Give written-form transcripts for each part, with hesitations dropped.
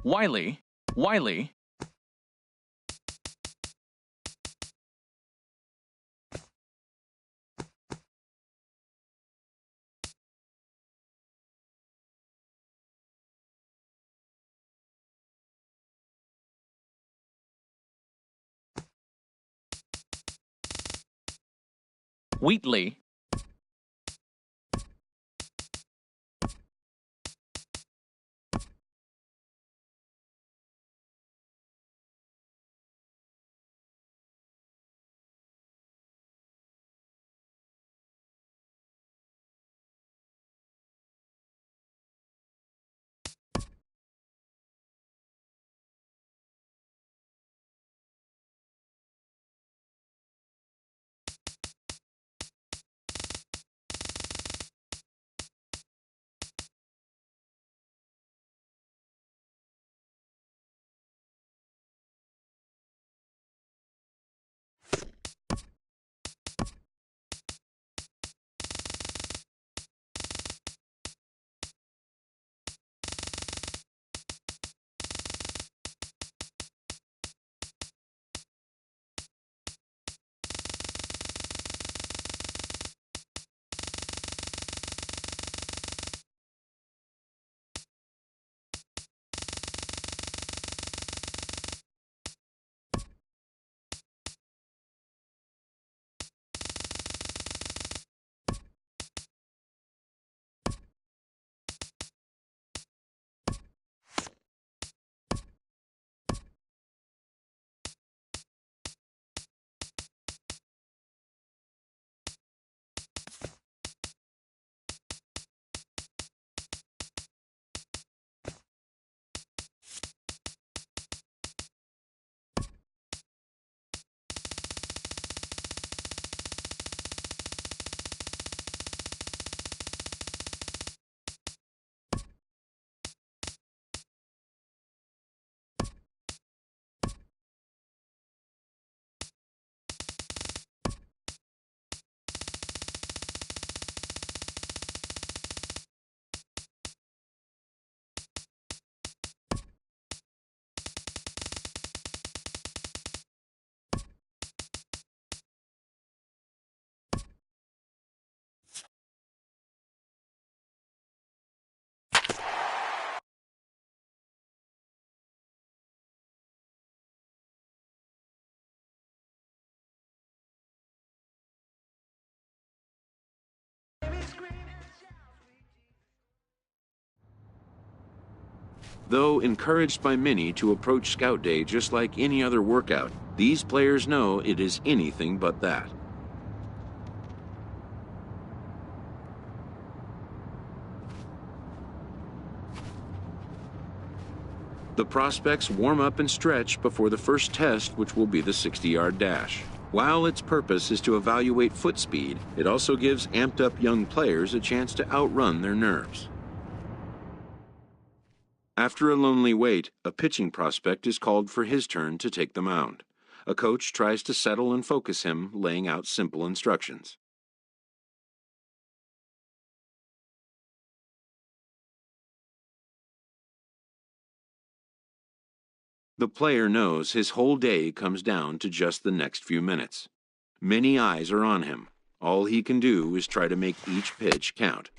Wiley, Wiley. Wheatley, Though encouraged by many to approach Scout Day just like any other workout, these players know it is anything but that. The prospects warm up and stretch before the first test, which will be the 60-yard dash. While its purpose is to evaluate foot speed, it also gives amped-up young players a chance to outrun their nerves. After a lonely wait, a pitching prospect is called for his turn to take the mound. A coach tries to settle and focus him, laying out simple instructions. The player knows his whole day comes down to just the next few minutes. Many eyes are on him. All he can do is try to make each pitch count.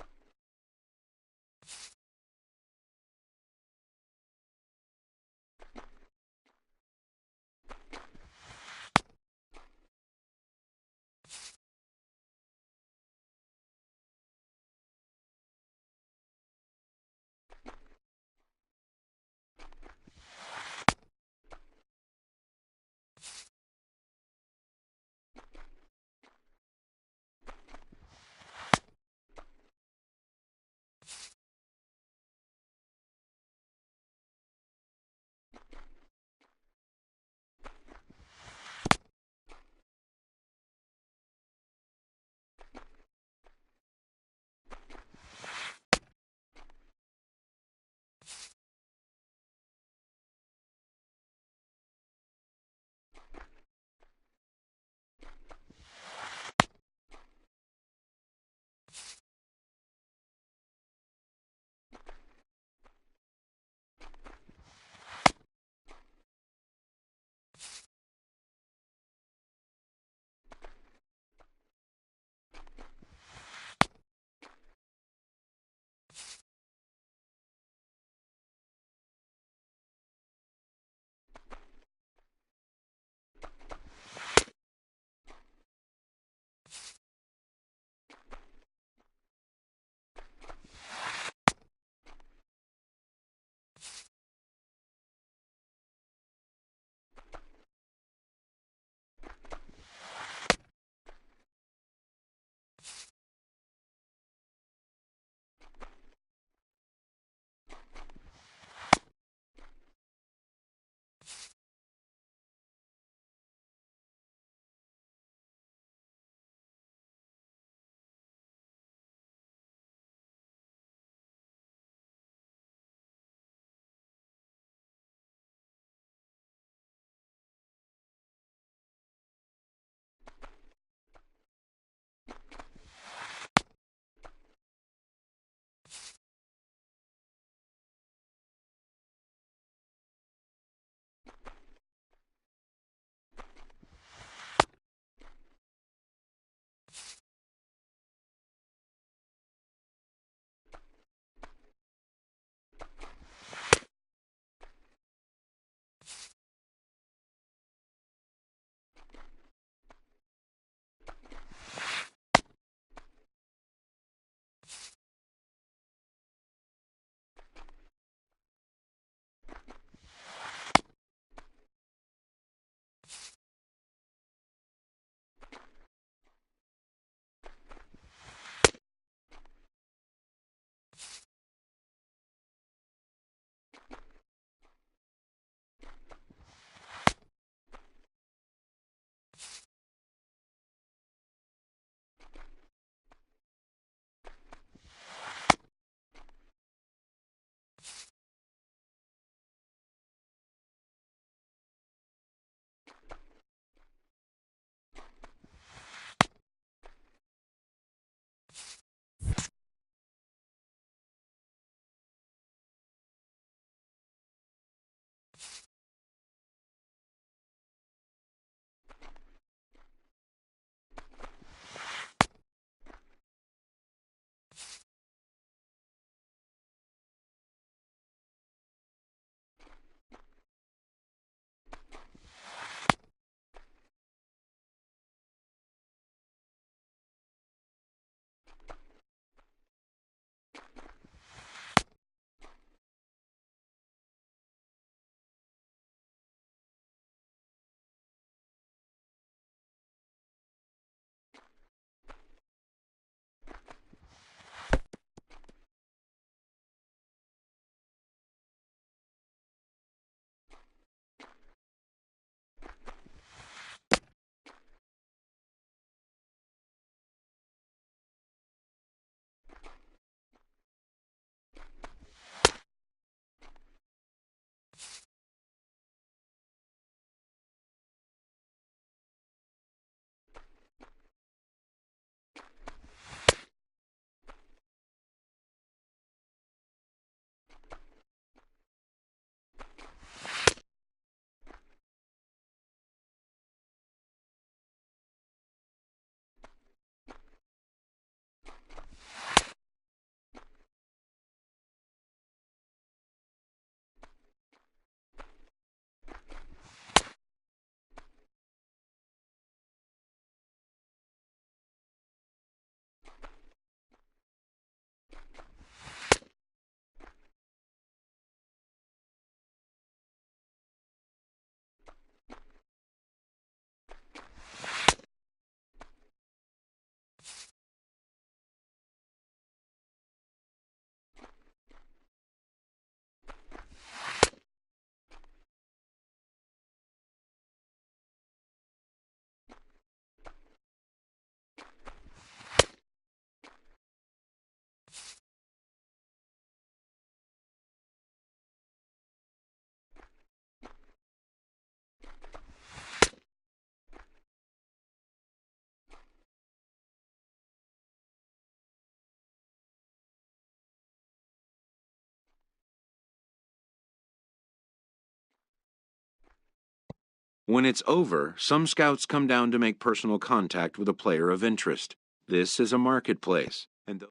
When it's over, some scouts come down to make personal contact with a player of interest. This is a marketplace, and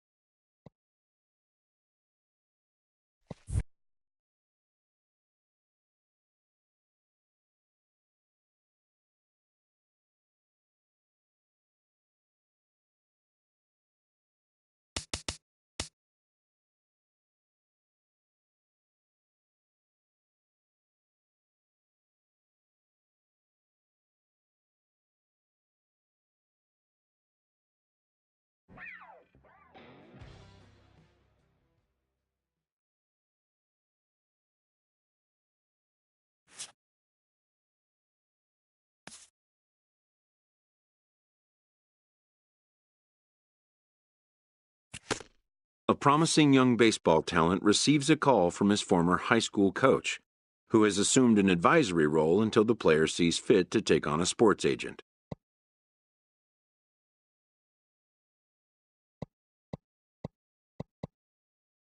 a promising young baseball talent receives a call from his former high school coach, who has assumed an advisory role until the player sees fit to take on a sports agent.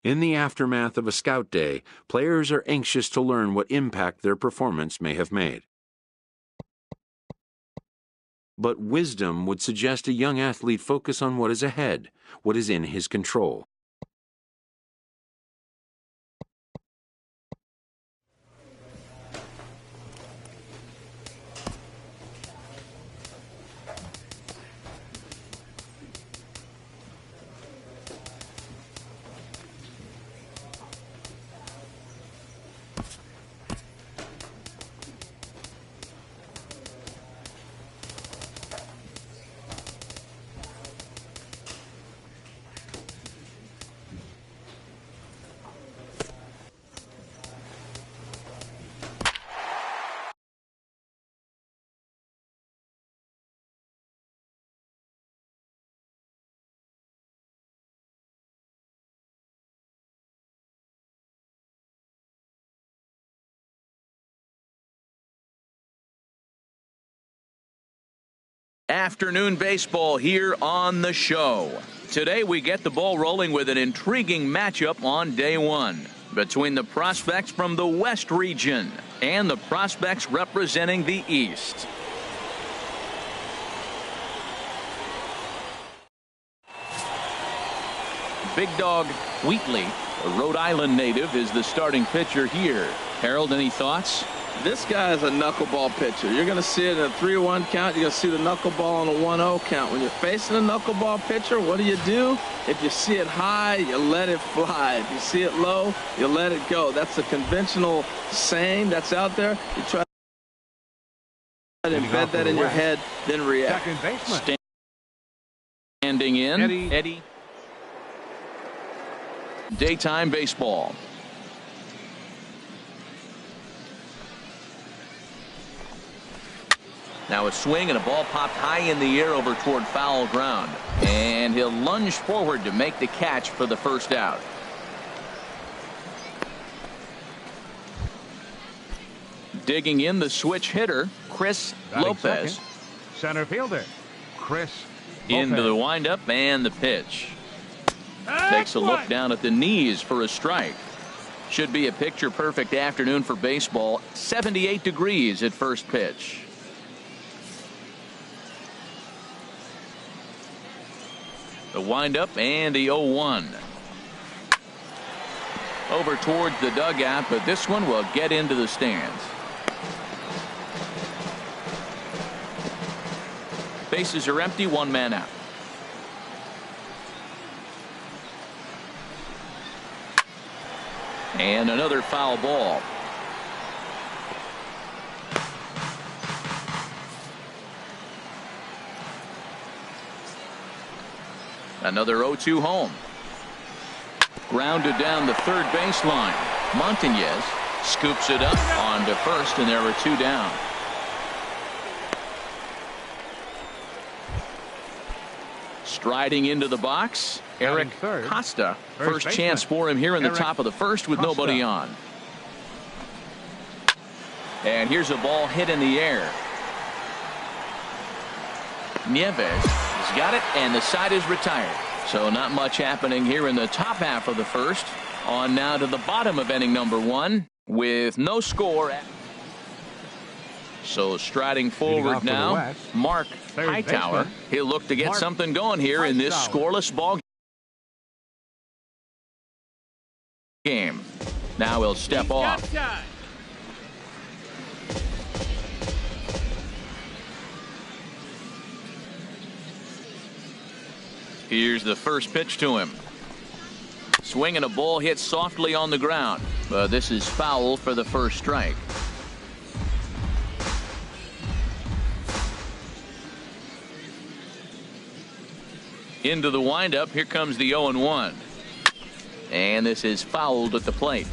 In the aftermath of a scout day, players are anxious to learn what impact their performance may have made. But wisdom would suggest a young athlete focus on what is ahead, what is in his control. Afternoon baseball here on the show. Today we get the ball rolling with an intriguing matchup on day one. between the prospects from the West region and the prospects representing the East. Big Dog Wheatley, a Rhode Island native, is the starting pitcher here. Harold, any thoughts? This guy is a knuckleball pitcher. You're going to see it in a 3-1 count. You're going to see the knuckleball on a 1-0 count. When you're facing a knuckleball pitcher, what do? If you see it high, you let it fly. If you see it low, you let it go. That's a conventional saying that's out there. You try to embed that in your head, then react. Second baseman. Standing in, Eddie. Daytime baseball. Now a swing and a ball popped high in the air over toward foul ground. And he'll lunge forward to make the catch for the first out. Digging in the switch hitter, Chris Lopez. Second, center fielder, Chris Lopez. Into the windup and the pitch. Takes a look down at the knees for a strike. Should be a picture-perfect afternoon for baseball. 78 degrees at first pitch. The windup and the 0-1. Over towards the dugout, but this one will get into the stands. Bases are empty, one man out. And another foul ball. Another 0-2 home. Grounded down the third baseline. Montañez scoops it up onto first, and there are two down. Striding into the box, Eric Costa. First chance for him here in the top of the first with nobody on. And here's a ball hit in the air. Nieves has got it, and the side is retired. So not much happening here in the top half of the first. On now to the bottom of inning number one with no score. So striding forward now, Mark Hightower. He'll look to get something going here in this scoreless ball game. Now he'll step off. Here's the first pitch to him. Swing and a ball hit softly on the ground. But this is foul for the first strike. Into the windup. Here comes the 0-1. And this is fouled at the plate.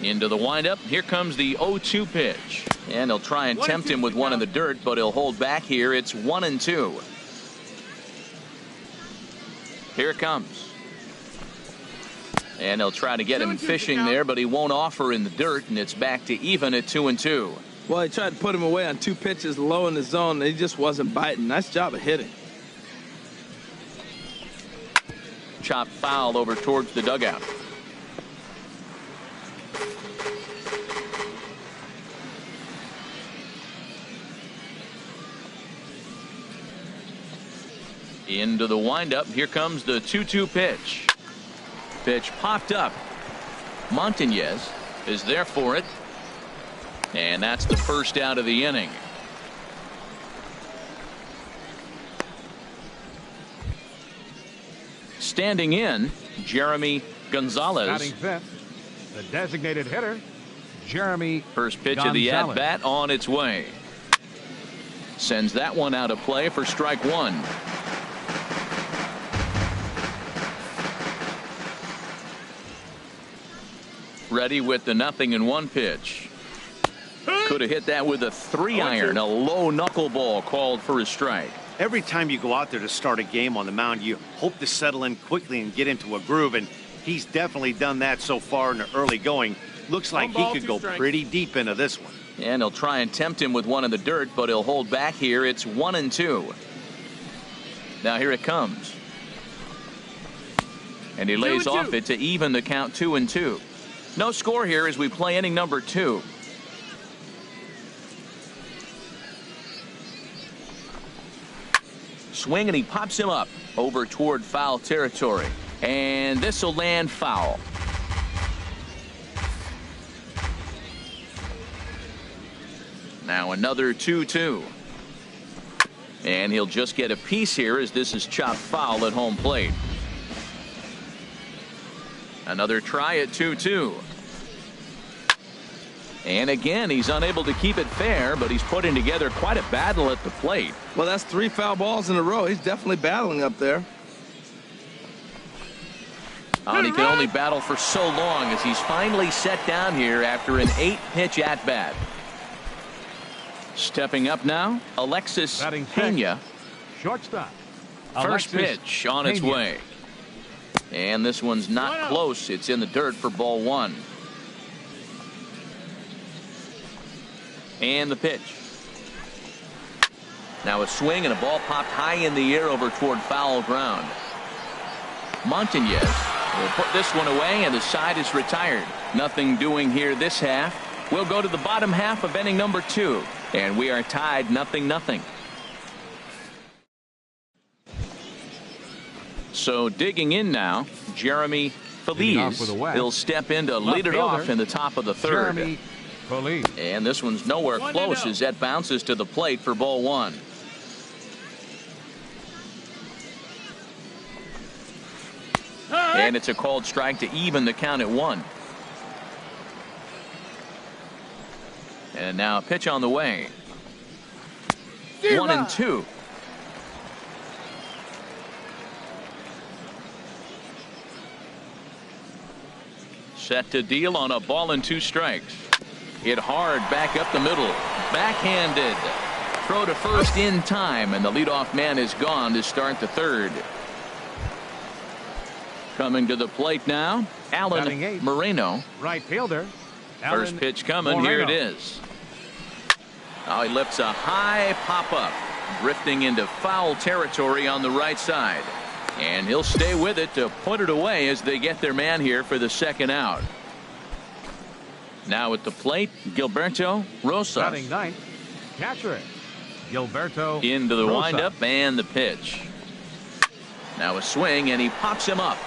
Into the windup. Here comes the 0-2 pitch. And he'll try and tempt him with one in the dirt, but he'll hold back here. It's 1-2. Here it comes. And he'll try to get him fishing there, but he won't offer in the dirt, and it's back to even at 2-2. Well, he tried to put him away on two pitches low in the zone, and he just wasn't biting. Nice job of hitting. Chop foul over towards the dugout. Into the windup. Here comes the 2-2 pitch. Pitch popped up. Montañez is there for it. And that's the first out of the inning. Standing in, Jeremy Gonzalez. Batting fifth, the designated hitter, Jeremy First pitch Gonzalez. of the at-bat on its way. Sends that one out of play for strike one. Ready with the 0-1 pitch. Could have hit that with a 3-iron. A low knuckleball called for a strike. Every time you go out there to start a game on the mound, you hope to settle in quickly and get into a groove, and he's definitely done that so far in the early going. Looks like he could go pretty deep into this one. And he'll try and tempt him with one in the dirt, but he'll hold back here. It's 1-2. Now here it comes. And he lays off it to even the count 2-2. No score here as we play inning number 2. Swing, and he pops him up over toward foul territory. And this will land foul. Now another 2-2. And he'll just get a piece here as this is chopped foul at home plate. Another try at 2-2. And again, he's unable to keep it fair, but he's putting together quite a battle at the plate. Well, that's 3 foul balls in a row. He's definitely battling up there. And he can only battle for so long as he's finally set down here after an 8-pitch at-bat. Stepping up now, Alexis Pena. Shortstop. First pitch on its way. And this one's not close. It's in the dirt for ball 1. And the pitch. Now a swing and a ball popped high in the air over toward foul ground. Montañez will put this one away, and the side is retired. Nothing doing here this half. We'll go to the bottom half of inning number 2, and we are tied 0-0. So digging in now, Jeremy Feliz. He'll step in to lead it off in the top of the 3rd. And this one's nowhere close as that bounces to the plate for ball 1. And it's a called strike to even the count at 1. And now a pitch on the way. 1-2. Set to deal on a ball and 2 strikes. Hit hard back up the middle. Backhanded. Throw to first in time, and the leadoff man is gone to start the 3rd. Coming to the plate now, Alan Moreno. Right fielder. First pitch coming. Here it is. Now he lifts a high pop-up, drifting into foul territory on the right side. And he'll stay with it to put it away as they get their man here for the 2nd out. Now at the plate, Gilberto Rosas. Batting 9th, catcher Gilberto into the Rosas. windup and the pitch. Now a swing, and he pops him up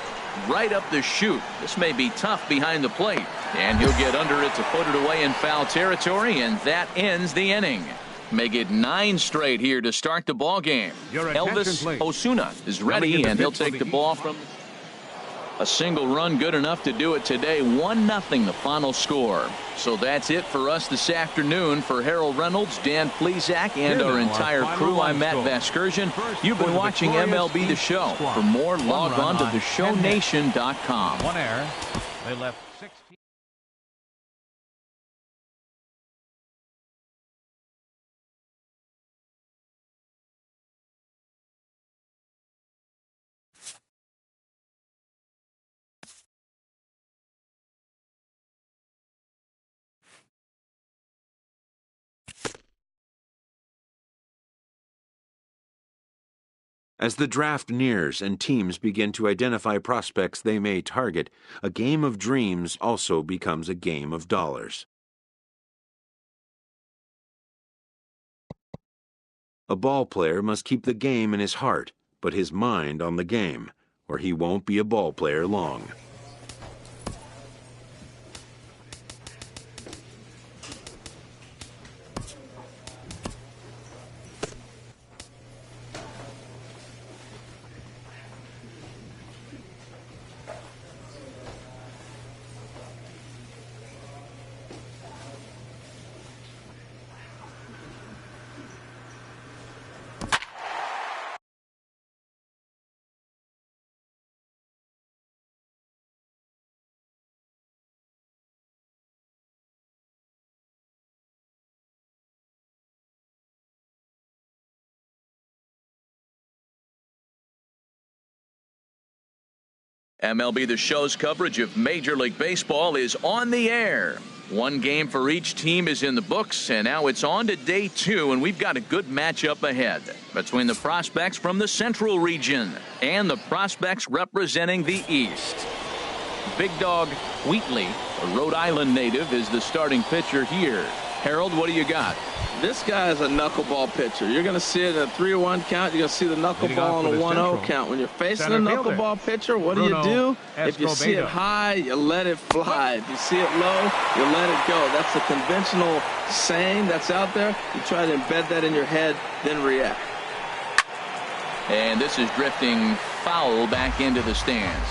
right up the chute. This may be tough behind the plate, and he'll get under it to put it away in foul territory, and that ends the inning. Make it 9 straight here to start the ball game. Elvis Osuna is ready, and he'll take the ball from a single run, good enough to do it today. 1-0 the final score. So that's it for us this afternoon. For Harold Reynolds, Dan Plesac, and our entire crew, I'm Matt Vasgersian. You've been watching MLB The Show. For more, log on to theshownation.com. 1 error. They left 16. As the draft nears and teams begin to identify prospects they may target, a game of dreams also becomes a game of dollars. A ball player must keep the game in his heart, but his mind on the game, or he won't be a ball player long. MLB The Show's coverage of Major League Baseball is on the air. One game for each team is in the books, and now it's on to day 2, and we've got a good matchup ahead between the prospects from the Central region and the prospects representing the East. Big Dog Wheatley, a Rhode Island native, is the starting pitcher here. Harold, what do you got? This guy is a knuckleball pitcher. You're going to see it in a 3-1 count. You're going to see the knuckleball on a 1-0 count. When you're facing a knuckleball pitcher, what do you do? If you see it high, you let it fly. If you see it low, you let it go. That's the conventional saying that's out there. You try to embed that in your head, then react. And this is drifting foul back into the stands.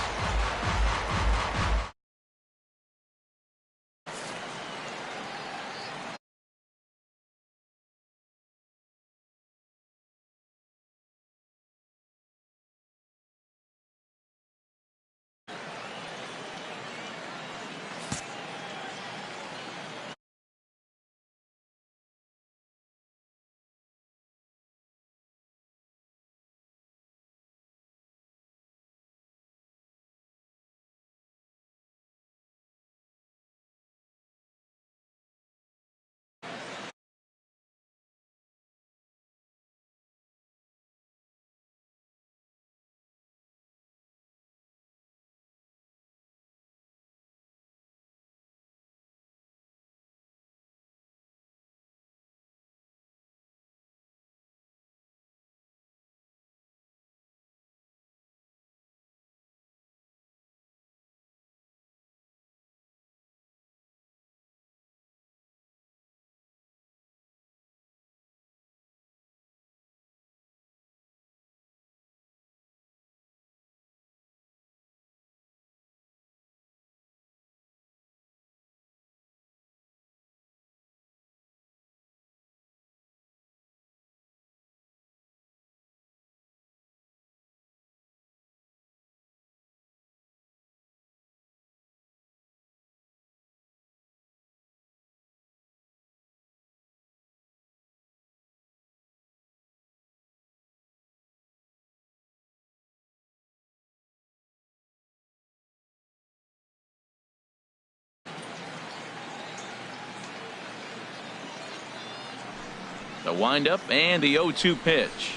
The windup and the 0-2 pitch.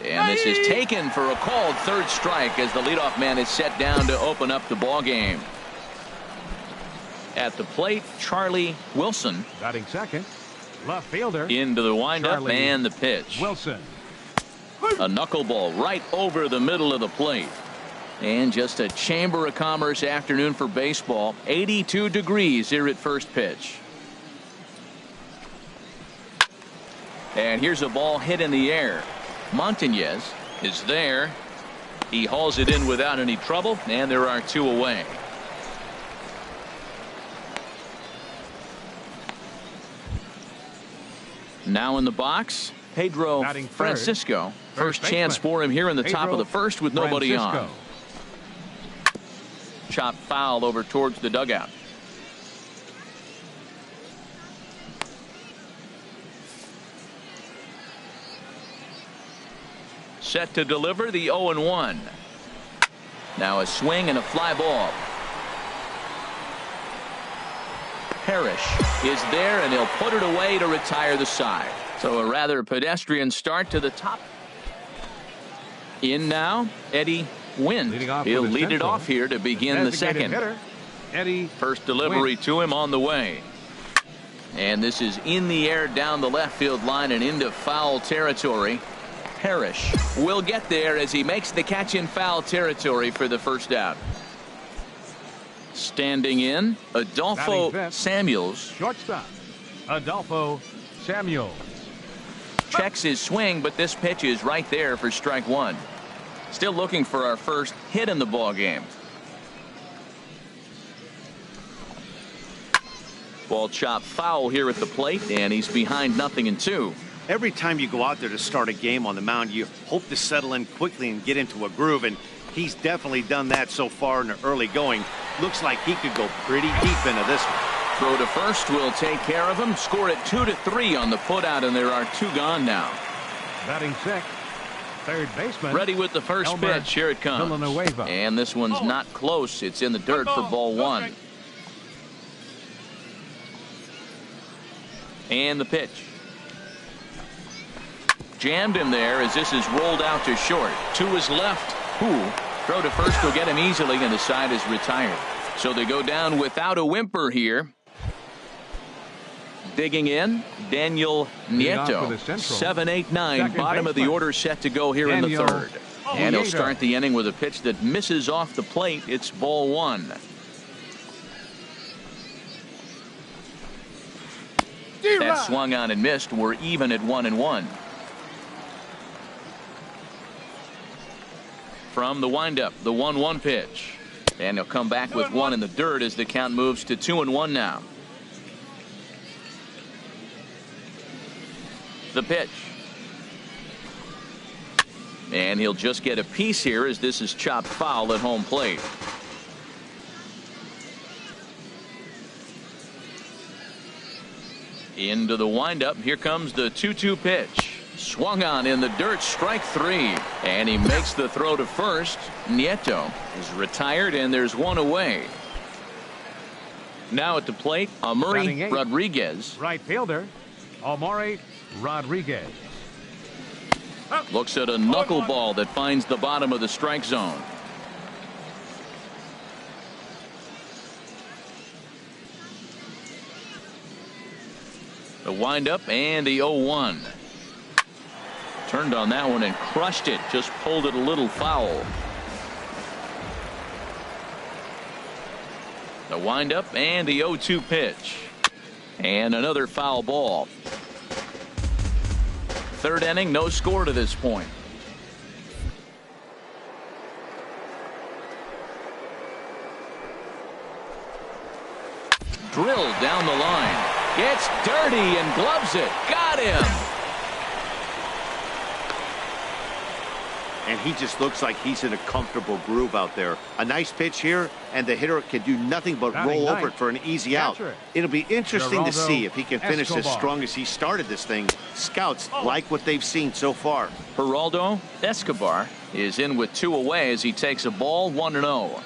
And this is taken for a called third strike as the leadoff man is set down to open up the ball game. At the plate, Charlie Wilson. Batting second, left fielder. Into the windup Charlie and the pitch. Wilson. A knuckleball right over the middle of the plate. And just a Chamber of Commerce afternoon for baseball. 82 degrees here at first pitch. And here's a ball hit in the air. Montañez is there. He hauls it in without any trouble, and there are 2 away. Now in the box, Pedro Francisco. First chance for him here in the top of the first with nobody on. Chop foul over towards the dugout. Set to deliver the 0-1. Now a swing and a fly ball. Parrish is there, and he'll put it away to retire the side. So a rather pedestrian start to the top. In now, Eddie Wynn. He'll lead it off here to begin the second. First delivery to him on the way. And this is in the air down the left field line and into foul territory. Parrish will get there as he makes the catch in foul territory for the first out. Standing in, Adolfo Samuels. Shortstop, Adolfo Samuels. Checks his swing, but this pitch is right there for strike 1. Still looking for our first hit in the ball game. Ball chopped foul here at the plate, and he's behind 0-2. Every time you go out there to start a game on the mound, you hope to settle in quickly and get into a groove, and he's definitely done that so far in the early going. Looks like he could go pretty deep into this one. Throw to first will take care of him. Score it 2-3 on the putout, and there are 2 gone now. Batting sixth, third baseman. Ready with the first pitch. Here it comes. Villanueva. And this one's not close. It's in the dirt for ball 1. And the pitch. Jammed him there as this is rolled out to short. To his left. Throw to first will get him easily, and the side is retired. So they go down without a whimper here. Digging in, Daniel Nieto. 7-8-9, bottom of the order set to go here in the third. And he'll start the inning with a pitch that misses off the plate. It's ball one. That swung on and missed. We're even at 1-1. From the windup, the 1-1 pitch. And he'll come back with one in the dirt as the count moves to 2-1 now. The pitch. And he'll just get a piece here as this is chopped foul at home plate. Into the windup. Here comes the 2-2 pitch. Swung on in the dirt, strike three. And he makes the throw to first. Nieto is retired, and there's one away. Now at the plate, Amuri Rodriguez. Right fielder, Amuri Rodriguez. Looks at a knuckleball that finds the bottom of the strike zone. The windup and the 0-1. Turned on that one and crushed it. Just pulled it a little foul. The windup and the 0-2 pitch. And another foul ball. Third inning, no score to this point. Drilled down the line. Gets dirty and gloves it. Got him. And he just looks like he's in a comfortable groove out there. A nice pitch here, and the hitter can do nothing but roll over it for an easy out. It'll be interesting to see if he can finish as strong as he started this thing. Scouts like what they've seen so far. Geraldo Escobar is in with two away as he takes a ball, 1-0.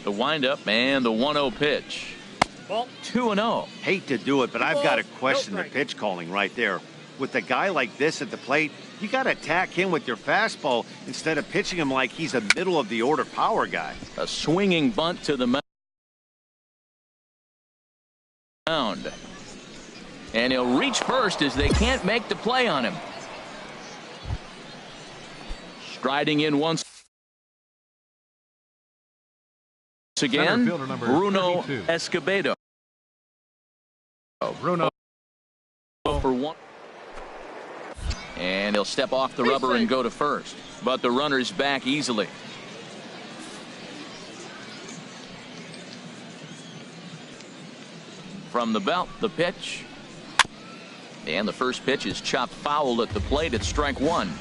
The windup and the 1-0 pitch. 2-0. Hate to do it, but I've got to question the pitch calling right there. With a guy like this at the plate, you got to attack him with your fastball instead of pitching him like he's a middle of the order power guy. A swinging bunt to the mound. And he'll reach first as they can't make the play on him. Striding in once again, Bruno Escobedo. Bruno for one. And he'll step off the rubber and go to first. But the runner's back easily. From the belt, the pitch. And the first pitch is chopped foul at the plate at strike one.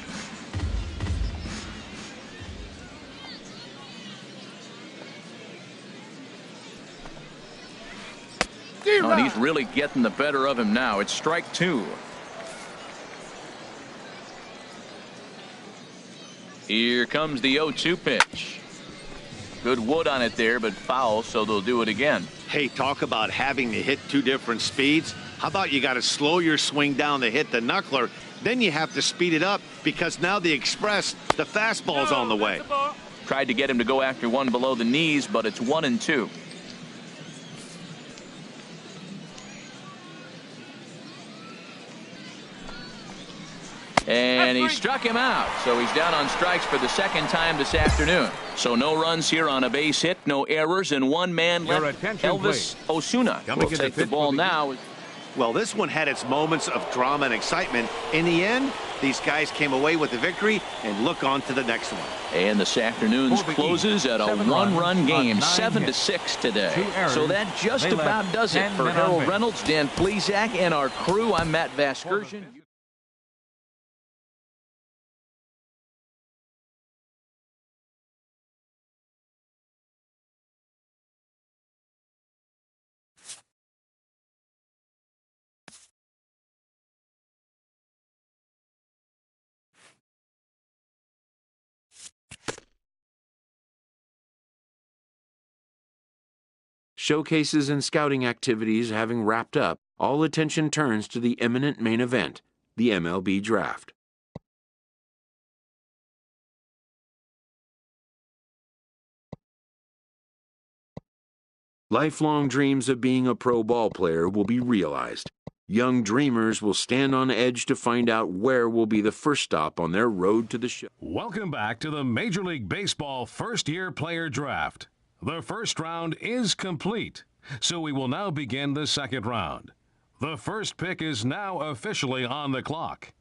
Oh, and he's really getting the better of him now. It's strike two. Here comes the 0-2 pitch. Good wood on it there, but foul, so they'll do it again. Hey, talk about having to hit two different speeds. How about you got to slow your swing down to hit the knuckler, then you have to speed it up because now the express, the fastball's on the way. Tried to get him to go after one below the knees, but it's 1-2. And he struck him out, so he's down on strikes for the second time this afternoon. So no runs here on a base hit, no errors, and one man left. Elvis Osuna will take the ball now. Well, this one had its moments of drama and excitement. In the end, these guys came away with the victory and look on to the next one. And this afternoon's closes at a one-run game, 7-6 today. So that just about does it for Harold Reynolds, Dan Plesac, and our crew. I'm Matt Vasgersian. Showcases and scouting activities having wrapped up, all attention turns to the imminent main event, the MLB Draft. Lifelong dreams of being a pro ball player will be realized. Young dreamers will stand on edge to find out where will be the first stop on their road to the show. Welcome back to the Major League Baseball first-year player draft. The first round is complete, so we will now begin the second round. The first pick is now officially on the clock.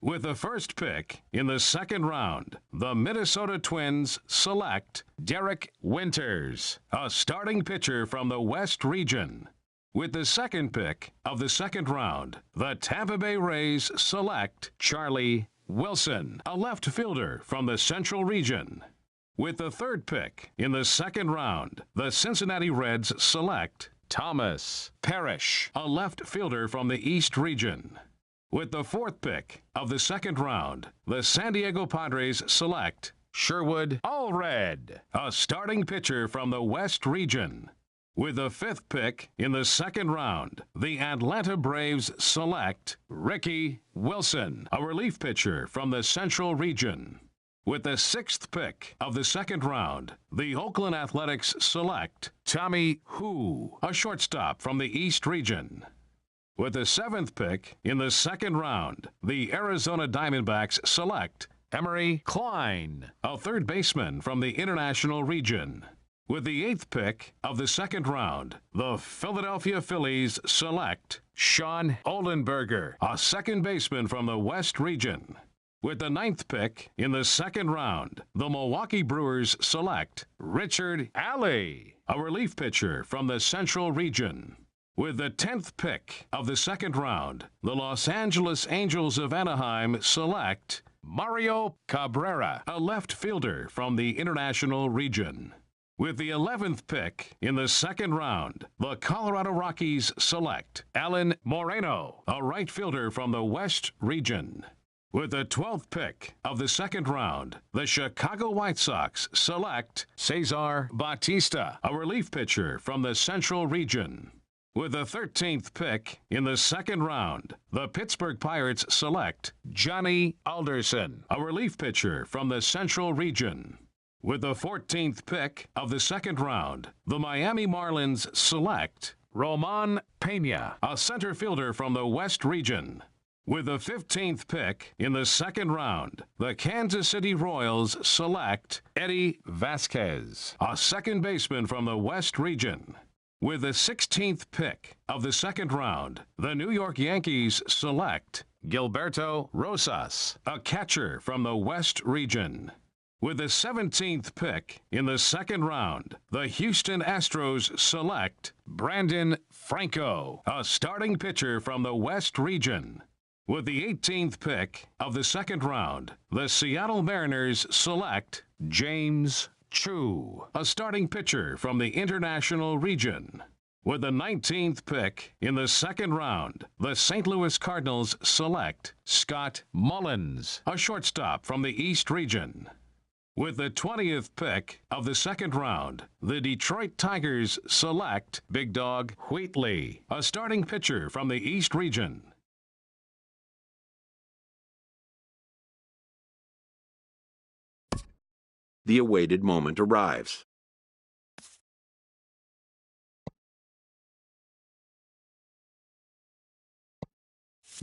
With the first pick in the second round, the Minnesota Twins select Derek Winters, a starting pitcher from the West region. With the second pick of the second round, the Tampa Bay Rays select Charlie Wilson, a left fielder from the Central region. With the third pick in the second round, the Cincinnati Reds select Thomas Parrish, a left fielder from the East region. With the fourth pick of the second round, the San Diego Padres select Sherwood Allred, a starting pitcher from the West region. With the fifth pick in the second round, the Atlanta Braves select Ricky Wilson, a relief pitcher from the Central region. With the sixth pick of the second round, the Oakland Athletics select Tommy Hu, a shortstop from the East region. With the seventh pick in the second round, the Arizona Diamondbacks select Emery Klein, a third baseman from the International region. With the eighth pick of the second round, the Philadelphia Phillies select Sean Oldenburger, a second baseman from the West region. With the ninth pick in the second round, the Milwaukee Brewers select Richard Alley, a relief pitcher from the Central region. With the 10th pick of the second round, the Los Angeles Angels of Anaheim select Mario Cabrera, a left fielder from the International region. With the 11th pick in the second round, the Colorado Rockies select Alan Moreno, a right fielder from the West region. With the 12th pick of the second round, the Chicago White Sox select Cesar Batista, a relief pitcher from the Central region. With the 13th pick in the second round, the Pittsburgh Pirates select Johnny Alderson, a relief pitcher from the Central region. With the 14th pick of the second round, the Miami Marlins select Roman Pena, a center fielder from the West region. With the 15th pick in the second round, the Kansas City Royals select Eddie Vasquez, a second baseman from the West region. With the 16th pick of the second round, the New York Yankees select Gilberto Rosas, a catcher from the West region. With the 17th pick in the second round, the Houston Astros select Brandon Franco, a starting pitcher from the West region. With the 18th pick of the second round, the Seattle Mariners select James Chu, a starting pitcher from the International region. With the 19th pick in the second round, the St. Louis Cardinals select Scott Mullins, a shortstop from the East region. With the 20th pick of the second round, the Detroit Tigers select Big Dog Wheatley, a starting pitcher from the East region. The awaited moment arrives.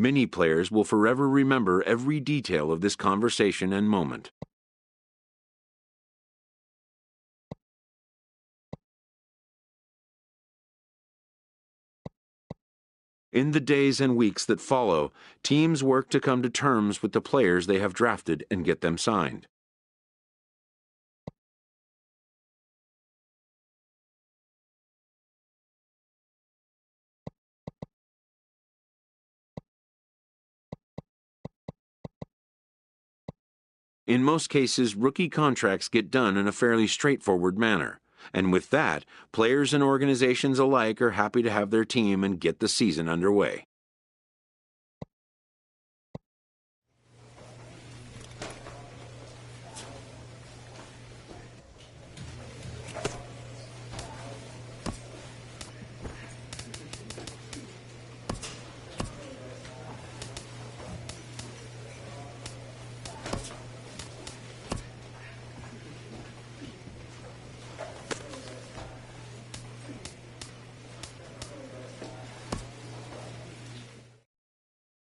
Many players will forever remember every detail of this conversation and moment. In the days and weeks that follow, teams work to come to terms with the players they have drafted and get them signed. In most cases, rookie contracts get done in a fairly straightforward manner. And with that, players and organizations alike are happy to have their team and get the season underway.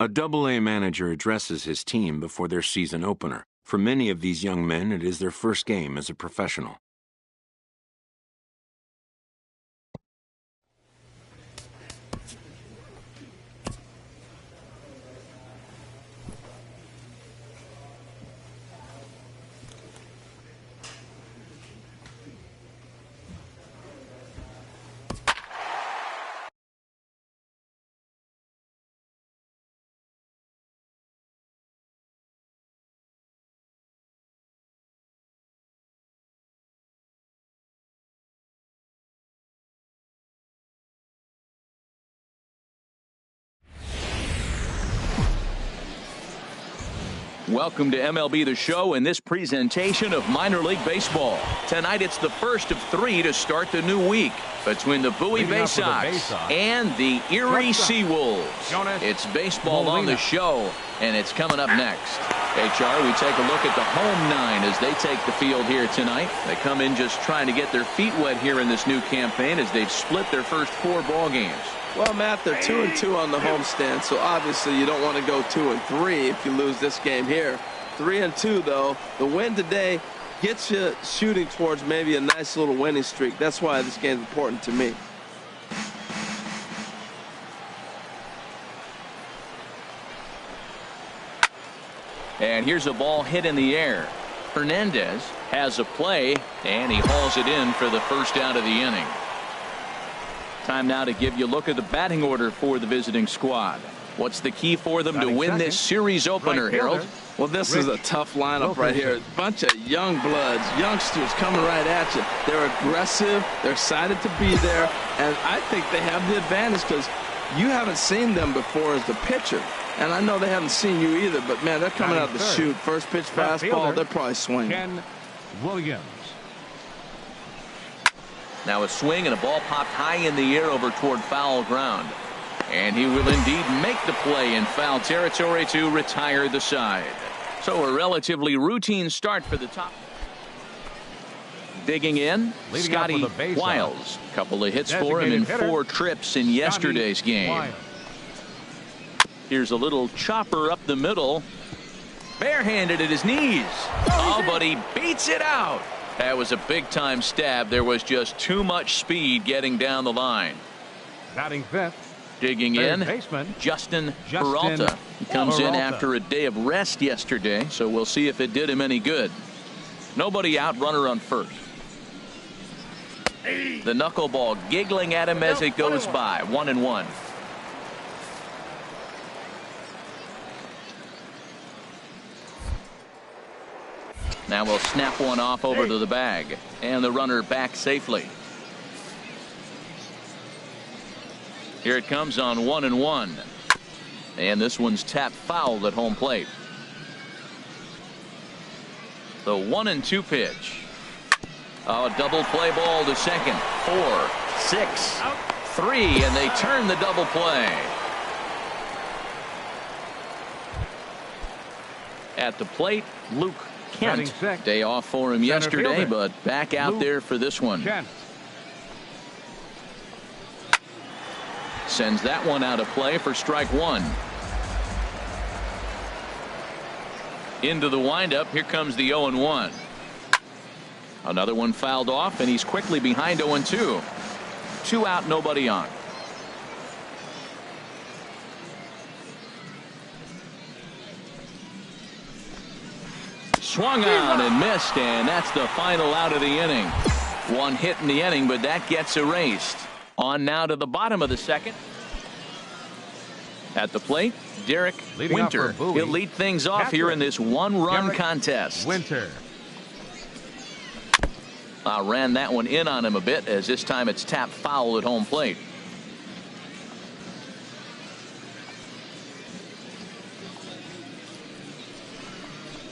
A Double-A manager addresses his team before their season opener. For many of these young men, it is their first game as a professional. Welcome to MLB The Show and this presentation of minor league baseball. Tonight it's the first of 3 to start the new week between the Bowie Bay Sox and the Erie Seawolves. It's baseball on the show, and it's coming up next. HR, we take a look at the home 9 as they take the field here tonight. They come in just trying to get their feet wet here in this new campaign as they've split their first 4 ball games. Well, Matt, they're 2-2 on the homestand, so obviously you don't want to go 2-3 if you lose this game here. 3-2, though. The win today gets you shooting towards maybe a nice little winning streak. That's why this game's important to me. And here's a ball hit in the air. Hernandez has a play, and he hauls it in for the first out of the inning. Time now to give you a look at the batting order for the visiting squad. What's the key for them to win this series opener, Harold? Well, this is a tough lineup right here. A bunch of young bloods, youngsters coming right at you. They're aggressive. They're excited to be there. And I think they have the advantage because you haven't seen them before as the pitcher. And I know they haven't seen you either, but, man, they're coming out to shoot. First pitch fastball, they're probably swinging. Ken Williams. Now a swing and a ball popped high in the air over toward foul ground. And he will indeed make the play in foul territory to retire the side. So a relatively routine start for the top. Digging in, Scotty Wiles. Couple of hits for him in 4 trips in yesterday's game. Here's a little chopper up the middle. Barehanded at his knees. Oh, but he beats it out. That was a big-time stab. There was just too much speed getting down the line. Batting fifth. Digging in, Justin Peralta. He comes in after a day of rest yesterday, so we'll see if it did him any good. Nobody out, runner on first. The knuckleball giggling at him as it goes by. 1-1. Now we'll snap one off over to the bag, and the runner back safely. Here it comes on 1-1, and this one's tapped foul at home plate. The 1-2 pitch. Oh, double play ball to second. 4, 6, 3, and they turn the double play. At the plate, Luke Kent. Day off for him yesterday, but back out there for this one. Sends that one out of play for strike 1. Into the windup. Here comes the 0-1. Another one fouled off, and he's quickly behind 0-2. 2 out, nobody on. Swung on and missed, and that's the final out of the inning. 1 hit in the inning, but that gets erased. On now to the bottom of the second. At the plate, Derek Winter. He'll lead things off here in this 1-run contest. Winter. Ran that one in on him a bit, as this time it's tapped foul at home plate.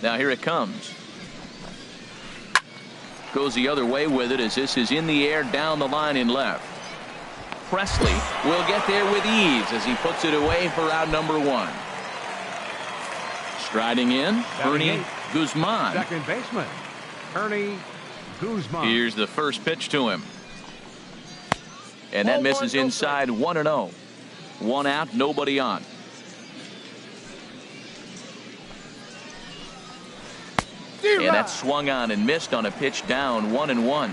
Now here it comes. Goes the other way with it as this is in the air down the line in left. Presley will get there with ease as he puts it away for out number 1. Striding in, Ernie Guzman. Second baseman, Ernie Guzman. Here's the first pitch to him. And that misses inside. 1-0. 1 out, nobody on. And that swung on and missed on a pitch down 1-1.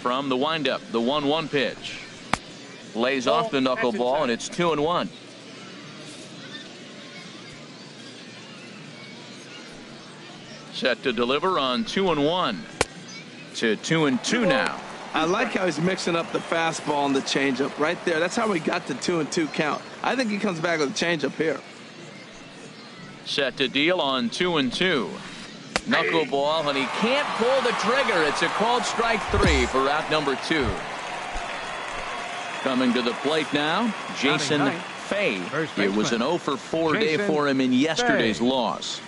From the windup, the 1-1 pitch. Lays off the knuckleball, and it's 2-1. Set to deliver on 2-1 to 2-2 now. I like how he's mixing up the fastball and the changeup right there. That's how we got the 2-2 count. I think he comes back with a changeup here. Set to deal on 2-2. Knuckleball, and he can't pull the trigger. It's a called strike 3 for out number 2. Coming to the plate now, Jason Fay. It was an 0-for-4 day for him in yesterday's loss.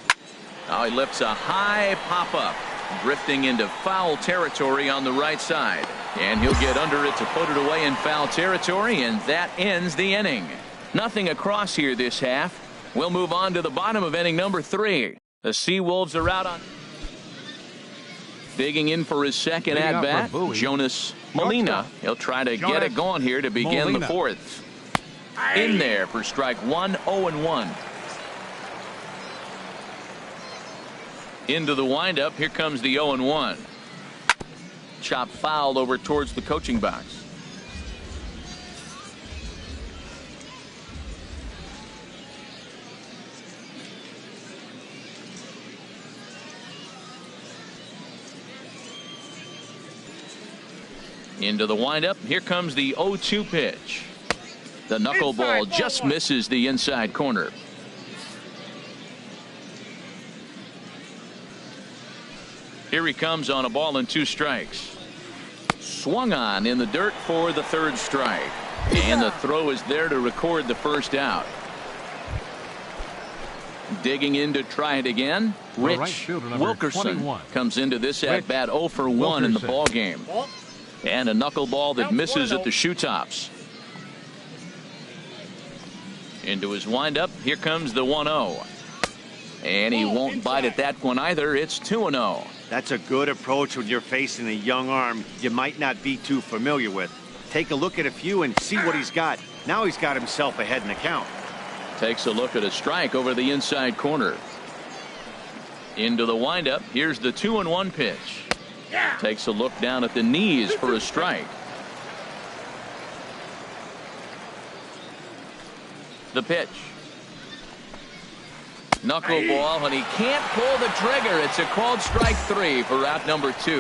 Now he lifts a high pop-up, drifting into foul territory on the right side. And he'll get under it to put it away in foul territory, and that ends the inning. Nothing across here this half. We'll move on to the bottom of inning number 3. The Seawolves are out on. Digging in for his second at-bat, Jonas Molina. He'll try to get it going here to begin the 4th. In there for strike 1, 0-1. Into the windup. Here comes the 0-1. Chop foul over towards the coaching box. Into the windup. Here comes the 0-2 pitch. The knuckleball just misses the inside corner. Here he comes on a ball and 2 strikes. Swung on in the dirt for the 3rd strike. And the throw is there to record the first out. Digging in to try it again. Rich Wilkerson comes into this at bat 0-for-1 in the ball game. And a knuckleball that misses at the shoe tops. Into his windup. Here comes the 1-0. And he won't bite at that one either. It's 2-0. That's a good approach when you're facing a young arm you might not be too familiar with. Take a look at a few and see what he's got. Now he's got himself ahead in the count. Takes a look at a strike over the inside corner. Into the windup. Here's the 2-1 pitch. Takes a look down at the knees for a strike. The pitch. Knuckleball, and he can't pull the trigger. It's a called strike 3 for out number 2.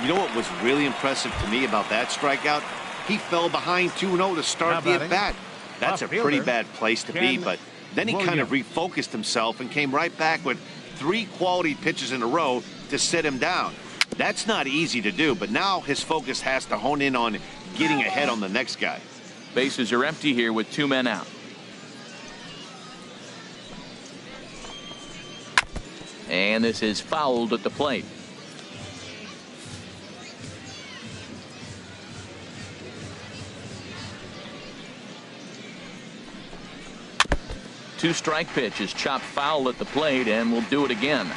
You know what was really impressive to me about that strikeout? He fell behind 2-0 to start the at-bat. That's a pretty bad place to be, but then he kind of refocused himself and came right back with 3 quality pitches in a row to sit him down. That's not easy to do, but now his focus has to hone in on getting ahead on the next guy. Bases are empty here with 2 men out. And this is fouled at the plate. Two-strike pitch is chopped foul at the plate, and we'll do it again.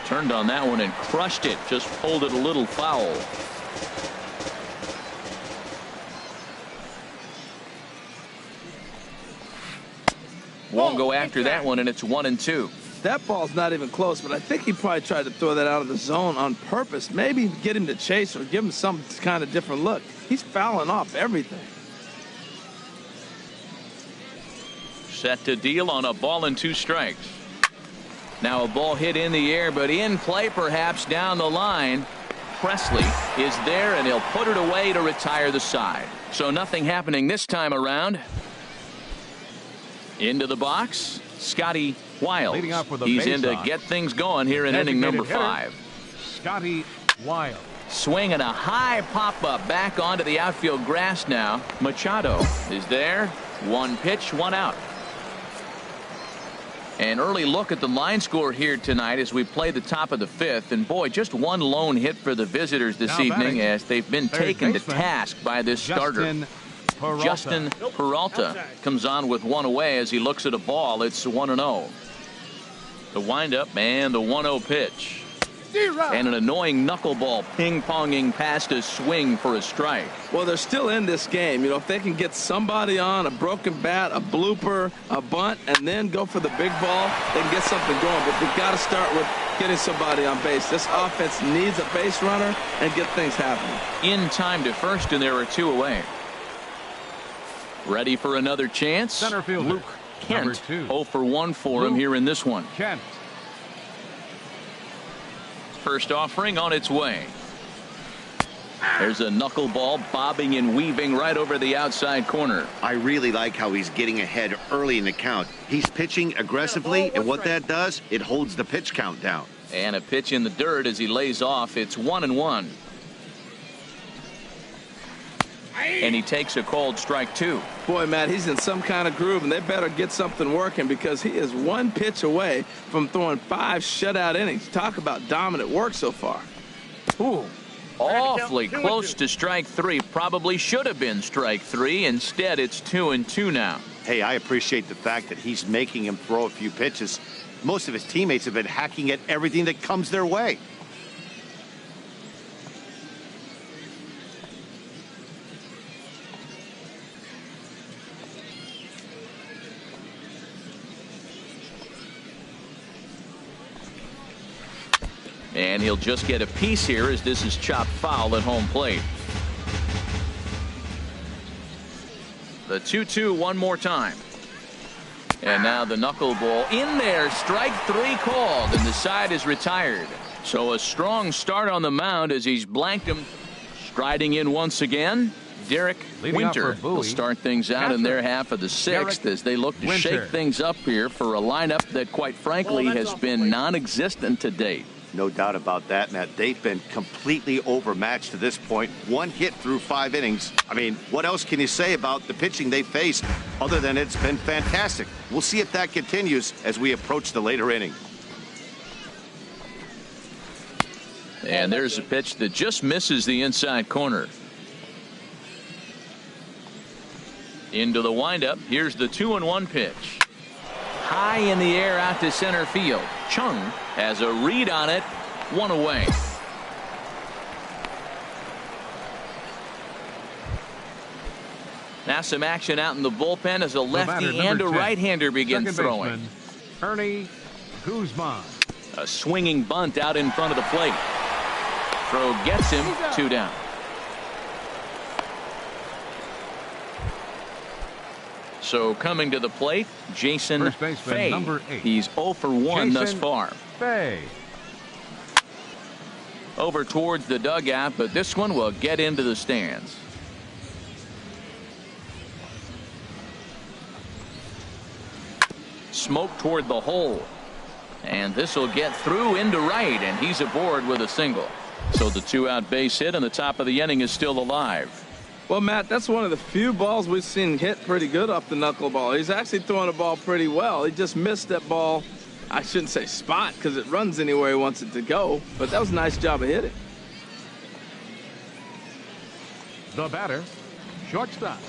Turned on that one and crushed it. Just pulled it a little foul. Won't go after that one, and it's 1-2. That ball's not even close, but I think he probably tried to throw that out of the zone on purpose. Maybe get him to chase or give him some kind of different look. He's fouling off everything. Set to deal on a ball and 2 strikes. Now a ball hit in the air, but in play perhaps down the line. Presley is there, and he'll put it away to retire the side. So nothing happening this time around. Into the box, Scotty Wiles. He's in to get things going here in inning number 5. Scotty Wiles. Swinging a high pop-up back onto the outfield grass now. Machado is there. 1 pitch, 1 out. An early look at the line score here tonight as we play the top of the 5th. And boy, just 1 lone hit for the visitors this evening as they've been taken to task by this starter. Justin Peralta comes on with 1 away as he looks at a ball. It's 1-0. The windup and the 1-0 pitch. And an annoying knuckleball ping-ponging past his swing for a strike. Well, they're still in this game. You know, if they can get somebody on, a broken bat, a blooper, a bunt, and then go for the big ball, they can get something going. But they've got to start with getting somebody on base. This offense needs a base runner and get things happening. In time to first, and there are 2 away. Ready for another chance. Center fielder, Luke Kent, 2. 0 for 1 for him here in this one. Kent. First offering on its way. There's a knuckleball bobbing and weaving right over the outside corner. I really like how he's getting ahead early in the count. He's pitching aggressively, and what that does, it holds the pitch count down. And a pitch in the dirt as he lays off. It's 1-1. And he takes a called strike 2. Boy, Matt, he's in some kind of groove, and they better get something working because he is 1 pitch away from throwing 5 shutout innings. Talk about dominant work so far. Ooh, awfully close to strike 3. Probably should have been strike 3. Instead, it's 2-2 now. Hey, I appreciate the fact that he's making him throw a few pitches. Most of his teammates have been hacking at everything that comes their way. And he'll just get a piece here as this is chopped foul at home plate. The 2-2 one more time. And now the knuckleball in there. Strike 3 called, and the side is retired. So a strong start on the mound as he's blanked him. Striding in once again, Derek Winter will start things out in their half of the 6th as they look to shake things up here for a lineup that, quite frankly, has been non-existent to date. No doubt about that, Matt. They've been completely overmatched to this point. 1 hit through 5 innings. I mean, what else can you say about the pitching they faced other than it's been fantastic? We'll see if that continues as we approach the later inning. And there's a pitch that just misses the inside corner. Into the windup. Here's the 2-1 pitch. High in the air out to center field. Chung has a read on it. 1 away. Now some action out in the bullpen as a lefty and a right-hander begin throwing. Ernie Guzman. A swinging bunt out in front of the plate. Throw gets him. 2 down. So coming to the plate, Jason Fay. Number 8. He's 0 for 1 thus far. Fay. Over towards the dugout, but this one will get into the stands. Smoke toward the hole. And this will get through into right, and he's aboard with a single. So the 2-out base hit, and the top of the inning is still alive. Well, Matt, that's one of the few balls we've seen hit pretty good off the knuckleball. He's actually throwing the ball pretty well. He just missed that ball. I shouldn't say spot because it runs anywhere he wants it to go, but that was a nice job of hitting. The batter, shortstop.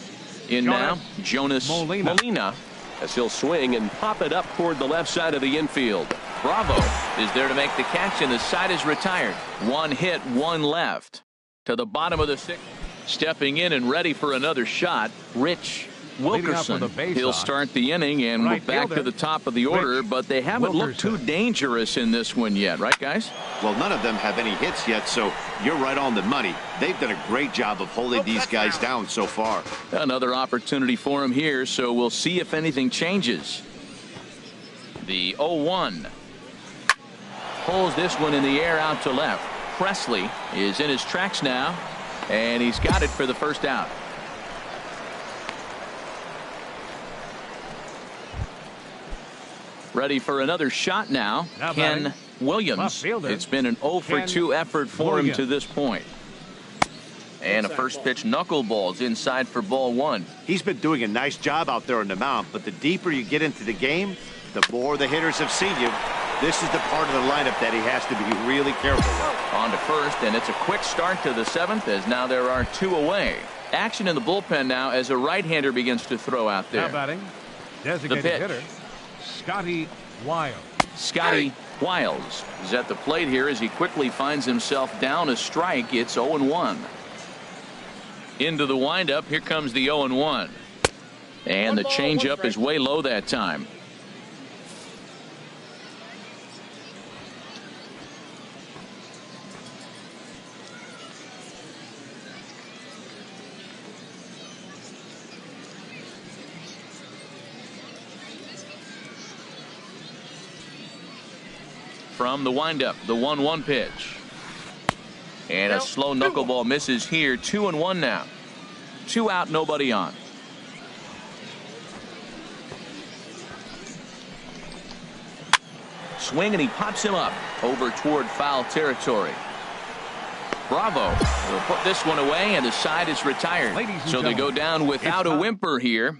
In now, Jonas Molina, as he'll swing and pop it up toward the left side of the infield. Bravo is there to make the catch, and the side is retired. 1 hit, 1 left. To the bottom of the 6th. Stepping in and ready for another shot, Rich Wilkerson. He'll start the inning, and we're back to the top of the order, but they haven't looked too dangerous in this one yet, right, guys? Well, none of them have any hits yet, so you're right on the money. They've done a great job of holding these guys down so far. Another opportunity for him here, so we'll see if anything changes. The 0-1. Pulls this one in the air out to left. Presley is in his tracks now. And he's got it for the first out. Ready for another shot now. Ken Williams. It's been an 0 for 2 effort for him to this point. And a first pitch knuckleballs inside for ball 1. He's been doing a nice job out there on the mound, but the deeper you get into the game, the more the hitters have seen you. This is the part of the lineup that he has to be really careful with. On to first, and it's a quick start to the 7th as now there are 2 away. Action in the bullpen now as a right-hander begins to throw out there. Now batting, designated hitter, Scotty Wild. Scotty Wiles is at the plate here as he quickly finds himself down a strike. It's 0-1. Into the windup. Here comes the 0-1. And the changeup is way low that time. From the windup, the 1-1 pitch. And a slow knuckleball misses here. 2-1 now. 2 out, nobody on. Swing, and he pops him up over toward foul territory. Bravo will put this one away, and the side is retired. So they go down without a whimper here.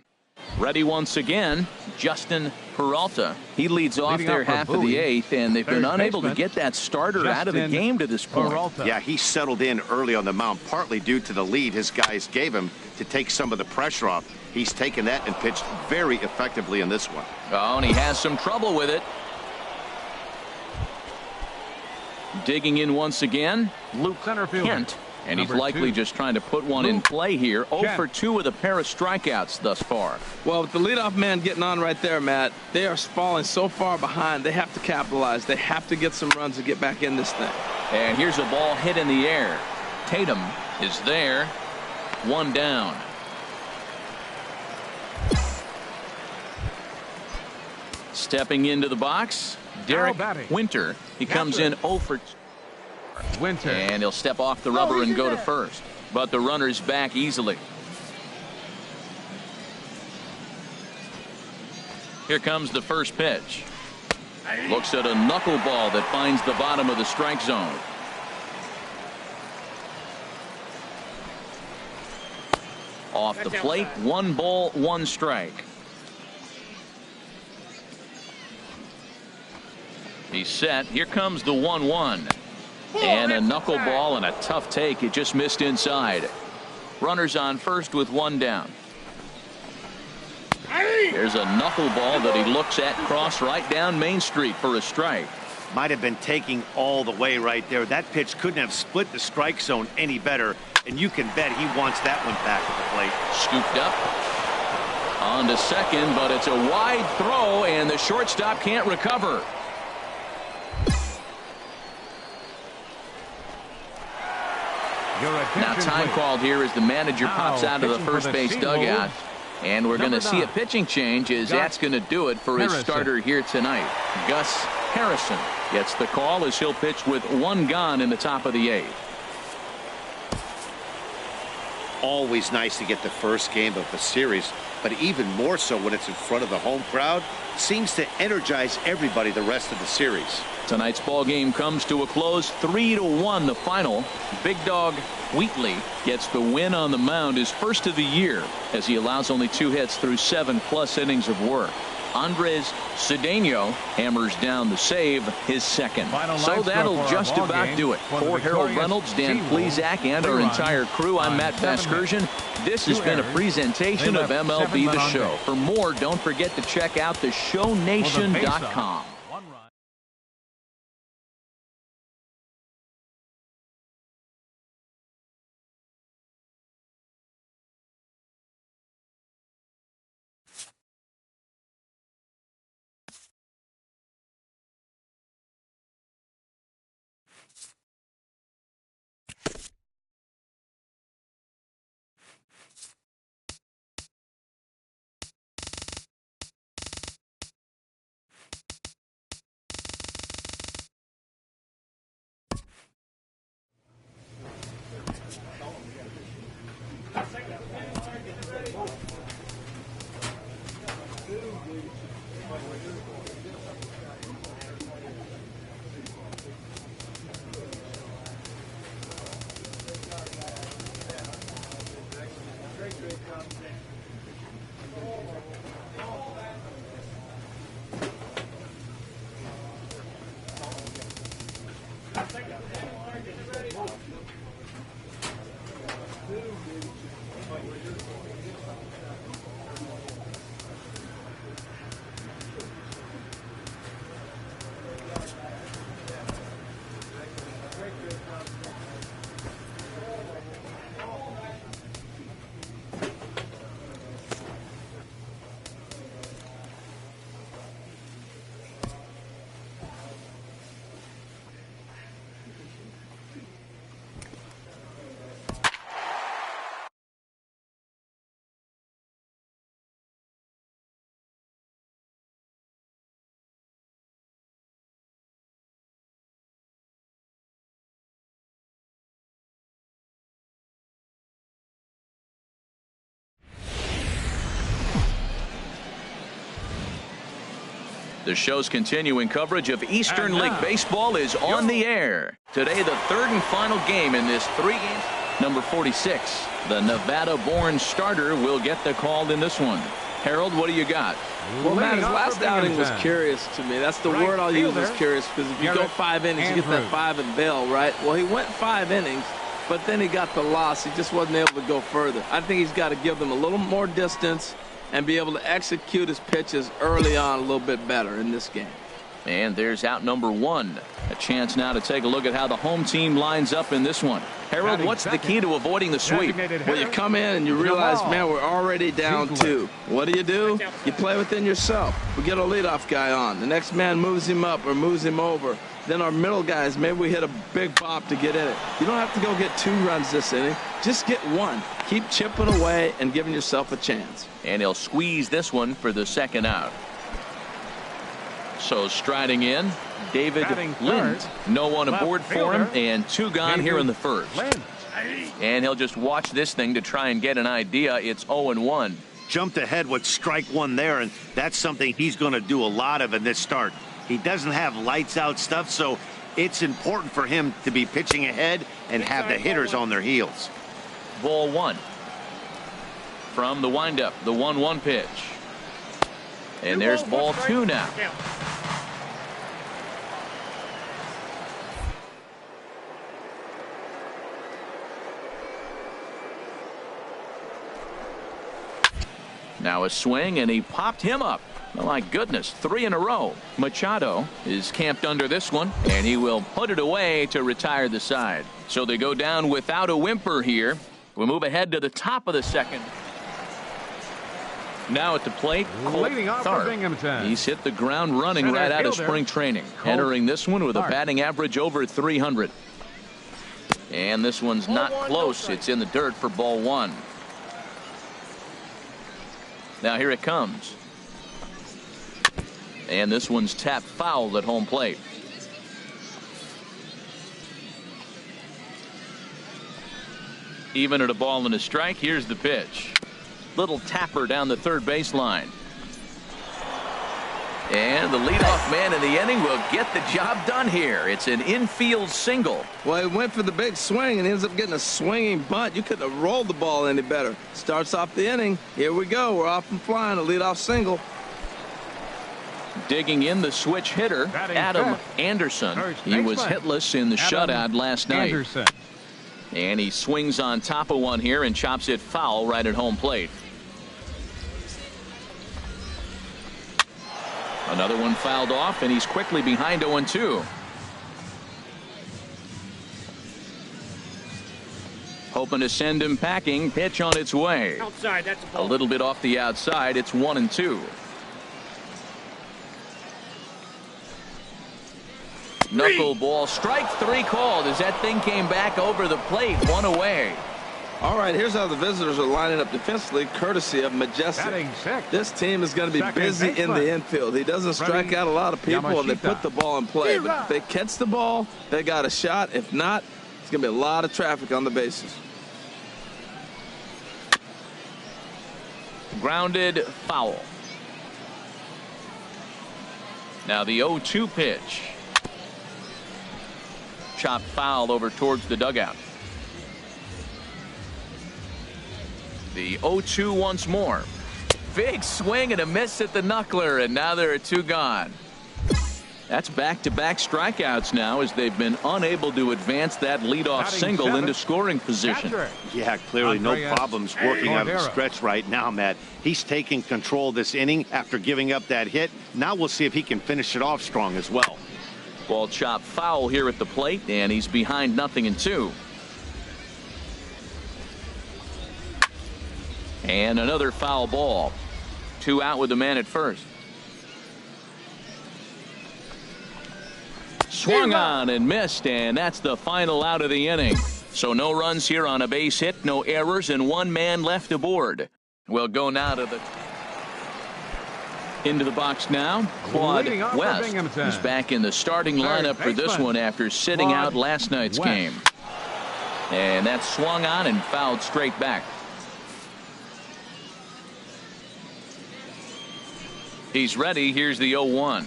Ready once again, Justin Peralta. He leads off their half of the 8th, and they've been unable to get that starter out of the game to this point. Yeah, he settled in early on the mound, partly due to the lead his guys gave him to take some of the pressure off. He's taken that and pitched very effectively in this one. Oh, and he has some trouble with it. Digging in once again, Luke Kent. And he's likely just trying to put one in play here. 0 for 2 with a pair of strikeouts thus far. Well, with the leadoff man getting on right there, Matt, they are falling so far behind. They have to capitalize. They have to get some runs to get back in this thing. And here's a ball hit in the air. Tatum is there. 1 down. Stepping into the box, Derek Winter. He comes in 0 for 2. Winter. And he'll step off the rubber and go to first. But the runner's back easily. Here comes the first pitch. Looks at a knuckleball that finds the bottom of the strike zone. Off the plate, 1 ball, 1 strike. He's set. Here comes the 1-1. And a knuckleball and a tough take. It just missed inside. Runners on first with 1 down. There's a knuckleball that he looks at cross right down Main Street for a strike. Might have been taking all the way right there. That pitch couldn't have split the strike zone any better. And you can bet he wants that one back at the plate. Scooped up. On to second, but it's a wide throw, and the shortstop can't recover. Now time called here as the manager pops out of the first base dugout. And we're going to see a pitching change as that's going to do it for his starter here tonight. Gus Harrison gets the call as he'll pitch with 1 gone in the top of the 8th. Always nice to get the first game of the series, but even more so when it's in front of the home crowd. Seems to energize everybody the rest of the series. Tonight's ball game comes to a close, 3-1 the final. Big Dog Wheatley gets the win on the mound, his first of the year, as he allows only 2 hits through 7+ innings of work. Andres Cedeno hammers down the save, his second. So that'll just about do it. For Harold Reynolds, Dan Plesac, and our entire crew, I'm Matt Vasgersian. This has been a presentation of MLB The Show. For more, don't forget to check out theshownation.com. The show's continuing coverage of Eastern League Baseball is on the air. Today, the third and final game in this 3-game. Number 46, the Nevada-born starter, will get the call in this one. Harold, what do you got? Well, man, his last outing was curious to me. That's the word I'll use, is curious, because if you go 5 innings, you get that 5 and bail, right? Well, he went 5 innings, but then he got the loss. He just wasn't able to go further. I think he's got to give them a little more distance and be able to execute his pitches early on a little bit better in this game. And there's out number 1. A chance now to take a look at how the home team lines up in this one. Harold, what's the key to avoiding the sweep? Well, you come in and you realize, man, we're already down 2. What do? You play within yourself. We get a leadoff guy on. The next man moves him up or moves him over. Then our middle guys, maybe we hit a big bop to get in it. You don't have to go get 2 runs this inning. Just get 1. Keep chipping away and giving yourself a chance. And he'll squeeze this one for the second out. So striding in, David Lind. No one aboard for him, and 2 gone here in the first. And he'll just watch this thing to try and get an idea. It's 0-1. Jumped ahead with strike 1 there, and that's something he's going to do a lot of in this start. He doesn't have lights out stuff, so it's important for him to be pitching ahead and have the hitters on their heels. Ball 1. From the windup, the 1-1 pitch. And there's ball 2 now. Now a swing, and he popped him up. Oh, my goodness, 3 in a row. Machado is camped under this one, and he will put it away to retire the side. So they go down without a whimper here. We'll move ahead to the top of the second. Now at the plate, leading off for Binghamton. He's hit the ground running right out of spring training. Entering this one with a batting average over 300. And this one's not close. It's in the dirt for ball 1. Now here it comes. And this one's tapped foul at home plate. Even at a ball and a strike, here's the pitch. Little tapper down the third baseline. And the leadoff man in the inning will get the job done here. It's an infield single. Well, he went for the big swing and ends up getting a swinging bunt. You couldn't have rolled the ball any better. Starts off the inning. Here we go. We're off and flying. A leadoff single. Digging in, the switch hitter, Adam Anderson. He was hitless in the shutout last night. And he swings on top of one here and chops it foul right at home plate. Another one fouled off, and he's quickly behind 0-2. Hoping to send him packing. Pitch on its way. Outside, that's a ball. A little bit off the outside. It's 1-2. Knuckleball, strike 3 called as that thing came back over the plate, 1 away. All right, here's how the visitors are lining up defensively, courtesy of Majestic. This team is going to be busy in the infield. He doesn't strike out a lot of people, and they put the ball in play. But if they catch the ball, they got a shot. If not, it's going to be a lot of traffic on the bases. Grounded foul. Now the 0-2 pitch. Chopped foul over towards the dugout. The 0-2 once more. Big swing and a miss at the knuckler, and now there are 2 gone. That's back-to-back strikeouts now, as they've been unable to advance that leadoff single into scoring position. Yeah, clearly no problems working out of the stretch right now, Matt. He's taking control of this inning after giving up that hit. Now we'll see if he can finish it off strong as well. Ball chopped foul here at the plate, and he's behind 0-2. And another foul ball. 2 out with the man at first. Swung on and missed, and that's the final out of the inning. So no runs here on a base hit, no errors, and 1 man left aboard. We'll go now to the into the box now. Claude West, who's back in the starting lineup for this one after sitting out last night's game. And that swung on and fouled straight back. He's ready. Here's the 0-1.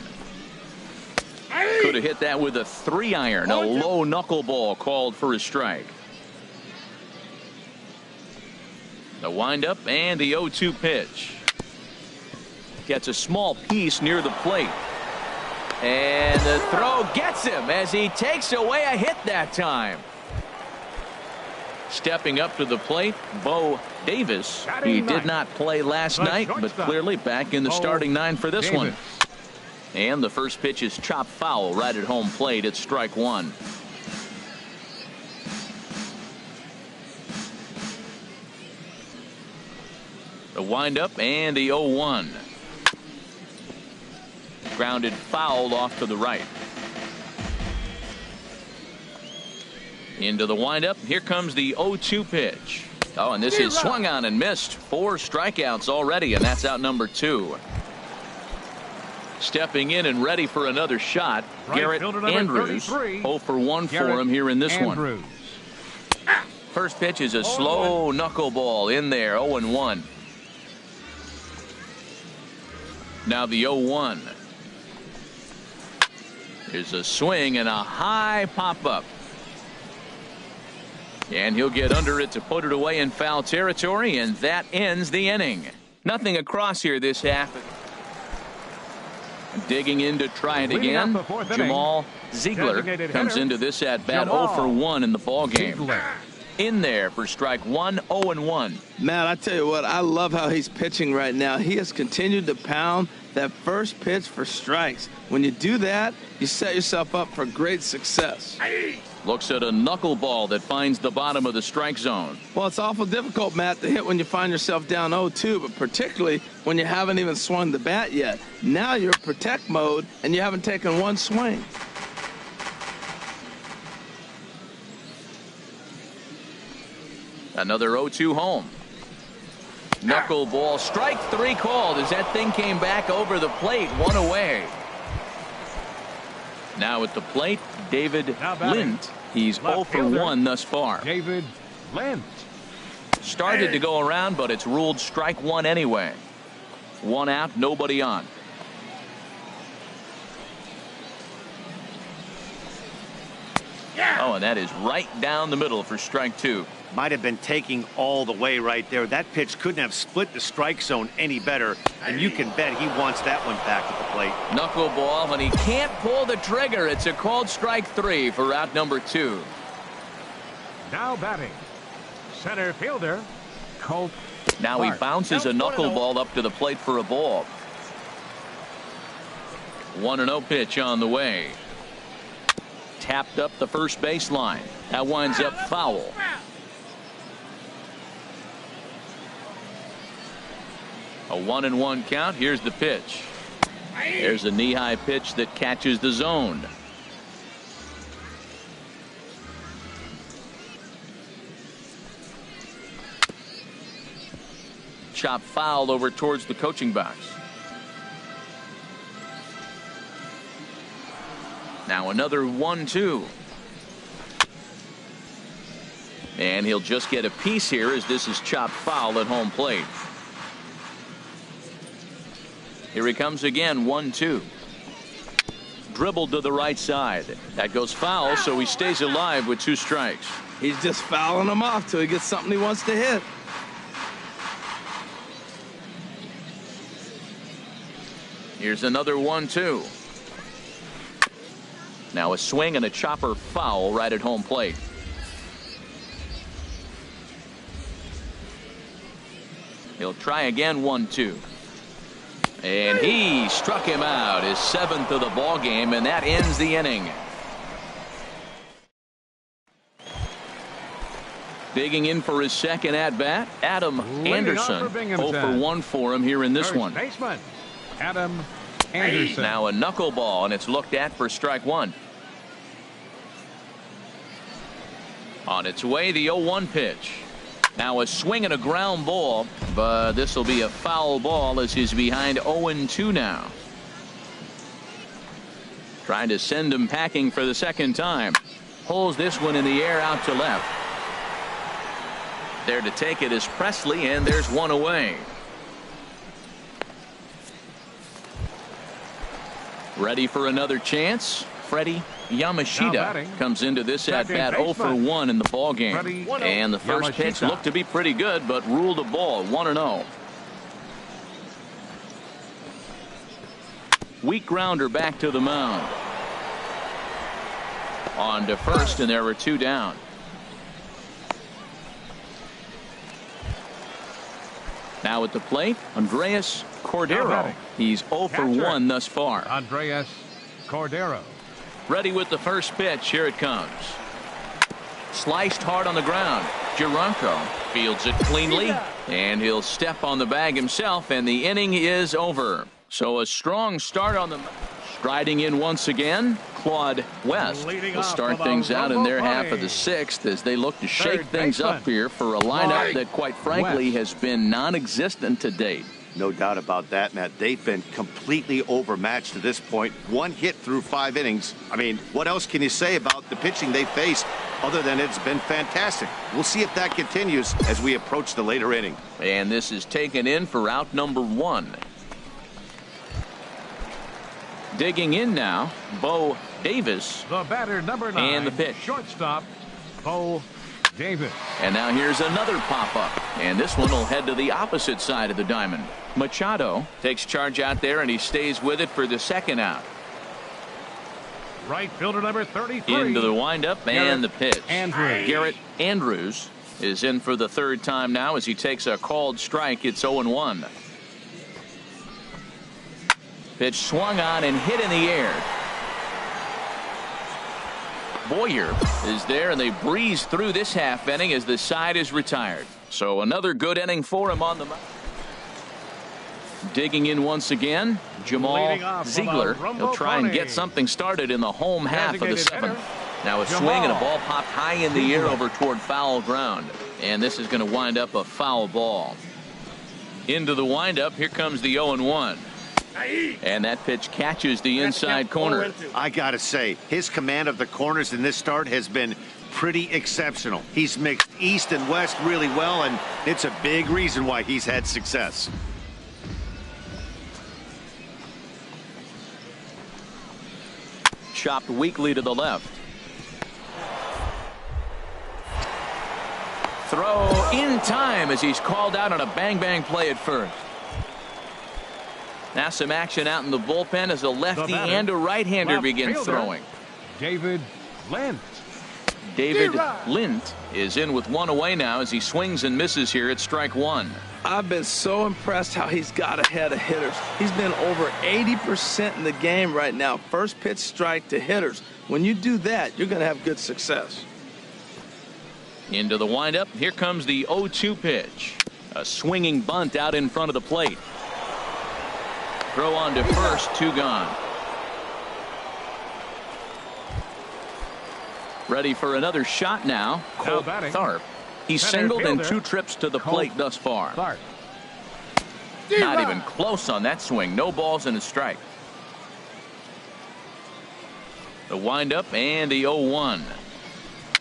Could have hit that with a 3-iron. A low knuckleball called for a strike. The windup and the 0-2 pitch. Gets a small piece near the plate. And the throw gets him as he takes away a hit that time. Stepping up to the plate, Bo Davis. He did not play last night, but clearly back in the starting 9 for this one. And the first pitch is chopped foul right at home plate. It's strike 1. The windup and the 0-1. Grounded foul off to the right. Into the windup. Here comes the 0-2 pitch. Oh, and this is swung on and missed. 4 strikeouts already, and that's out number 2. Stepping in and ready for another shot, Garrett Andrews. 0 for 1 for him here in this one. First pitch is a slow knuckleball in there, 0-1. Now the 0-1. There's a swing and a high pop-up. And he'll get under it to put it away in foul territory, and that ends the inning. Nothing across here this half. Digging in to try it again. Jamal Ziegler comes into this at-bat 0 for 1 in the ballgame. In there for strike 1, 0-1. Matt, I tell you what, I love how he's pitching right now. He has continued to pound that first pitch for strikes. When you do that, you set yourself up for great success. Looks at a knuckleball that finds the bottom of the strike zone. Well, it's awful difficult, Matt, to hit when you find yourself down 0-2, but particularly when you haven't even swung the bat yet. Now you're in protect mode, and you haven't taken one swing. Another 0-2 home. Knuckleball, strike 3 called as that thing came back over the plate, 1 away. Now at the plate, David Lind. He's 0 for 1 thus far. David Lind. Started to go around, but it's ruled strike 1 anyway. 1 out, nobody on. Oh, and that is right down the middle for strike 2. Might have been taking all the way right there. That pitch couldn't have split the strike zone any better, and you can bet he wants that one back at the plate. Knuckleball, and he can't pull the trigger. It's a called strike 3 for out number 2. Now batting, center fielder, Colt. Now he bounces a knuckleball up to the plate for a ball. 1-0 pitch on the way. Tapped up the first baseline. That winds up foul. A 1-1 count. Here's the pitch. There's a knee-high pitch that catches the zone. Chop foul over towards the coaching box. Now another 1-2. And he'll just get a piece here as this is chopped foul at home plate. Here he comes again, 1-2. Dribbled to the right side. That goes foul, so he stays alive with 2 strikes. He's just fouling them off till he gets something he wants to hit. Here's another 1-2. Now a swing and a chopper foul right at home plate. He'll try again, 1-2. And he struck him out, his 7th of the ball game, and that ends the inning. Digging in for his second at-bat, Adam Anderson. 0 for 1 for him here in this one. Baseman, Adam Anderson. Now a knuckleball, and it's looked at for strike 1. On its way, the 0-1 pitch. Now a swing and a ground ball, but this will be a foul ball as he's behind 0-2 now. Trying to send him packing for the second time. Pulls this one in the air out to left. There to take it is Presley, and there's 1 away. Ready for another chance. Freddie Now Yamashita batting. comes into this at bat Second 0 for baseman. 1 in the ball game. Freddie And the first pitch Yamashita. looked to be pretty good, but ruled a ball 1-0. Weak grounder back to the mound. On to first, and there were 2 down. Now at the plate, Andreas Now Cordero. batting. He's 0 for Catcher. 1 thus far. Andreas Cordero. Ready with the first pitch. Here it comes. Sliced hard on the ground. Geronko fields it cleanly, and he'll step on the bag himself, and the inning is over. So a strong start on the... Striding in once again, Claude West Leading will off start for the things out in their half of the Rumble 6th as they look to shake Third things up baseman. here for a lineup that, quite frankly, West. has been non-existent to date. No doubt about that, Matt. They've been completely overmatched to this point. 1 hit through 5 innings. I mean, what else can you say about the pitching they faced other than it's been fantastic? We'll see if that continues as we approach the later inning. And this is taken in for out number 1. Digging in now, Bo Davis. The batter, number 9. And the pitch. Shortstop, Bo Davis. And now here's another pop-up. And this one will head to the opposite side of the diamond. Machado takes charge out there, and he stays with it for the second out. Right fielder, number 33. Into the windup and the pitch. Andrews. Garrett Andrews is in for the 3rd time now as he takes a called strike. It's 0-1. Pitch swung on and hit in the air. Boyer is there, and they breeze through this half inning as the side is retired. So another good inning for him on the mound. Digging in once again, Jamal Leading off for the Ziegler. Rumble He'll try and get Pony. something started in the home half of the Designated 7th. hitter, Now a Jamal swing and a ball popped high in the air Ziegler. over toward foul ground. And this is going to wind up a foul ball. Into the windup, here comes the 0-1. And that pitch catches the inside corner. I gotta say, his command of the corners in this start has been pretty exceptional. He's mixed east and west really well, and it's a big reason why he's had success. Chopped weakly to the left. Throw in time as he's called out on a bang-bang play at first. Now some action out in the bullpen as a lefty batter, and a right-hander left begin fielder. throwing. David Lent. David Lint is in with 1 away now as he swings and misses here at strike 1. I've been so impressed how he's got ahead of hitters. He's been over 80% in the game right now. First pitch strike to hitters. When you do that, you're going to have good success. Into the windup, here comes the 0-2 pitch. A swinging bunt out in front of the plate. Throw on to first, 2 gone. Ready for another shot now. Colt batting. Tharp. He's Center singled in fielder, 2 trips to the Colt plate thus far. Tharp. Not even close on that swing. No balls and a strike. The windup and the 0-1.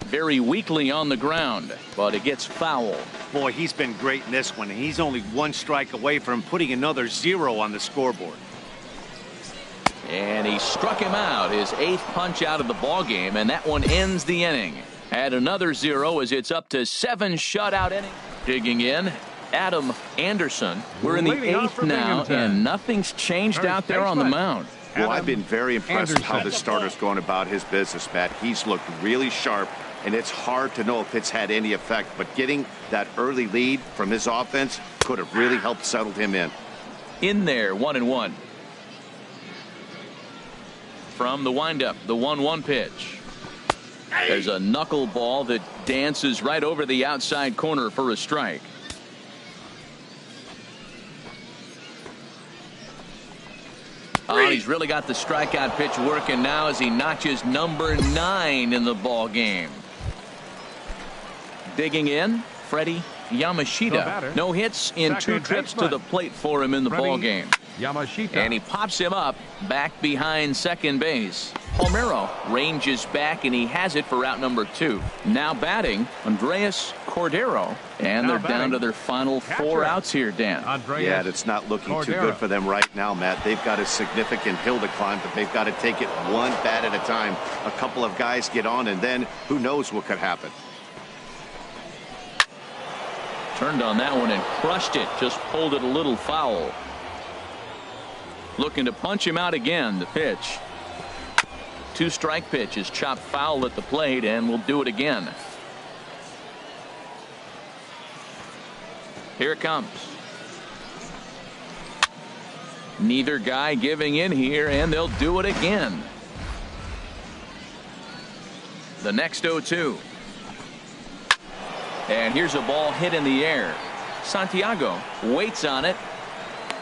Very weakly on the ground, but it gets foul. Boy, he's been great in this one, and he's only 1 strike away from putting another 0 on the scoreboard. And he struck him out, his 8th punch out of the ball game, and that one ends the inning. Add another 0 as it's up to 7 shutout innings. Digging in, Adam Anderson. We're in the Leading off 8th for now, Binghamton. and nothing's changed First out there on the baseman. mound. Well, I've Adam been very impressed with how Anderson. this starter's going about his business, Matt. He's looked really sharp, and it's hard to know if it's had any effect, but getting that early lead from his offense could have really helped settle him in. In there, 1-1. From the windup, the 1-1 pitch. There's a knuckleball that dances right over the outside corner for a strike. Oh, he's really got the strikeout pitch working now as he notches number 9 in the ball game. Digging in, Freddie The batter, Yamashita. No hits in 2 second trips to baseman. the plate for him in the Freddie ball game. Yamashita. And he pops him up back behind second base. Palmeiro ranges back, and he has it for out number 2. Now batting, Andres Cordero. And they're down to their final 4 outs here, Dan. Yeah, it's not looking too good for them right now, Matt. They've got a significant hill to climb, but they've got to take it one bat at a time. A couple of guys get on, and then who knows what could happen. Turned on that one and crushed it. Just pulled it a little foul. Looking to punch him out again. The pitch. 2-strike pitch is chopped foul at the plate, and we'll do it again. Here it comes. Neither guy giving in here, and they'll do it again. The next 0-2. And here's a ball hit in the air. Santiago waits on it.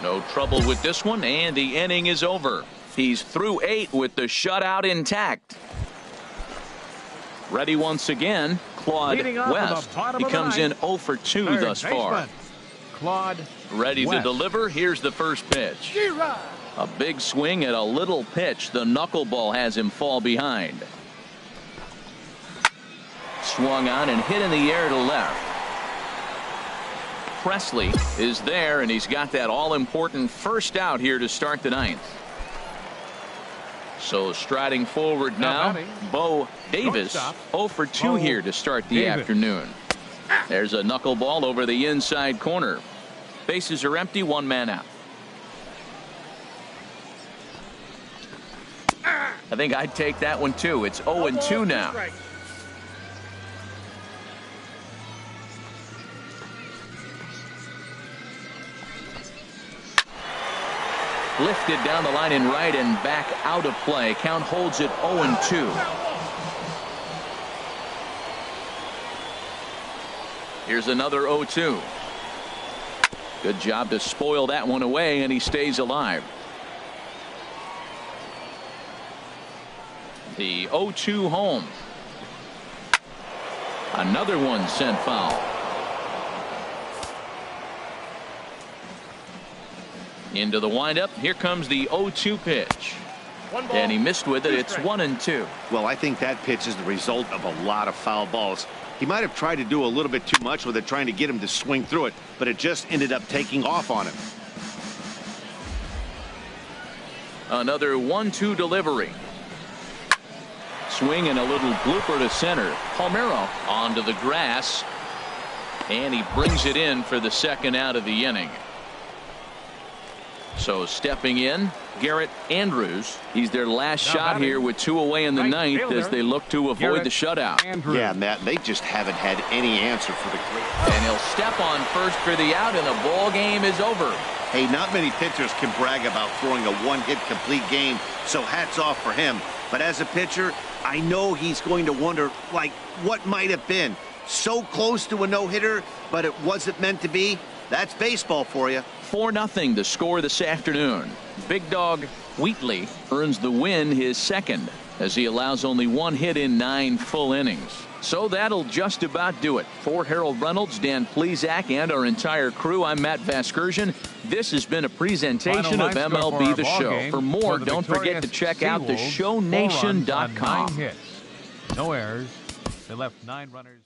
No trouble with this one, and the inning is over. He's through 8 with the shutout intact. Ready once again, Claude West. He comes in 0 for 2 thus far. Claude ready West. to deliver. Here's the first pitch. A big swing at a little pitch. The knuckleball has him fall behind. Swung on and hit in the air to left. Presley is there, and he's got that all-important first out here to start the 9th. So striding forward now, Bo Davis. 0 for 2 here to start the afternoon. There's a knuckleball over the inside corner. Bases are empty, 1 man out. I think I'd take that one too. It's 0-2 now. Lifted down the line in right and back out of play. Count holds it 0-2. Here's another 0-2. Good job to spoil that one away, and he stays alive. The 0-2 home. Another one sent foul. Into the windup. Here comes the 0-2 pitch. And he missed with it. It's 1-2. Well, I think that pitch is the result of a lot of foul balls. He might have tried to do a little bit too much with it, trying to get him to swing through it, but it just ended up taking off on him. Another 1-2 delivery. Swing and a little blooper to center. Palmeiro onto the grass, and he brings it in for the second out of the inning. So stepping in, Garrett Andrews. He's their last shot here with 2 away in the 9th as they look to avoid the shutout. Yeah, Matt, they just haven't had any answer for the great. And he'll step on first for the out, and the ball game is over. Hey, not many pitchers can brag about throwing a one-hit complete game, so hats off for him. But as a pitcher, I know he's going to wonder, like, what might have been. So close to a no-hitter, but it wasn't meant to be. That's baseball for you. 4-0 the score this afternoon. Big Dog Wheatley earns the win, his second, as he allows only 1 hit in 9 full innings. So that'll just about do it. For Harold Reynolds, Dan Plesac, and our entire crew, I'm Matt Vasgersian. This has been a presentation of MLB The Show. For more, don't forget to check out theshownation.com. No errors. They left 9 runners.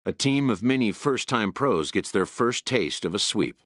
A team of many first-time pros gets their first taste of a sweep.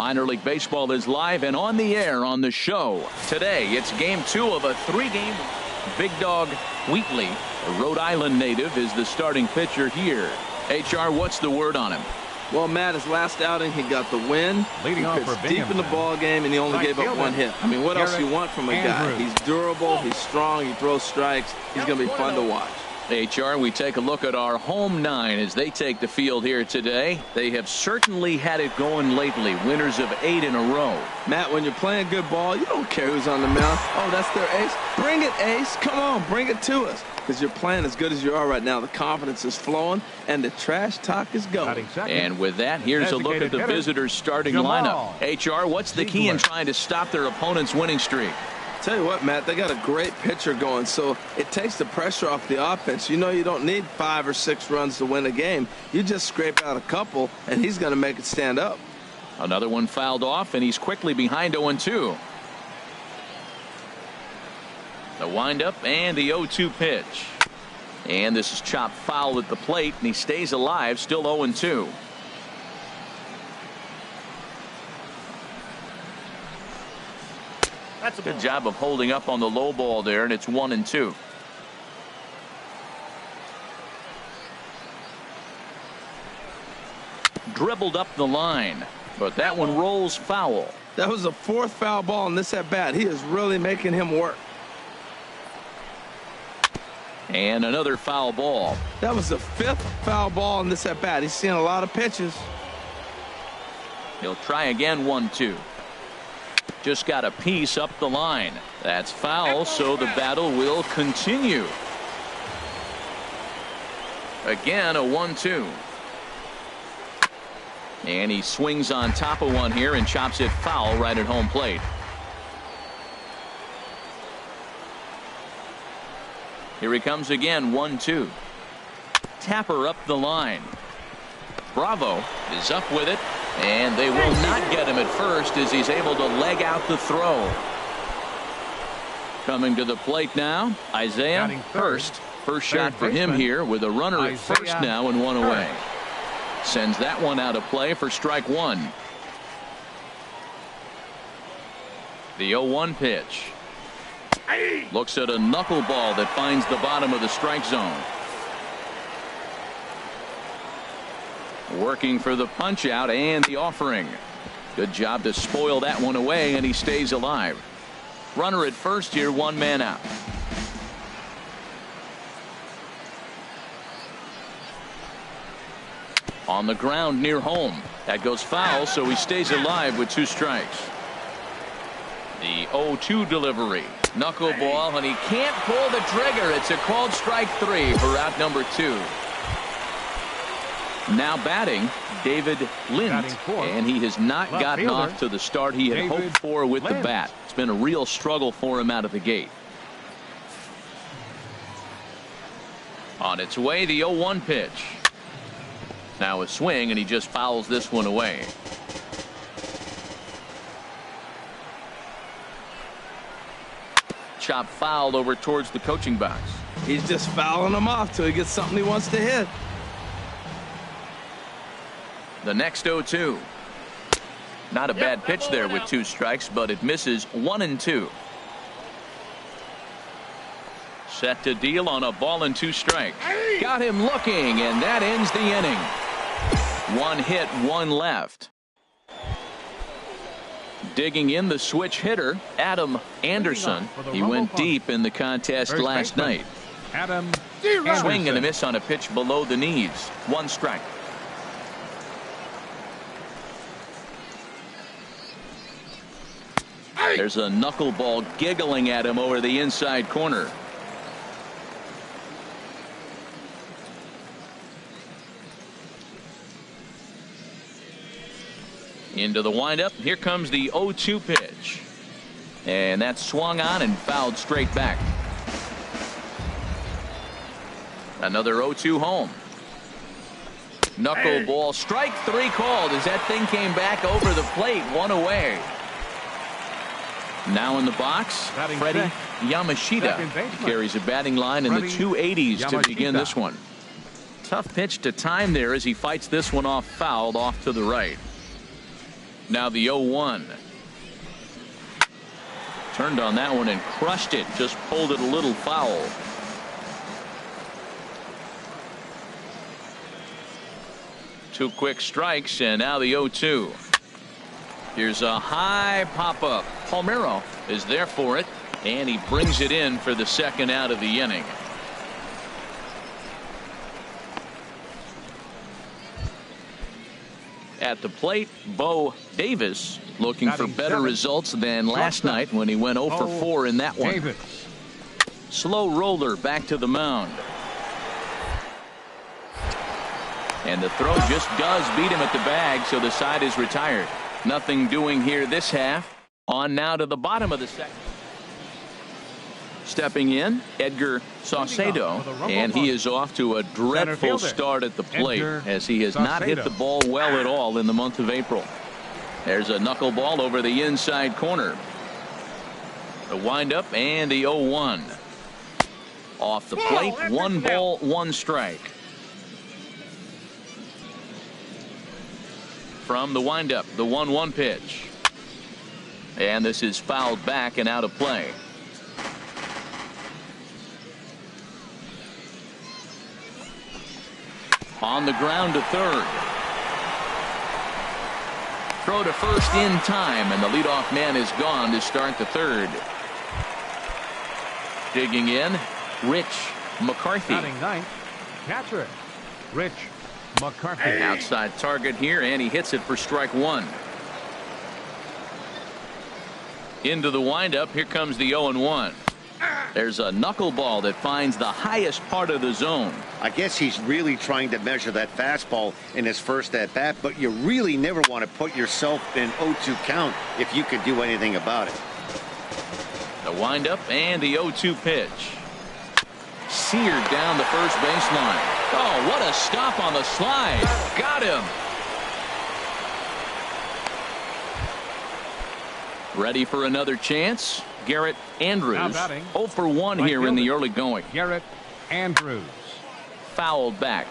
Minor League Baseball is live and on the air on the show. Today, it's game 2 of a 3-game. Big Dog Wheatley, a Rhode Island native, is the starting pitcher here. HR, what's the word on him? Well, Matt, his last outing, he got the win. Leading off for deep in the ball game, and he only gave up 1 hit. I mean, what else you want from a guy? Andrews. He's durable, he's strong, he throws strikes. He's going to be fun to watch. HR, we take a look at our home 9 as they take the field here today. They have certainly had it going lately. Winners of 8 in a row. Matt, when you're playing good ball, you don't care who's on the mound. Oh, that's their ace. Bring it, ace. Come on, bring it to us. Because you're playing as good as you are right now. The confidence is flowing, and the trash talk is going. And with that, here's a look at the visitors' starting lineup. HR, what's the key in trying to stop their opponent's winning streak? Tell you what, Matt, they got a great pitcher going, so it takes the pressure off the offense. You know you don't need 5 or 6 runs to win a game. You just scrape out a couple, and he's going to make it stand up. Another one fouled off, and he's quickly behind 0-2. The windup and the 0-2 pitch. And this is chopped foul at the plate, and he stays alive, still 0-2. That's a good job of holding up on the low ball there, and it's 1-2. Dribbled up the line, but that one rolls foul. That was the 4th foul ball in this at-bat. He is really making him work. And another foul ball. That was the 5th foul ball in this at-bat. He's seeing a lot of pitches. He'll try again, 1-2. Just got a piece up the line. That's foul, so the battle will continue. Again, a 1-2. And he swings on top of one here and chops it foul right at home plate. Here he comes again, 1-2. Tapper up the line. Bravo is up with it, and they will not get him at first as he's able to leg out the throw. Coming to the plate now, Isaiah Hurst. First shot for him here with a runner at first now and 1 away. Sends that one out of play for strike 1. The 0-1 pitch. Looks at a knuckleball that finds the bottom of the strike zone. Working for the punch out and the offering. Good job to spoil that one away, and he stays alive. Runner at first here, 1 man out. On the ground near home. That goes foul, so he stays alive with 2 strikes. The 0-2 delivery. Knuckleball, and he can't pull the trigger. It's a called strike 3 for out number 2. Now batting, David Lind, and he has not gotten off to the start he had hoped for with the bat. It's been a real struggle for him out of the gate. On its way, the 0-1 pitch. Now a swing, and he just fouls this one away. Chop fouled over towards the coaching box. He's just fouling them off till he gets something he wants to hit. The next 0-2. Not a bad pitch there with 2 strikes, but it misses 1-2. Set to deal on a ball and 2 strikes. Got him looking, and that ends the inning. 1 hit, 1 left. Digging in the switch hitter, Adam Anderson. He went deep in the contest last night. Adam Swing and a miss on a pitch below the knees. 1 strike. There's a knuckleball giggling at him over the inside corner. Into the windup. Here comes the 0-2 pitch. And that's swung on and fouled straight back. Another 0-2 home. Knuckleball, strike 3 called as that thing came back over the plate, 1 away. Now in the box, Freddie Yamashita. He carries a batting line in the 280s to begin this one. Tough pitch to time there as he fights this one off fouled off to the right. Now the 0-1. Turned on that one and crushed it. Just pulled it a little foul. Two quick strikes, and now the 0-2. Here's a high pop-up. Palmeiro is there for it, and he brings it in for the second out of the inning. At the plate, Bo Davis looking for better results than last night when he went 0 for 4 in that one. Davis. Slow roller back to the mound. And the throw just does beat him at the bag, so the side is retired. Nothing doing here this half. On now to the bottom of the second. Stepping in, Edgar Saucedo, and he is off to a dreadful start at the plate as he has not hit the ball well at all in the month of April. There's a knuckleball over the inside corner. The windup and the 0-1. Off the plate, 1 ball, 1 strike. From the windup, the 1-1 pitch. And this is fouled back and out of play. On the ground to third. Throw to first in time, and the leadoff man is gone to start the third. Digging in, Rich McCarthy. Batting ninth, catcher, Rich McCarthy. Outside target here, and he hits it for strike 1. Into the windup, here comes the 0-1. There's a knuckleball that finds the highest part of the zone. I guess he's really trying to measure that fastball in his first at bat, but you really never want to put yourself in 0-2 count if you could do anything about it. The windup and the 0-2 pitch. Seared down the first baseline. Oh, what a stop on the slide. Got him. Ready for another chance. Garrett Andrews 0 for 1 here in the early going. Garrett Andrews. Fouled back.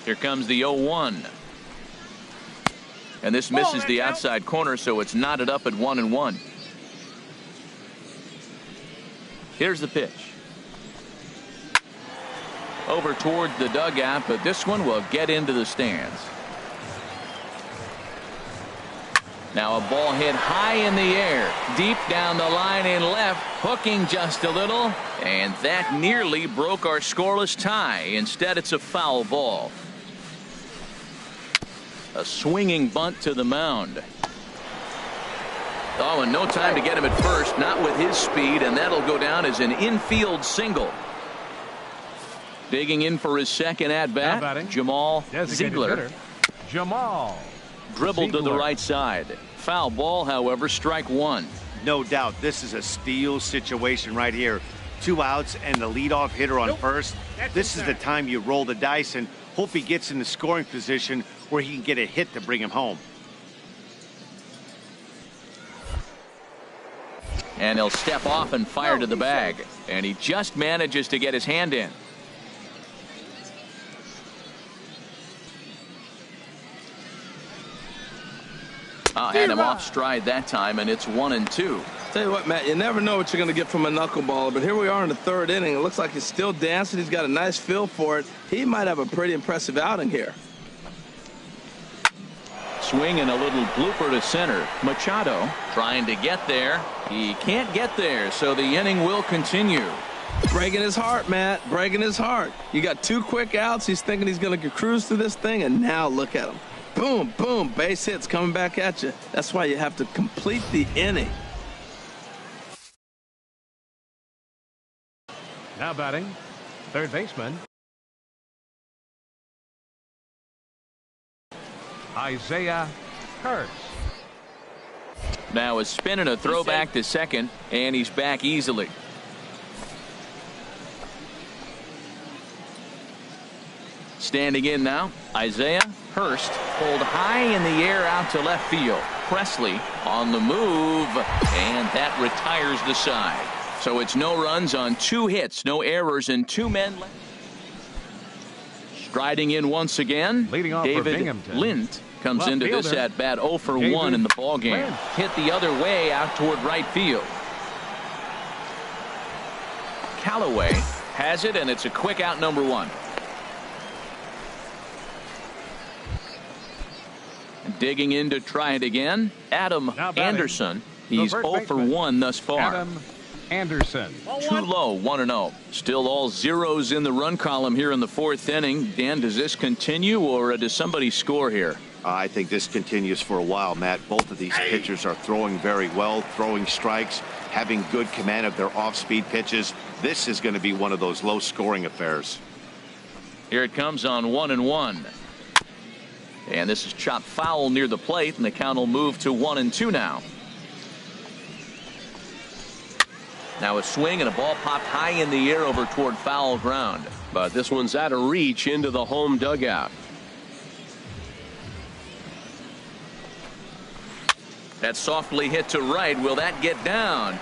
Here comes the 0-1. And this misses the outside corner, so it's knotted up at 1-1. Here's the pitch. Over toward the dugout, but this one will get into the stands. Now a ball hit high in the air, deep down the line in left, hooking just a little, and that nearly broke our scoreless tie. Instead, it's a foul ball. A swinging bunt to the mound. Oh, and no time to get him at first, not with his speed, and that'll go down as an infield single. Digging in for his second at-bat, Jamal Ziegler. Jamal. Dribbled to the right side. Foul ball, however, strike 1. No doubt, this is a steal situation right here. 2 outs and the leadoff hitter on first. This is the time you roll the dice and hope he gets in the scoring position where he can get a hit to bring him home. And he'll step off and fire to the bag. And he just manages to get his hand in. Had him off stride that time, and it's 1-2. Tell you what, Matt, you never know what you're going to get from a knuckleballer, but here we are in the third inning. It looks like he's still dancing. He's got a nice feel for it. He might have a pretty impressive outing here. Swing and a little blooper to center. Machado trying to get there. He can't get there, so the inning will continue. Breaking his heart, Matt. Breaking his heart. You got 2 quick outs. He's thinking he's going to cruise through this thing, and now look at him. Boom, boom, base hits coming back at you. That's why you have to complete the inning. Now batting, third baseman, Isaiah Hurst. Now a spin and a throw back to second, and he's back easily. Standing in now, Isaiah Hurst pulled high in the air out to left field. Presley on the move, and that retires the side. So it's no runs on 2 hits, no errors, and 2 men left. Striding in once again, Leading off David for Binghamton. Lint comes Left into this fielder, at bat 0 for David 1 in the ball game. Lint. Hit the other way out toward right field. Callaway has it, and it's a quick out, number 1. Digging in to try it again, Adam Now batting, Anderson. the He's first 0 for baseman, 1 thus far. Adam Anderson. Too low, 1-0. Still all zeros in the run column here in the 4th inning. Dan, does this continue, or does somebody score here? I think this continues for a while, Matt. Both of these pitchers are throwing very well, throwing strikes, having good command of their off-speed pitches. This is going to be one of those low-scoring affairs. Here it comes on 1-1. And this is chopped foul near the plate, and the count will move to 1-2 now. Now a swing and a ball popped high in the air over toward foul ground. But this one's out of reach into the home dugout. That softly hit to right. Will that get down?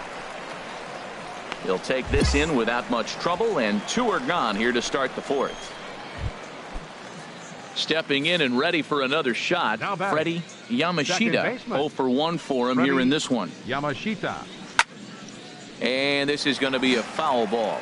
He'll take this in without much trouble, and 2 are gone here to start the 4th. Stepping in and ready for another shot, Now batting, Freddie second Yamashita. baseman. 0 for 1 for him Freddie here in this one. Yamashita. And this is going to be a foul ball.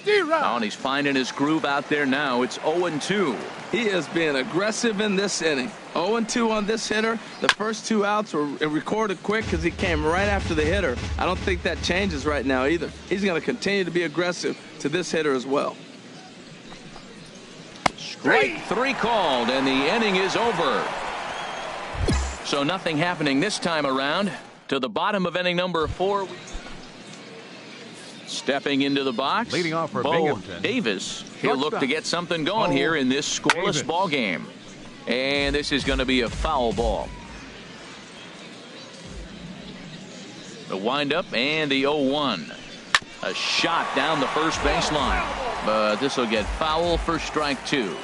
Oh, and he's finding his groove out there now. It's 0-2. He is being aggressive in this inning. 0-2 on this hitter. The first 2 outs were recorded quick because he came right after the hitter. I don't think that changes right now either. He's going to continue to be aggressive to this hitter as well. Strike 3 called, and the inning is over. So nothing happening this time around. To the bottom of inning number 4. Stepping into the box, Leading off for Bo Binghamton. Davis. He'll look to Shortstop. get something going Bo here in this scoreless Davis. ball game. And this is going to be a foul ball. The windup and the 0-1. A shot down the first baseline. But this will get foul for strike 2.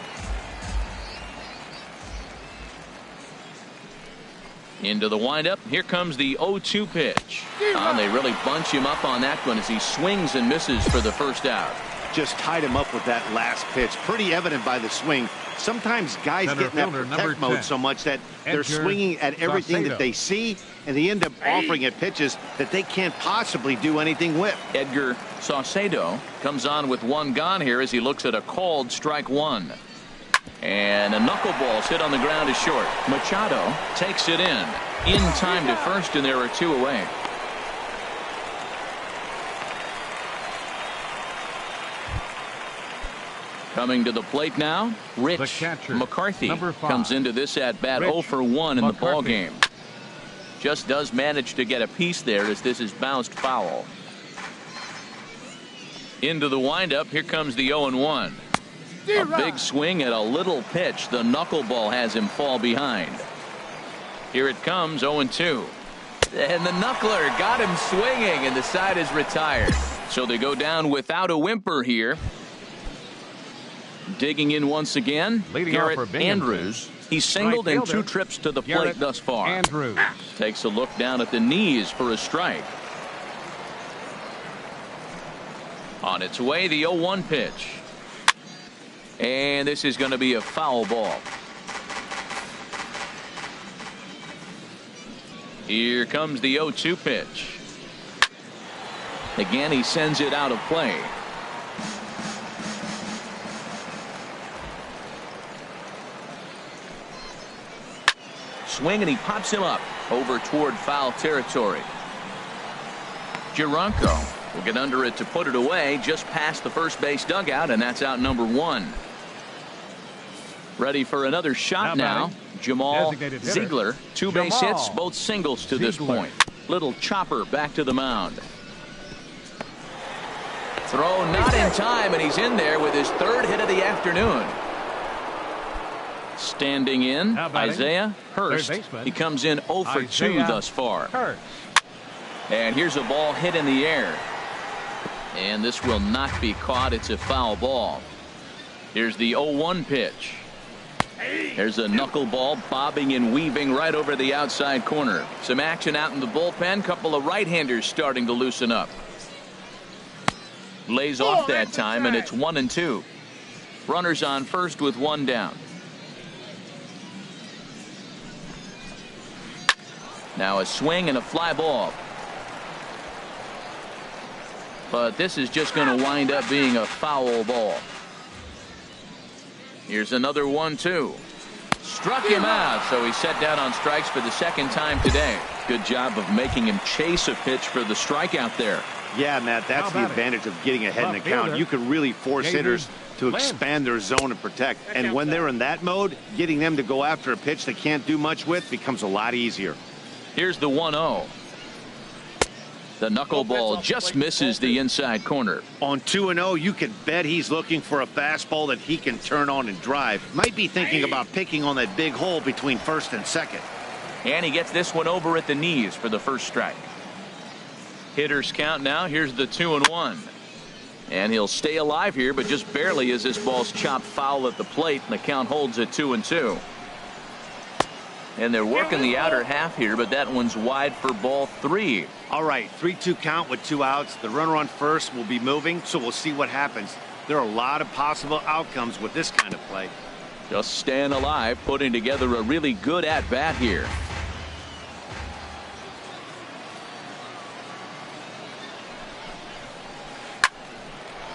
Into the windup. Here comes the 0-2 pitch. They really bunch him up on that one as he swings and misses for the first out. Just tied him up with that last pitch. Pretty evident by the swing. Sometimes guys Center get in that fielder, number protect mode 10, so much that they're Edgar swinging at everything Saucedo. that they see, and they end up offering at pitches that they can't possibly do anything with. Edgar Saucedo comes on with 1 gone here as he looks at a called strike 1. And a knuckleball's hit on the ground is short. Machado takes it in time to first, and there are 2 away. Coming to the plate now, Rich The catcher, McCarthy number 5. comes into this at bat Rich 0 for 1 in the ball McCarthy. game. Just does manage to get a piece there as this is bounced foul. Into the windup. Here comes the 0-1. A big swing at a little pitch. The knuckleball has him fall behind. Here it comes, 0-2. And the knuckler got him swinging, and the side is retired. So they go down without a whimper here. Digging in once again, Leading off Garrett for Binghamton. Andrews. He's singled in Right 2 fielder, trips to the plate Garrett thus far. Andrews. Takes a look down at the knees for a strike. On its way, the 0-1 pitch. And this is going to be a foul ball. Here comes the 0-2 pitch. Again, he sends it out of play. Swing, and he pops him up over toward foul territory. Gironco will get under it to put it away just past the first base dugout, and that's out number 1. Ready for another shot now. Jamal Ziegler. 2 base hits, both singles to this point. Little chopper back to the mound. Throw not in time, and he's in there with his 3rd hit of the afternoon. Standing in, Isaiah Hurst. He comes in 0 for 2 thus far. And here's a ball hit in the air. And this will not be caught. It's a foul ball. Here's the 0-1 pitch. There's a knuckleball bobbing and weaving right over the outside corner. Some action out in the bullpen. Couple of right-handers starting to loosen up. Lays off that time, and it's 1-2. Runners on first with 1 down. Now a swing and a fly ball. But this is just going to wind up being a foul ball. Here's another 1-2. Struck him out, so he's set down on strikes for the 2nd time today. Good job of making him chase a pitch for the strikeout there. Yeah, Matt, that's the advantage of getting ahead in the count. You can really force hitters to expand their zone and protect. And when they're in that mode, getting them to go after a pitch they can't do much with becomes a lot easier. Here's the 1-0. The knuckleball just misses the inside corner. On 2-0, you can bet he's looking for a fastball that he can turn on and drive. Might be thinking about picking on that big hole between 1st and 2nd. And he gets this one over at the knees for the 1st strike. Hitters count now. Here's the 2-1. And he'll stay alive here, but just barely as this ball's chopped foul at the plate, and the count holds at 2-2. And they're working the outer half here, but that one's wide for ball 3. All right, 3-2 count with 2 outs. The runner on first will be moving, so we'll see what happens. There are a lot of possible outcomes with this kind of play. Just staying alive, putting together a really good at-bat here.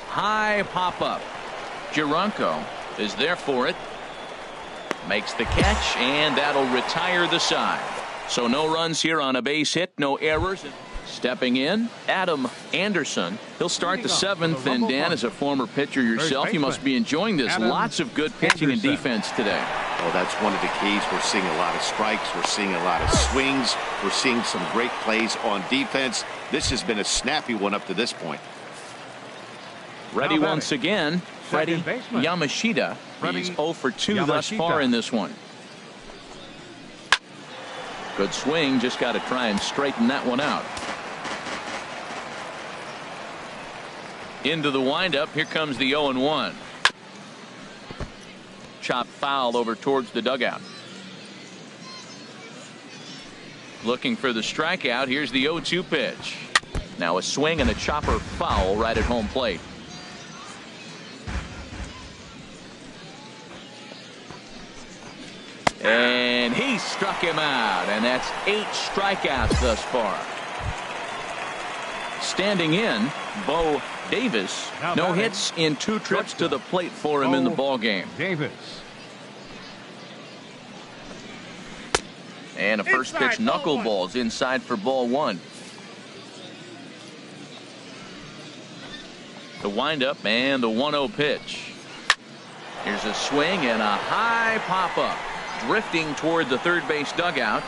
High pop-up. Gironco is there for it. Makes the catch, and that'll retire the side. So no runs here on a base hit, no errors. Stepping in, Adam Anderson. He'll start the 7th, and Dan, as a former pitcher yourself, you must be enjoying this. Lots of good pitching and defense today. Oh, that's one of the keys. We're seeing a lot of strikes. We're seeing a lot of swings. We're seeing some great plays on defense. This has been a snappy one up to this point. Ready once again, Freddie Yamashita. He's 0 for 2 thus far in this one. Good swing, just got to try and straighten that one out. Into the windup, here comes the 0-1. Chop foul over towards the dugout. Looking for the strikeout, here's the 0-2 pitch. Now a swing and a chopper foul right at home plate. And he struck him out, and that's 8 strikeouts thus far. Standing in, Bo Davis. No hits in 2 trips to the plate for him in the ballgame. Davis. And a first pitch knuckleballs inside for ball 1. The windup and the 1-0 pitch. Here's a swing and a high pop-up. Drifting toward the 3rd base dugout.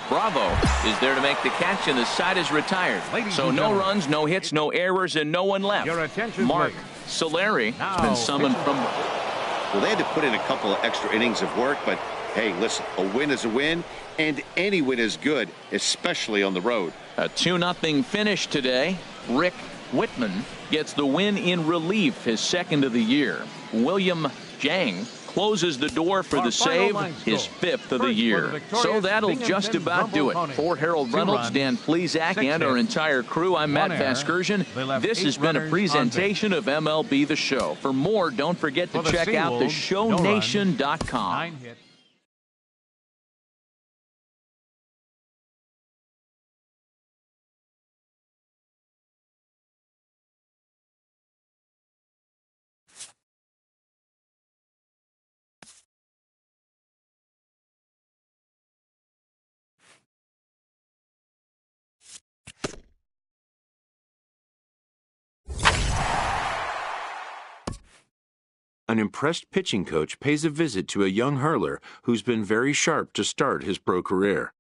Bravo is there to make the catch, and the side is retired. So no runs, no hits, no errors, and no one left. Mark Solari has been summoned from. Well, they had to put in a couple of extra innings of work, but hey, listen, a win is a win, and any win is good, especially on the road. A 2-0 finish today. Rick Whitman gets the win in relief, his second of the year. William Jang closes the door for the save, his fifth of the year. So that'll just about do it. For Harold Reynolds, Dan Plesac, and our entire crew, I'm Matt Vasgersian. This has been a presentation of MLB The Show. For more, don't forget to check out theshownation.com. An impressed pitching coach pays a visit to a young hurler who's been very sharp to start his pro career.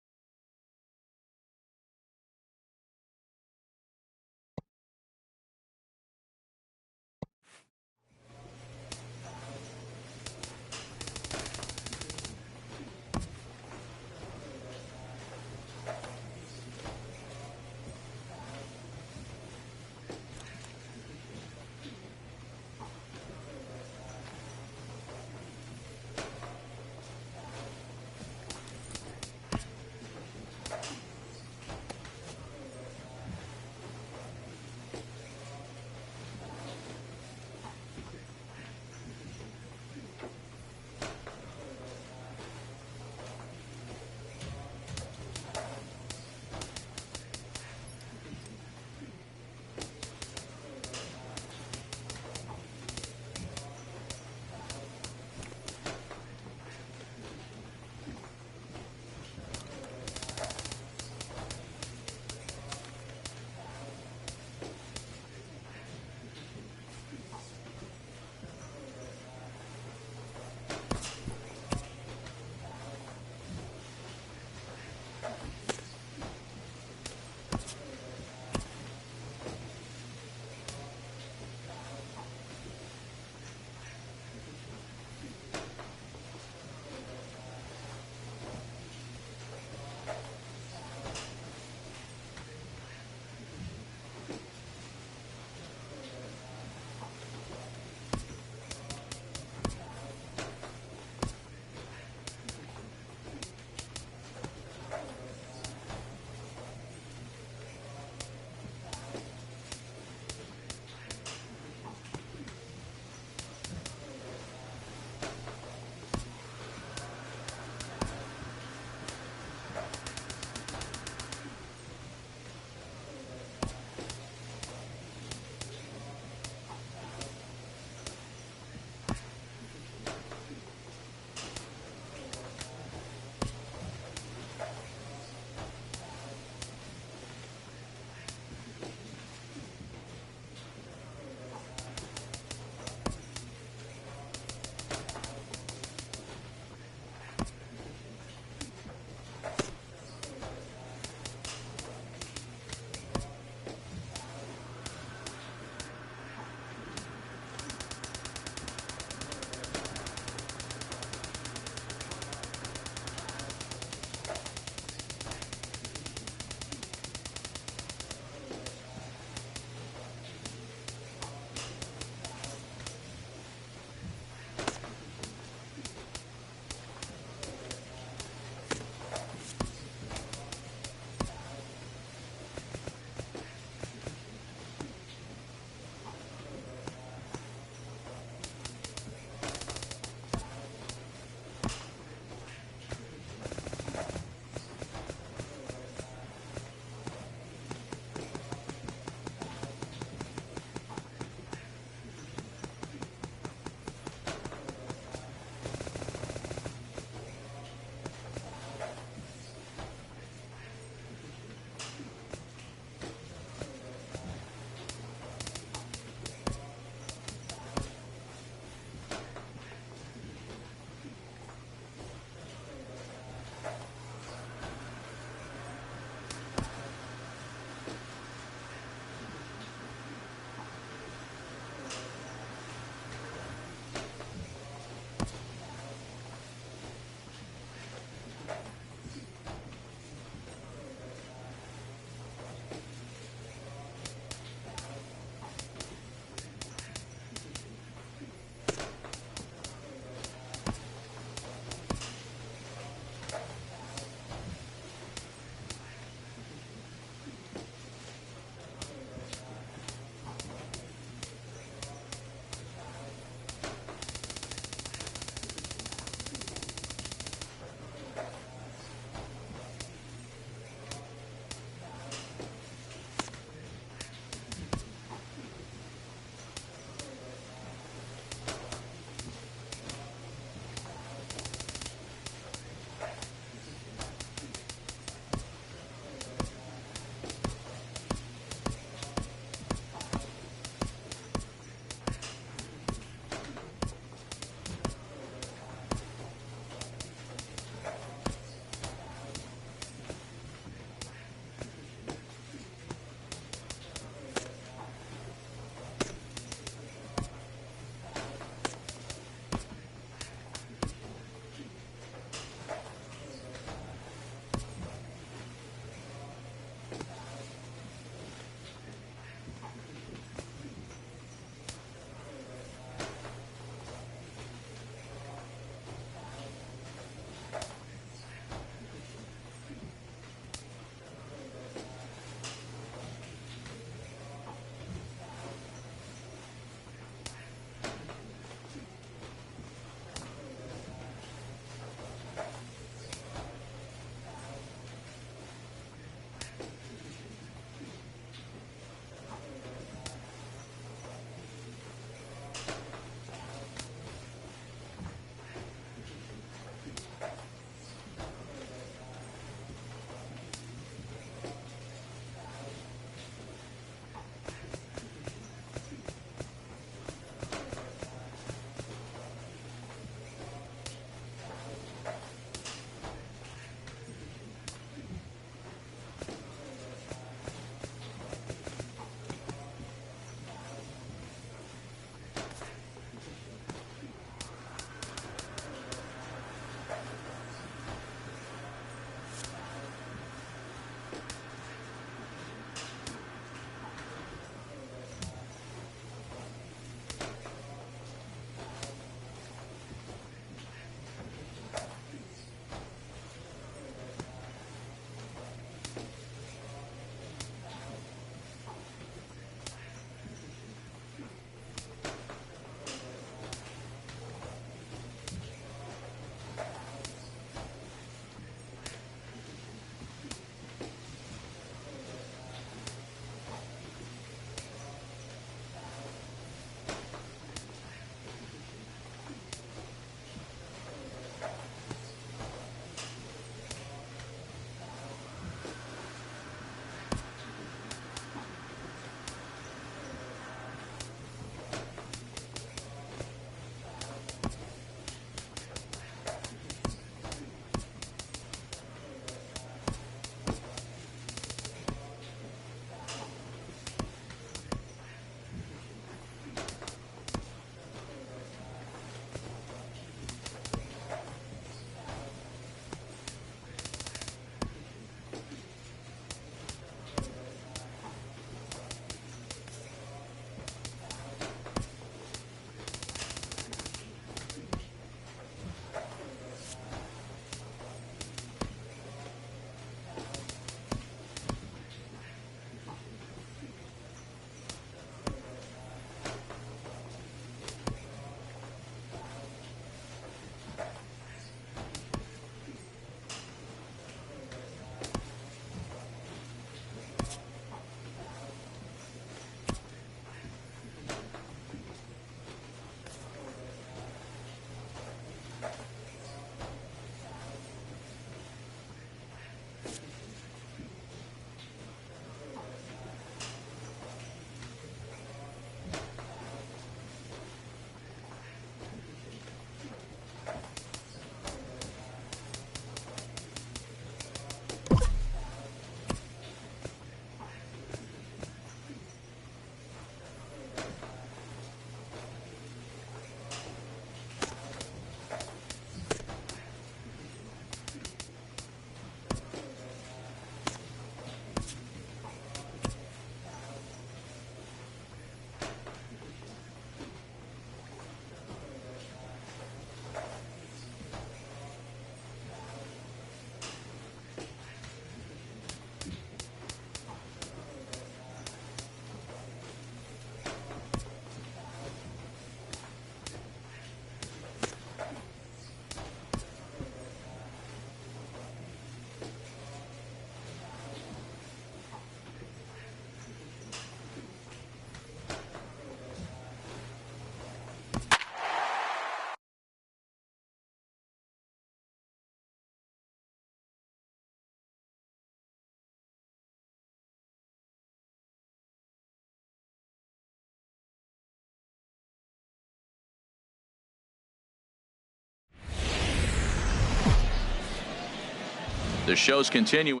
The show's continuing.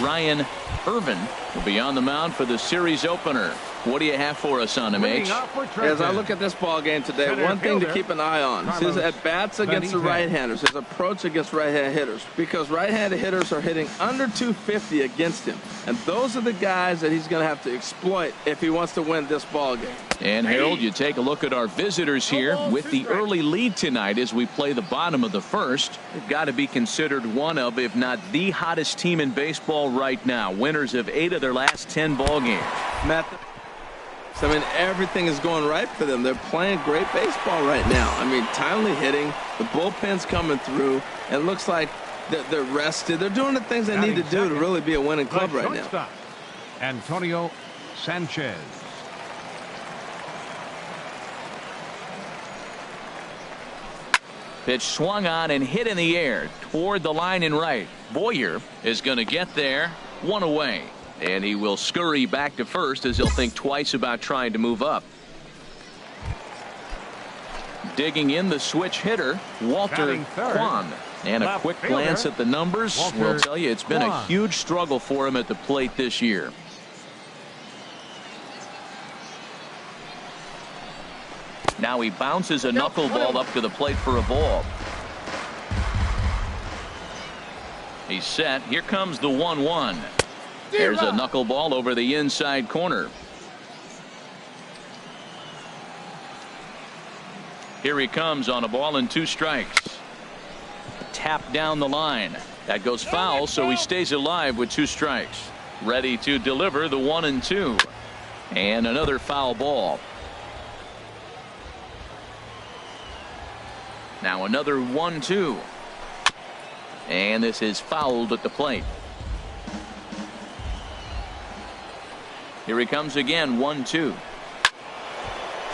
Ryan Irvin will be on the mound for the series opener. What do you have for us on him, H? As I look at this ball game today, one thing to keep an eye on is his at-bats against the right-handers, his approach against right-handed hitters, because right-handed hitters are hitting under 250 against him, and those are the guys that he's going to have to exploit if he wants to win this ball game. And Harold, you take a look at our visitors here with the early lead tonight as we play the bottom of the first. They've got to be considered one of, if not the hottest team in baseball right now. Winners of 8 of their last 10 ball games. Matt, I mean, everything is going right for them. They're playing great baseball right now. I mean, timely hitting, the bullpen's coming through, and it looks like they're rested. They're doing the things they need to do to really be a winning club right now. Antonio Sanchez. Pitch swung on and hit in the air toward the line and right. Boyer is going to get there, 1 away. And he will scurry back to first as he'll think twice about trying to move up. Digging in the switch hitter, Walter Kwan. And a quick glance at the numbers will tell you it's been a huge struggle for him at the plate this year. Now he bounces a knuckleball up to the plate for a ball. He's set. Here comes the 1-1. There's a knuckleball over the inside corner. Here he comes on a ball and 2 strikes. Tap down the line. That goes foul, so he stays alive with 2 strikes. Ready to deliver the 1-2. And another foul ball. Now another 1-2. And this is fouled at the plate. Here he comes again, 1-2.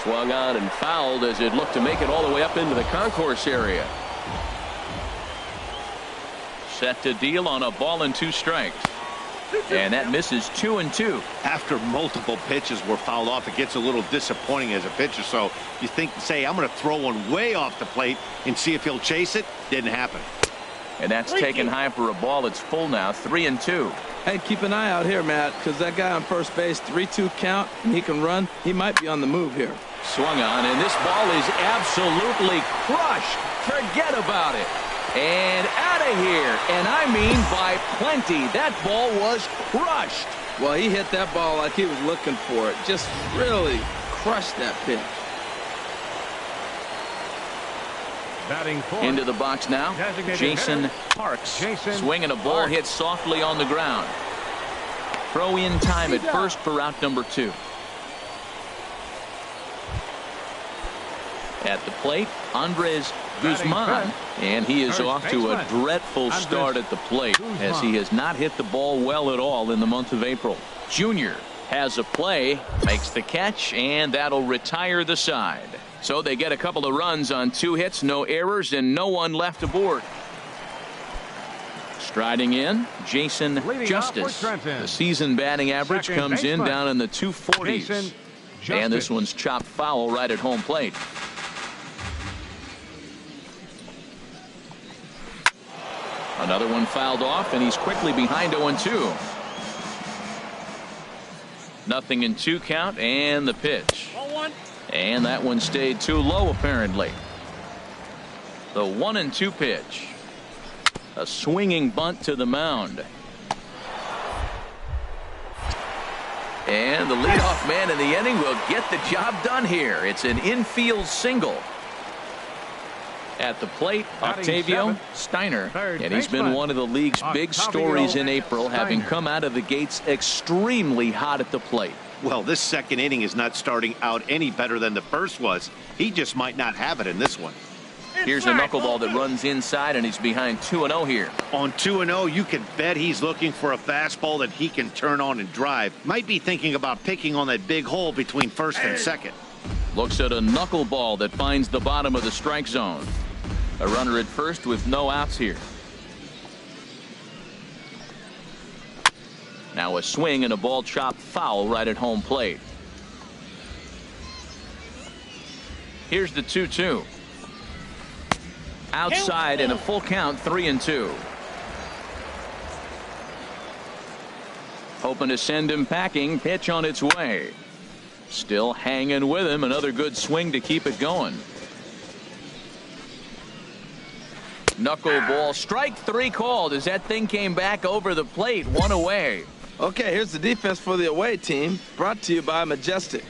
Swung on and fouled as it looked to make it all the way up into the concourse area. Set to deal on a ball and 2 strikes. And that misses 2-2. After multiple pitches were fouled off, it gets a little disappointing as a pitcher. So you say, I'm going to throw one way off the plate and see if he'll chase it. Didn't happen. And that's taken high for a ball. It's full now, 3-2. Hey, keep an eye out here, Matt, because that guy on first base, 3-2 count, and he can run. He might be on the move here. Swung on, and this ball is absolutely crushed. Forget about it. And out of here. And I mean by plenty. That ball was crushed. Well, he hit that ball like he was looking for it. Just really crushed that pitch. Into the box now, Jason Parks. Swinging a ball hit softly on the ground. Throw in time at first for out number 2. At the plate, Andres Guzman. And he is off to a dreadful start at the plate as he has not hit the ball well at all in the month of April. Junior has a play, makes the catch, and that'll retire the side. So they get a couple of runs on 2 hits, no errors, and no one left aboard. Striding in, Jason Justice. The season batting average comes in down in the 240s. And this one's chopped foul right at home plate. Another one fouled off, and he's quickly behind 0-2. Nothing in 2 count, and the pitch. And that one stayed too low, apparently. The 1-2 pitch. A swinging bunt to the mound. And the leadoff man in the inning will get the job done here. It's an infield single. At the plate, Octavio Steiner. And he's been one of the league's big stories in April, having come out of the gates extremely hot at the plate. Well, this second inning is not starting out any better than the first was. He just might not have it in this one. Here's a knuckleball that runs inside, and he's behind 2-0 here. On 2-0, you can bet he's looking for a fastball that he can turn on and drive. Might be thinking about picking on that big hole between first and second. Looks at a knuckleball that finds the bottom of the strike zone. A runner at first with no outs here. Now a swing and a ball chopped foul right at home plate. Here's the 2-2. Outside and a full count, 3-2. Hoping to send him packing. Pitch on its way. Still hanging with him. Another good swing to keep it going. Knuckleball, strike 3 called as that thing came back over the plate, 1 away. Okay, here's the defense for the away team, brought to you by Majestic.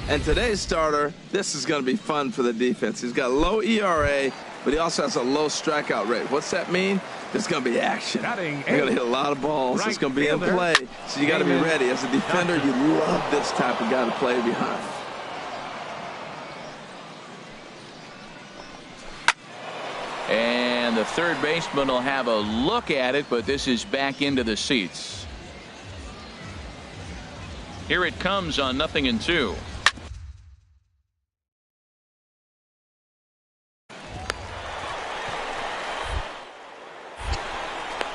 And today's starter, this is going to be fun for the defense. He's got low ERA, but he also has a low strikeout rate. What's that mean? There's going to be action. You're going to hit a lot of balls. It's going to be in play, so you got to be ready. As a defender, you love this type of guy to play behind. And the third baseman will have a look at it, but this is back into the seats. Here it comes on 0-2.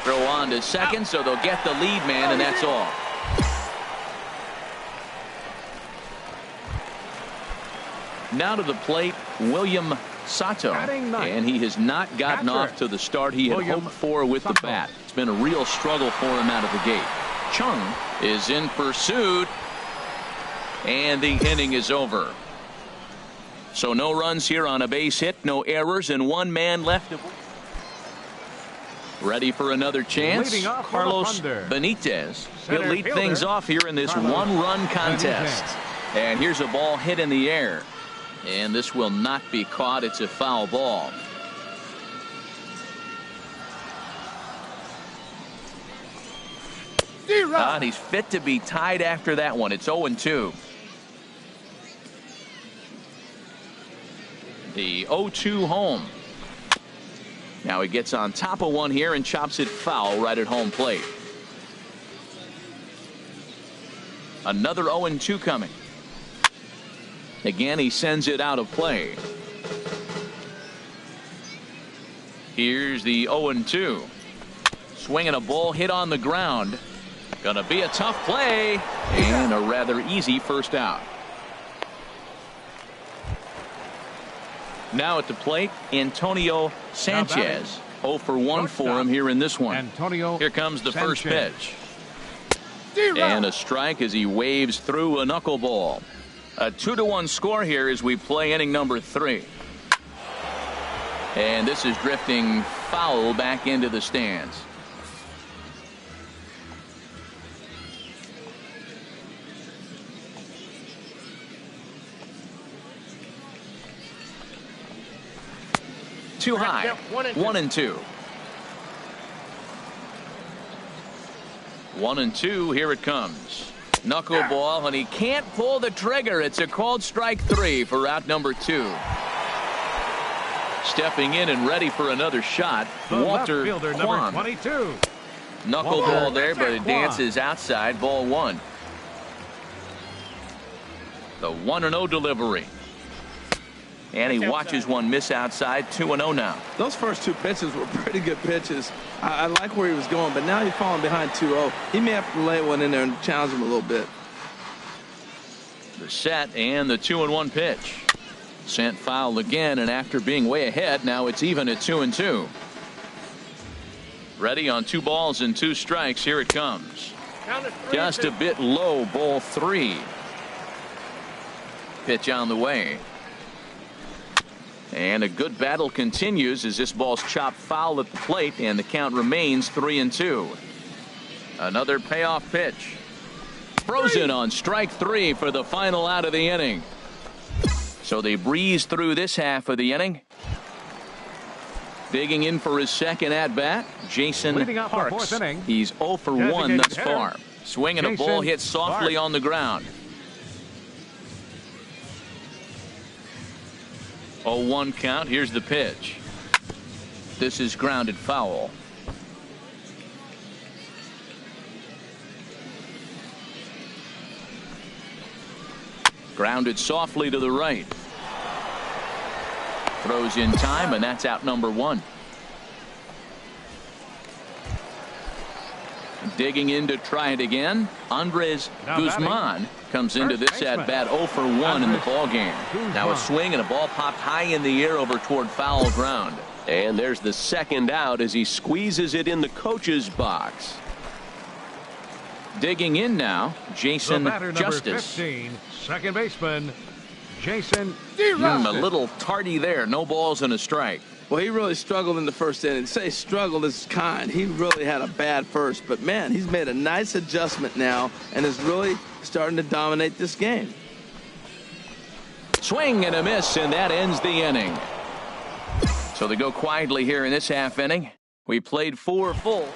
Throw on to second, so they'll get the lead man, and that's all. Now to the plate, William Sato, and he has not gotten off to the start he had hoped for with the bat. It's been a real struggle for him out of the gate. Chung is in pursuit, and the inning is over. So no runs here on a base hit, no errors, and 1 man left. Ready for another chance. Carlos Benitez. He'll lead things off here in this 1-run contest. And here's a ball hit in the air. And this will not be caught. It's a foul ball. And he's fit to be tied after that one. It's 0-2. The 0-2 home. Now he gets on top of one here and chops it foul right at home plate. Another 0-2 coming. Again, he sends it out of play. Here's the 0-2. Swinging a ball hit on the ground. Gonna be a tough play and a rather easy first out. Now at the plate, Antonio Sanchez. 0 for 1 for him here in this one. Here comes the first pitch. And a strike as he waves through a knuckleball. A 2-1 score here as we play inning number 3. And this is drifting foul back into the stands. Too high. 1-2. 1-2. Here it comes. Knuckleball, and he can't pull the trigger. It's a called strike 3 for out number 2. Stepping in and ready for another shot, Walter Kwan. Knuckleball there, but it dances outside. Ball 1. The 1-0 delivery. And he watches one miss outside. 2-0 now. Those first 2 pitches were pretty good pitches. I like where he was going, but now he's falling behind 2-0. He may have to lay one in there and challenge him a little bit. The set and the 2-1 pitch. Sent foul again, and after being way ahead, now it's even at 2-2. Ready on 2 balls and 2 strikes. Here it comes. Just a bit low. Ball 3. Pitch on the way. And a good battle continues as this ball's chopped foul at the plate, and the count remains 3-2. Another payoff pitch. Frozen on strike 3 for the final out of the inning. So they breeze through this half of the inning. Digging in for his second at-bat, Jason Parks. He's 0 for 1 thus far. Swinging a ball hit softly on the ground. 0-1 count. Here's the pitch. This is grounded foul. Grounded softly to the right. Throws in time, and that's out number 1. Digging in to try it again. Andres Guzman comes into this at bat 0 for 1 in the ball game. Now a swing and a ball popped high in the air over toward foul ground. And there's the second out as he squeezes it in the coach's box. Digging in now, Jason Batter number Justice. 15, second baseman, Jason A little tardy there. No balls and a strike. Well, he really struggled in the first inning. Say struggled is kind. He really had a bad first. But, man, he's made a nice adjustment now and is really starting to dominate this game. Swing and a miss, and that ends the inning. So they go quietly here in this half inning. We played 4 full.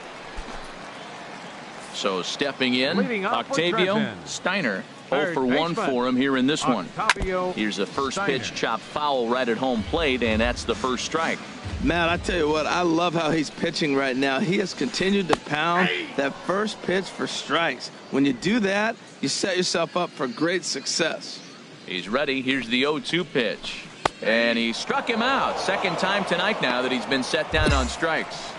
So stepping in, Leading off for Octavio Trenton. Steiner. 0 Third for 1 baseman, for him here in this one. Octavio Here's a first Steiner. pitch chop foul right at home plate, and that's the first strike. Man, I tell you what, I love how he's pitching right now. He has continued to pound that first pitch for strikes. When you do that, you set yourself up for great success. He's ready. Here's the 0-2 pitch. And he struck him out. Second time tonight now that he's been set down on strikes.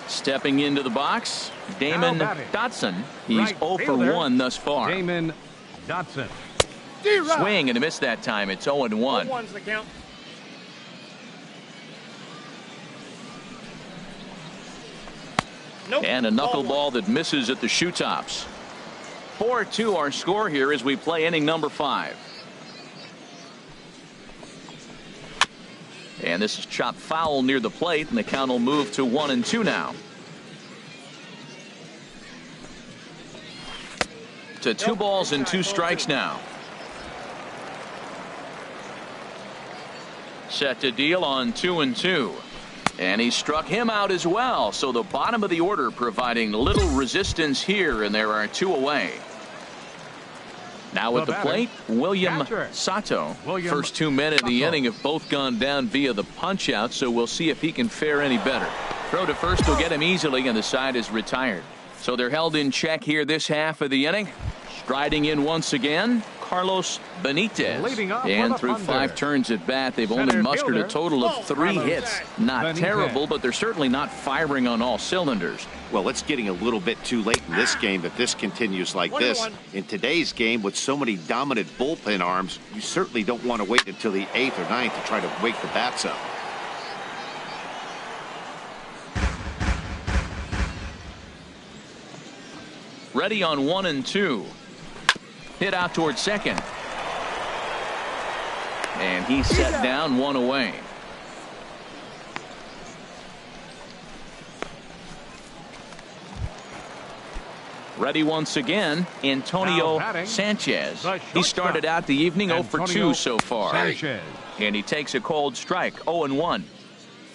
Stepping into the box, Damon Now batting. Dotson. He's Right 0 for fielder, 1 thus far. Damon Dotson. Swing and a miss that time. It's 0-1. One's the count. And a knuckleball that misses at the shoe tops. 4-2 our score here as we play inning number 5. And this is chopped foul near the plate, and the count will move to 1-2 now. To 2 balls and 2 strikes now. Set to deal on 2-2. And he struck him out as well. So the bottom of the order providing little resistance here, and there are 2 away. Now at the plate, William Sato. First 2 men in the inning have both gone down via the punch out, so we'll see if he can fare any better. Throw to first will get him easily, and the side is retired. So they're held in check here this half of the inning. Striding in once again, Carlos Benitez. And through 5 turns at bat, they've only mustered a total of 3 hits. Not terrible, but they're certainly not firing on all cylinders. Well, it's getting a little bit too late in this game if this continues like this. In today's game, with so many dominant bullpen arms, you certainly don't want to wait until the 8th or 9th to try to wake the bats up. Ready on 1-2. Hit out towards second. And he's set down, 1 away. Ready once again, Antonio Sanchez. He started out the evening 0 for 2 so far. Sanchez. And he takes a cold strike, 0-1.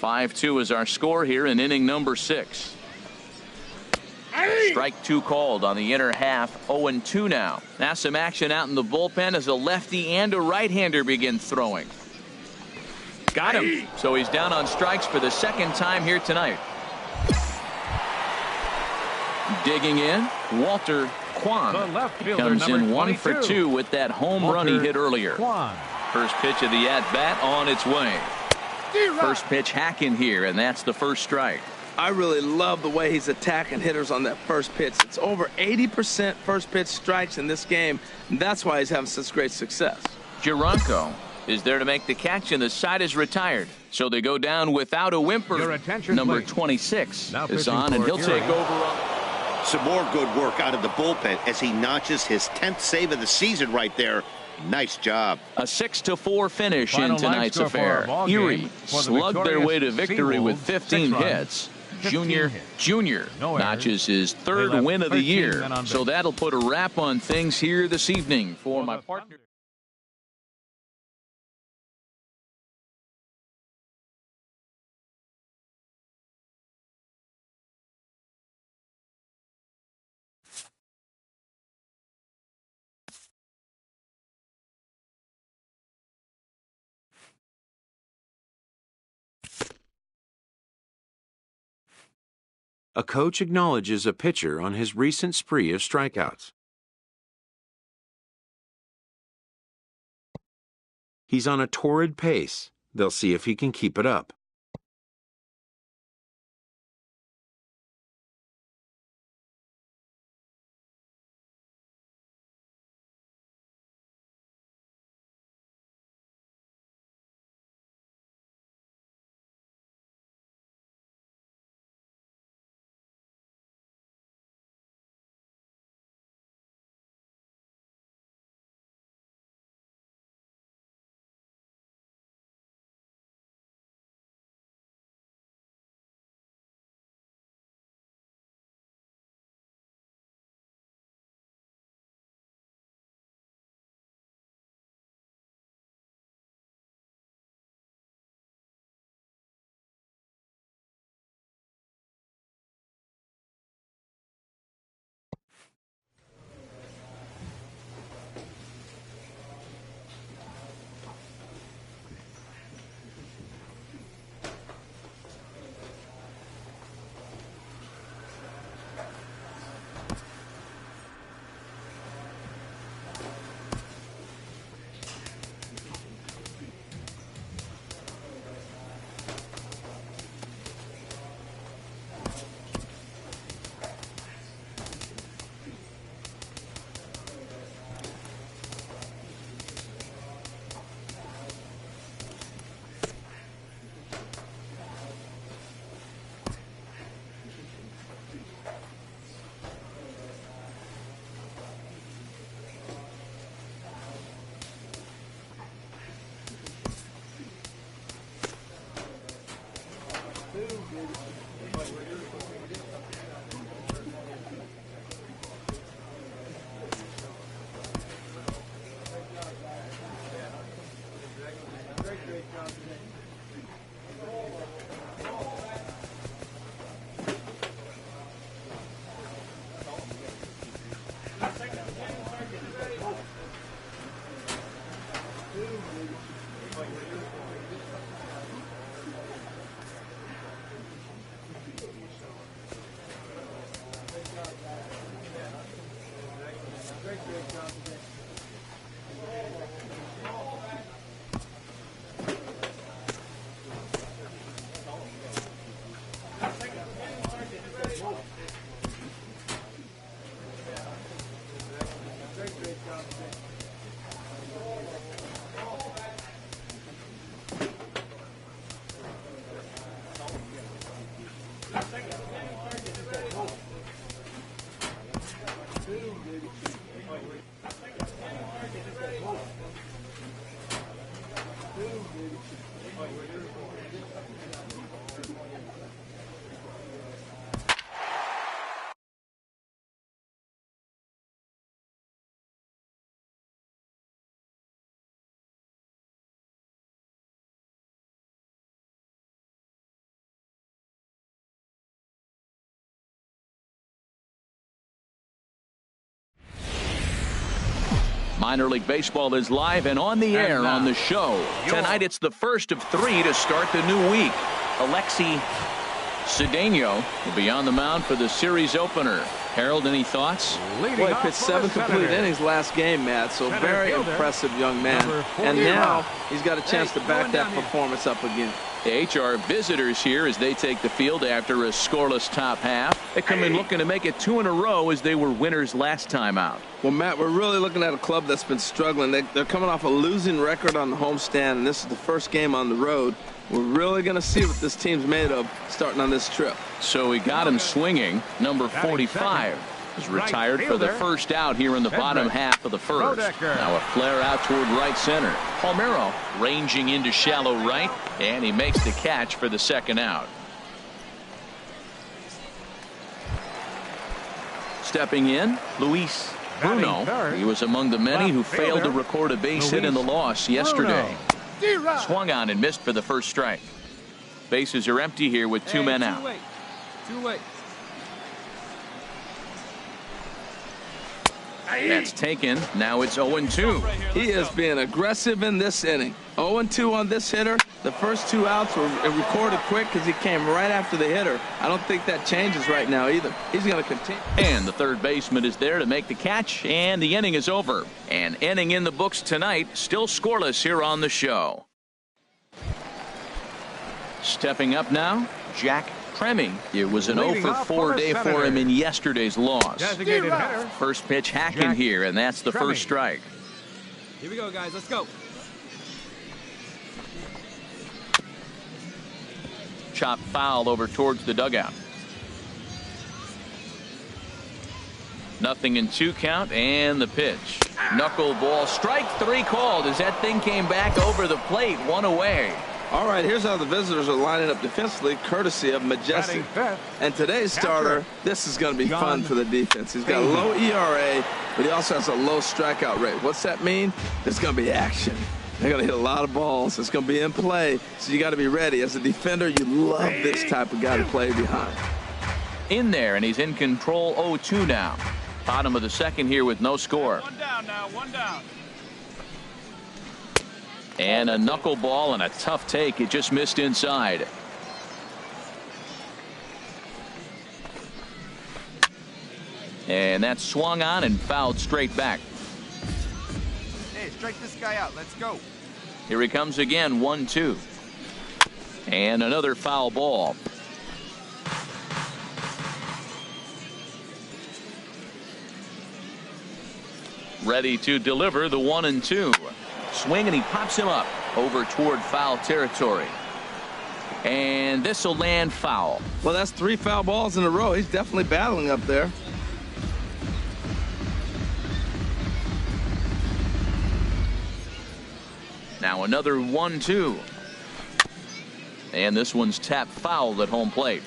5-2 is our score here in inning number 6. Strike 2 called on the inner half. 0-2 now. Now some action out in the bullpen as a lefty and a right-hander begin throwing. Got him. So he's down on strikes for the second time here tonight. Digging in, Walter Kwan comes in 1 for 2 with that home run he hit earlier. First pitch of the at-bat on its way. First pitch hacking here, and that's the first strike. I really love the way he's attacking hitters on that first pitch. It's over 80% first pitch strikes in this game. And that's why he's having such great success. Gironco is there to make the catch, and the side is retired. So they go down without a whimper. Number 26 is on, and he'll take over on. Some more good work out of the bullpen as he notches his 10th save of the season right there. Nice job. A 6-4 finish in tonight's affair. Erie slugged their way to victory with 15 hits. Junior notches his 3rd win of the year. So that'll put a wrap on things here this evening for my partner. A coach acknowledges a pitcher on his recent spree of strikeouts. He's on a torrid pace. They'll see if he can keep it up. Minor League Baseball is live and on the air on the show. Tonight it's the first of 3 to start the new week. Alexi Cedeno will be on the mound for the series opener. Harold, any thoughts? Well, he pitched 7 complete innings last game, Matt, so very impressive young man. And now he's got a chance to back that performance up again. The HR visitors here as they take the field after a scoreless top half. They come in looking to make it 2 in a row as they were winners last time out. Well, Matt, we're really looking at a club that's been struggling. They're coming off a losing record on the homestand, and this is the first game on the road. We're really going to see what this team's made of starting on this trip. So he got him swinging. Number 45 is retired for the first out here in the bottom half of the first. Now a flare out toward right center. Palmeiro ranging into shallow right, and he makes the catch for the second out. Stepping in, Luis Bruno. He was among the many who failed to record a base hit in the loss yesterday. Swung on and missed for the first strike. Bases are empty here with 2 men out. Too late. That's taken. Now it's 0-2. He is being aggressive in this inning. 0-2 on this hitter. The first 2 outs were recorded quick because he came right after the hitter. I don't think that changes right now either. He's going to continue. And the third baseman is there to make the catch, and the inning is over. An inning in the books tonight, still scoreless here on the show. Stepping up now, Jack Tremme. It was an 0-for-4 day for him in yesterday's loss. Designated hitter. First pitch hacking here, and that's the first strike. Here we go, guys. Let's go. Chop foul over towards the dugout. 0-2 count, and the pitch. Knuckleball, strike 3 called as that thing came back over the plate, 1 away. All right, here's how the visitors are lining up defensively, courtesy of Majestic. And today's starter, this is going to be fun for the defense. He's got a low ERA, but he also has a low strikeout rate. What's that mean? There's going to be action. They're going to hit a lot of balls. It's going to be in play, so you got to be ready. As a defender, you love this type of guy to play behind. In there, and he's in control. 0-2 now. Bottom of the second here with no score. 1 down now, 1 down. And a knuckleball and a tough take. It just missed inside. And that swung on and fouled straight back. Hey, strike this guy out. Let's go. Here he comes again, 1-2. And another foul ball. Ready to deliver the 1-2. Swing, and he pops him up over toward foul territory. And this will land foul. Well, that's 3 foul balls in a row. He's definitely battling up there. Now another 1-2. And this one's tapped foul at home plate.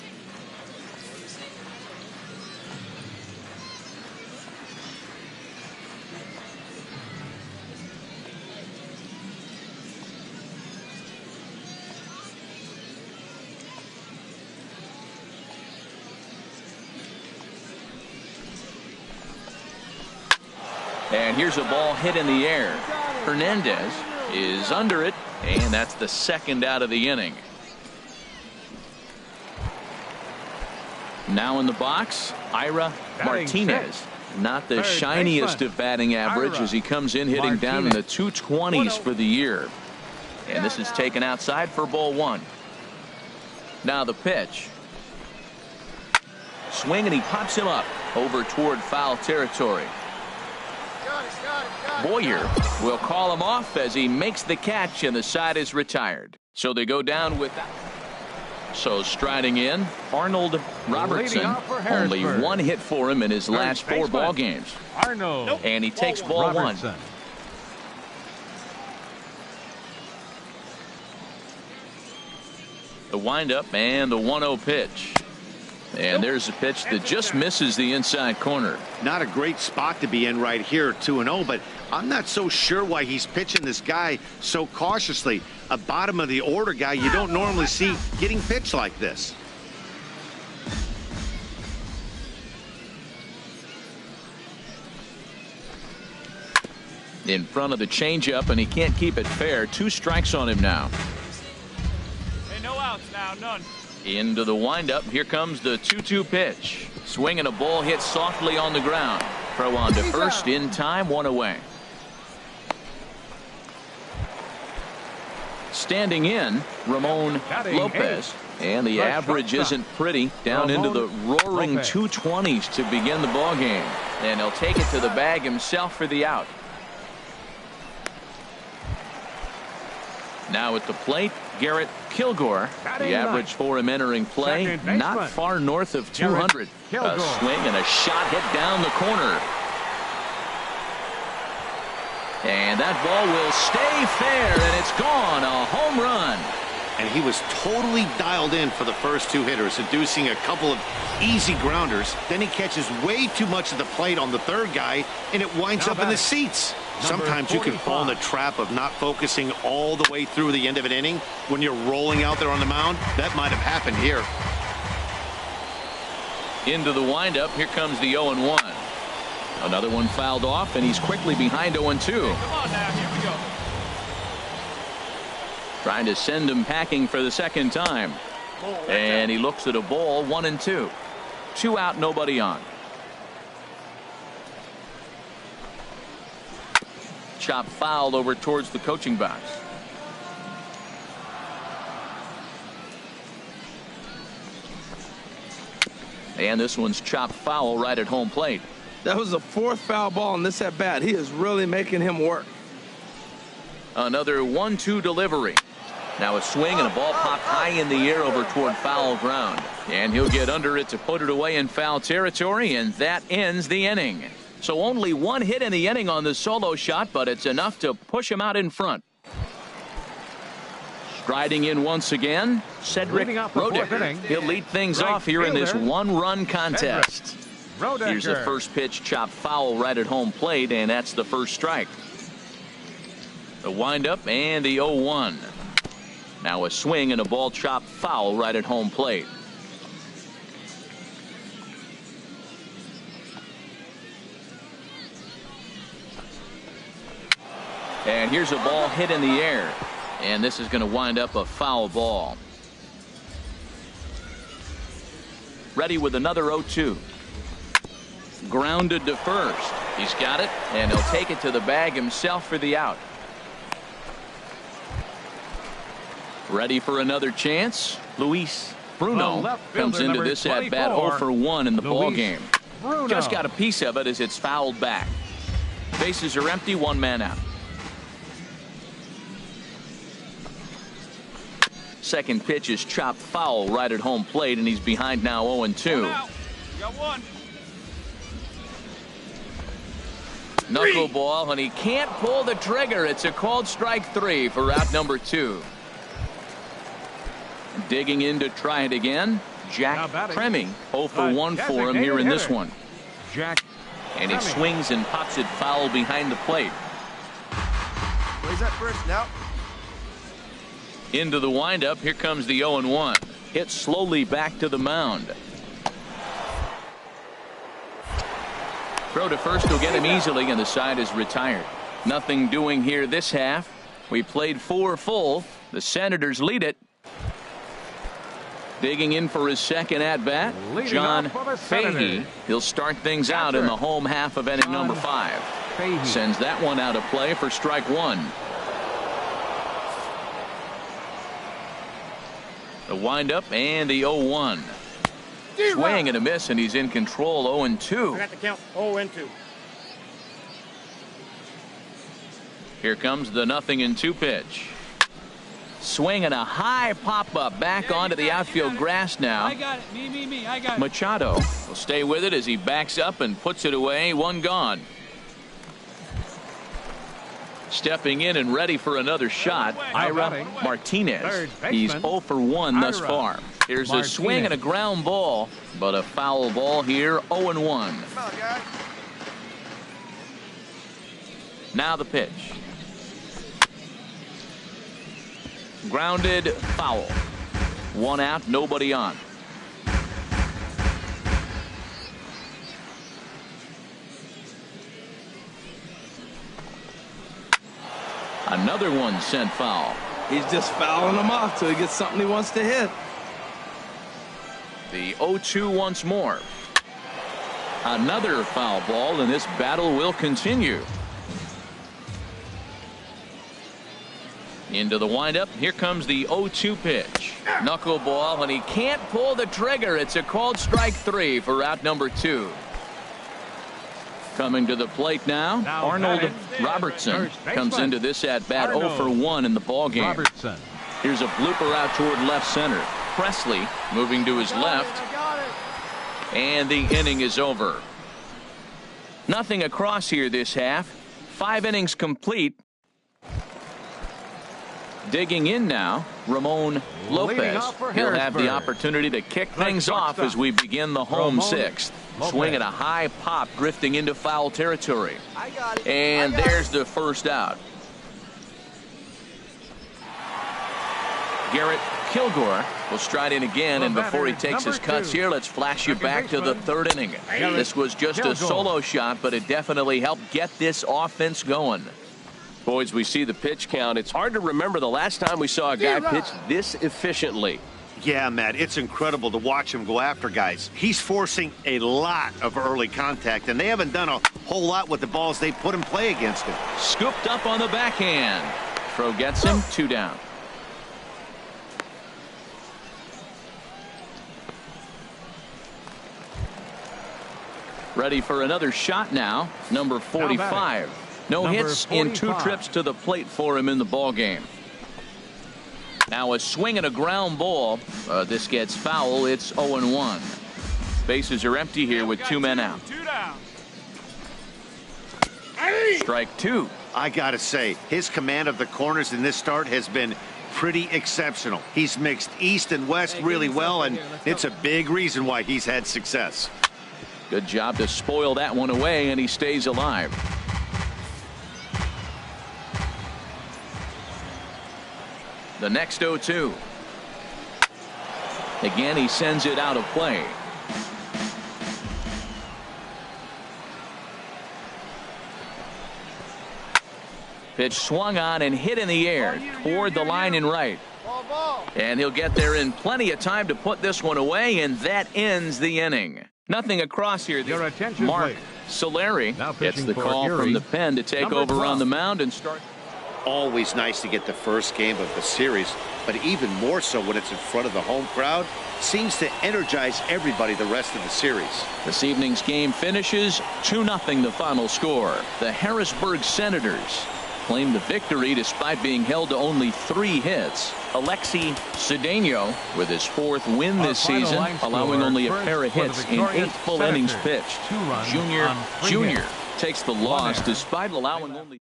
And here's a ball hit in the air. Hernandez is under it, and that's the second out of the inning. Now in the box, Ira Martinez. Not the shiniest of batting average as he comes in hitting down in the 220s for the year. And this is taken outside for ball 1. Now the pitch. Swing, and he pops him up over toward foul territory. Boyer will call him off as he makes the catch, and the side is retired. So they go down with that. So striding in, Arnold Robertson. Only 1 hit for him in his last 4 ball games. Arnold. And he takes ball 1. The windup and the 1-0 pitch. And there's a pitch that just misses the inside corner. Not a great spot to be in right here, 2-0, but I'm not so sure why he's pitching this guy so cautiously. A bottom of the order guy you don't normally see getting pitched like this. In front of the changeup, and he can't keep it fair. 2 strikes on him now. Hey, no outs now, none. Into the windup. Here comes the 2-2 pitch. Swing, and a ball hit softly on the ground. Throw on to first in time, 1 away. Standing in, Ramon Lopez. And the average isn't pretty. Down into the roaring 220s to begin the ball game. And he'll take it to the bag himself for the out. Now at the plate, Garrett Kilgore. The average for him entering play, not far north of 200. A swing and a shot hit down the corner. And that ball will stay fair, and it's gone. A home run. And he was totally dialed in for the first 2 hitters, seducing a couple of easy grounders. Then he catches way too much of the plate on the third guy, and it winds up in the seats. Sometimes you can fall in the trap of not focusing all the way through the end of an inning when you're rolling out there on the mound. That might have happened here. Into the windup. Here comes the 0-1. Another one fouled off, and he's quickly behind 0-2. Come on now, here we go. Trying to send him packing for the second time. And he looks at a ball, 1-2. 2 out, nobody on. Chop foul over towards the coaching box. And this one's chopped foul right at home plate. That was the 4th foul ball in this at bat. He is really making him work. Another 1-2 delivery. Now a swing and a ball popped high in the air over toward foul ground. And he'll get under it to put it away in foul territory, and that ends the inning. So only 1 hit in the inning on the solo shot, but it's enough to push him out in front. Striding in once again, Cedric Rodick. He'll lead things off here in this 1-run contest. Here's the first pitch, chopped foul right at home plate, and that's the first strike. The windup and the 0-1. Now a swing and a ball chopped foul right at home plate. And here's a ball hit in the air. And this is going to wind up a foul ball. Ready with another 0-2. Grounded to first. He's got it, and he'll take it to the bag himself for the out. Ready for another chance. Luis Bruno comes into this at bat 0 for 1 in the ball game. Just got a piece of it as it's fouled back. Bases are empty, 1 man out. Second pitch is chopped foul right at home plate, and he's behind now 0-2. Got 1. Knuckleball, and he can't pull the trigger. It's a called strike 3 for out number 2. Digging in to try it again. Jack Tremming, 0 for 1 for him here in this one. And he swings and pops it foul behind the plate. Plays that first now. Into the windup. Here comes the 0-1. Hit slowly back to the mound. Throw to first will get him easily, and the side is retired. Nothing doing here this half. We played 4 full. The Senators lead it. Digging in for his second at bat, John Fahey. He'll start things out in the home half of inning number 5. Sends that one out of play for strike 1. The windup and the 0-1. Swing and a miss, and he's in control. 0-2. I got the count. 0-2. Here comes the 0-2 pitch. Swing and a high pop-up back onto the outfield grass now. I got it. Me. I got it. Machado will stay with it as he backs up and puts it away. 1 gone. Stepping in and ready for another shot, Ira Martinez. He's 0 for 1 thus far. Here's a swing and a ground ball, but a foul ball here. 0-1. Now the pitch. Grounded foul. 1 out, nobody on. Another one sent foul. He's just fouling them off till he gets something he wants to hit. The 0-2 once more. Another foul ball, and this battle will continue. Into the windup. Here comes the 0-2 pitch. Knuckleball, and he can't pull the trigger. It's a called strike 3 for out number 2. Coming to the plate now, Arnold Robertson comes into this at bat 0 for 1 in the ball game. Here's a blooper out toward left center. Presley moving to his left, and the inning is over. Nothing across here this half. 5 innings complete. Digging in now, Ramon Lopez. He'll have the opportunity to kick things off as we begin the home 6th. Swing at a high pop, drifting into foul territory. And there's the first out. Garrett Kilgore will stride in again, and before he takes his cuts here, let's flash you back to the 3rd inning. This was just a solo shot, but it definitely helped get this offense going. Boys, we see the pitch count. It's hard to remember the last time we saw a guy pitch this efficiently. Yeah, Matt, it's incredible to watch him go after guys. He's forcing a lot of early contact, and they haven't done a whole lot with the balls they put in play against him. Scooped up on the backhand. Throw gets him, 2 down. Ready for another shot now. Number 45. No hits in 2 trips to the plate for him in the ball game. Now a swing and a ground ball. This gets foul. It's 0-1. Bases are empty here with 2 men out. 2 down. Strike 2. I gotta say, his command of the corners in this start has been pretty exceptional. He's mixed east and west really well, and it's a big reason why he's had success. Good job to spoil that one away, and he stays alive. The next 0-2. Again, he sends it out of play. Pitch swung on and hit in the air toward the line and right. And he'll get there in plenty of time to put this one away, and that ends the inning. Nothing across here. Your attention, Mark please. Solari gets the call Erie, from the pen to take over 12. on the mound and start. Always nice to get the first game of the series, but even more so when it's in front of the home crowd. Seems to energize everybody the rest of the series. This evening's game finishes 2-0 the final score. The Harrisburg Senators claim the victory despite being held to only 3 hits. Alexi Cedeno with his 4th win this season, allowing only a pair of hits in 8 full innings pitched. Junior takes the loss despite allowing only.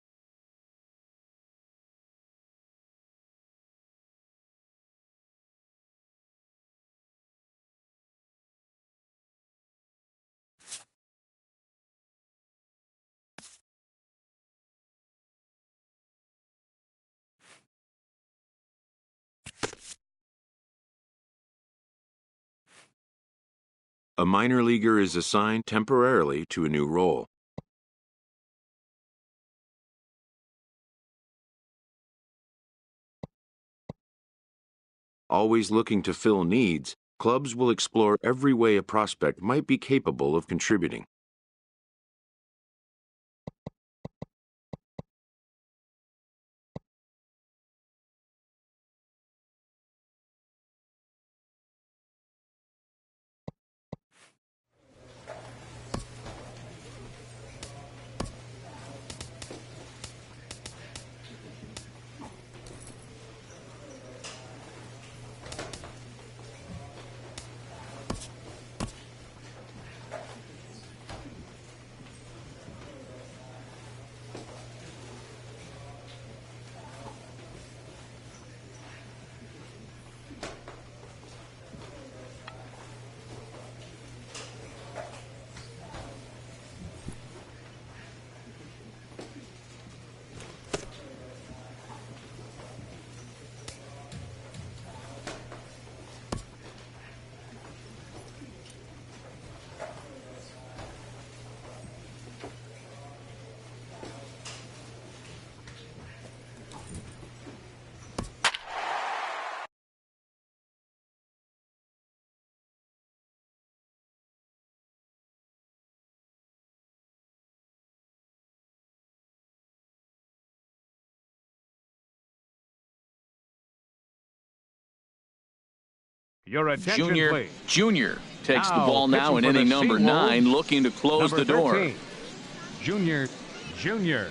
A minor leaguer is assigned temporarily to a new role. Always looking to fill needs, clubs will explore every way a prospect might be capable of contributing. Your attention, please. Junior takes the Now, ball now in pitching for inning the number Seawolves, 9, looking to close Number the door. 13, Junior.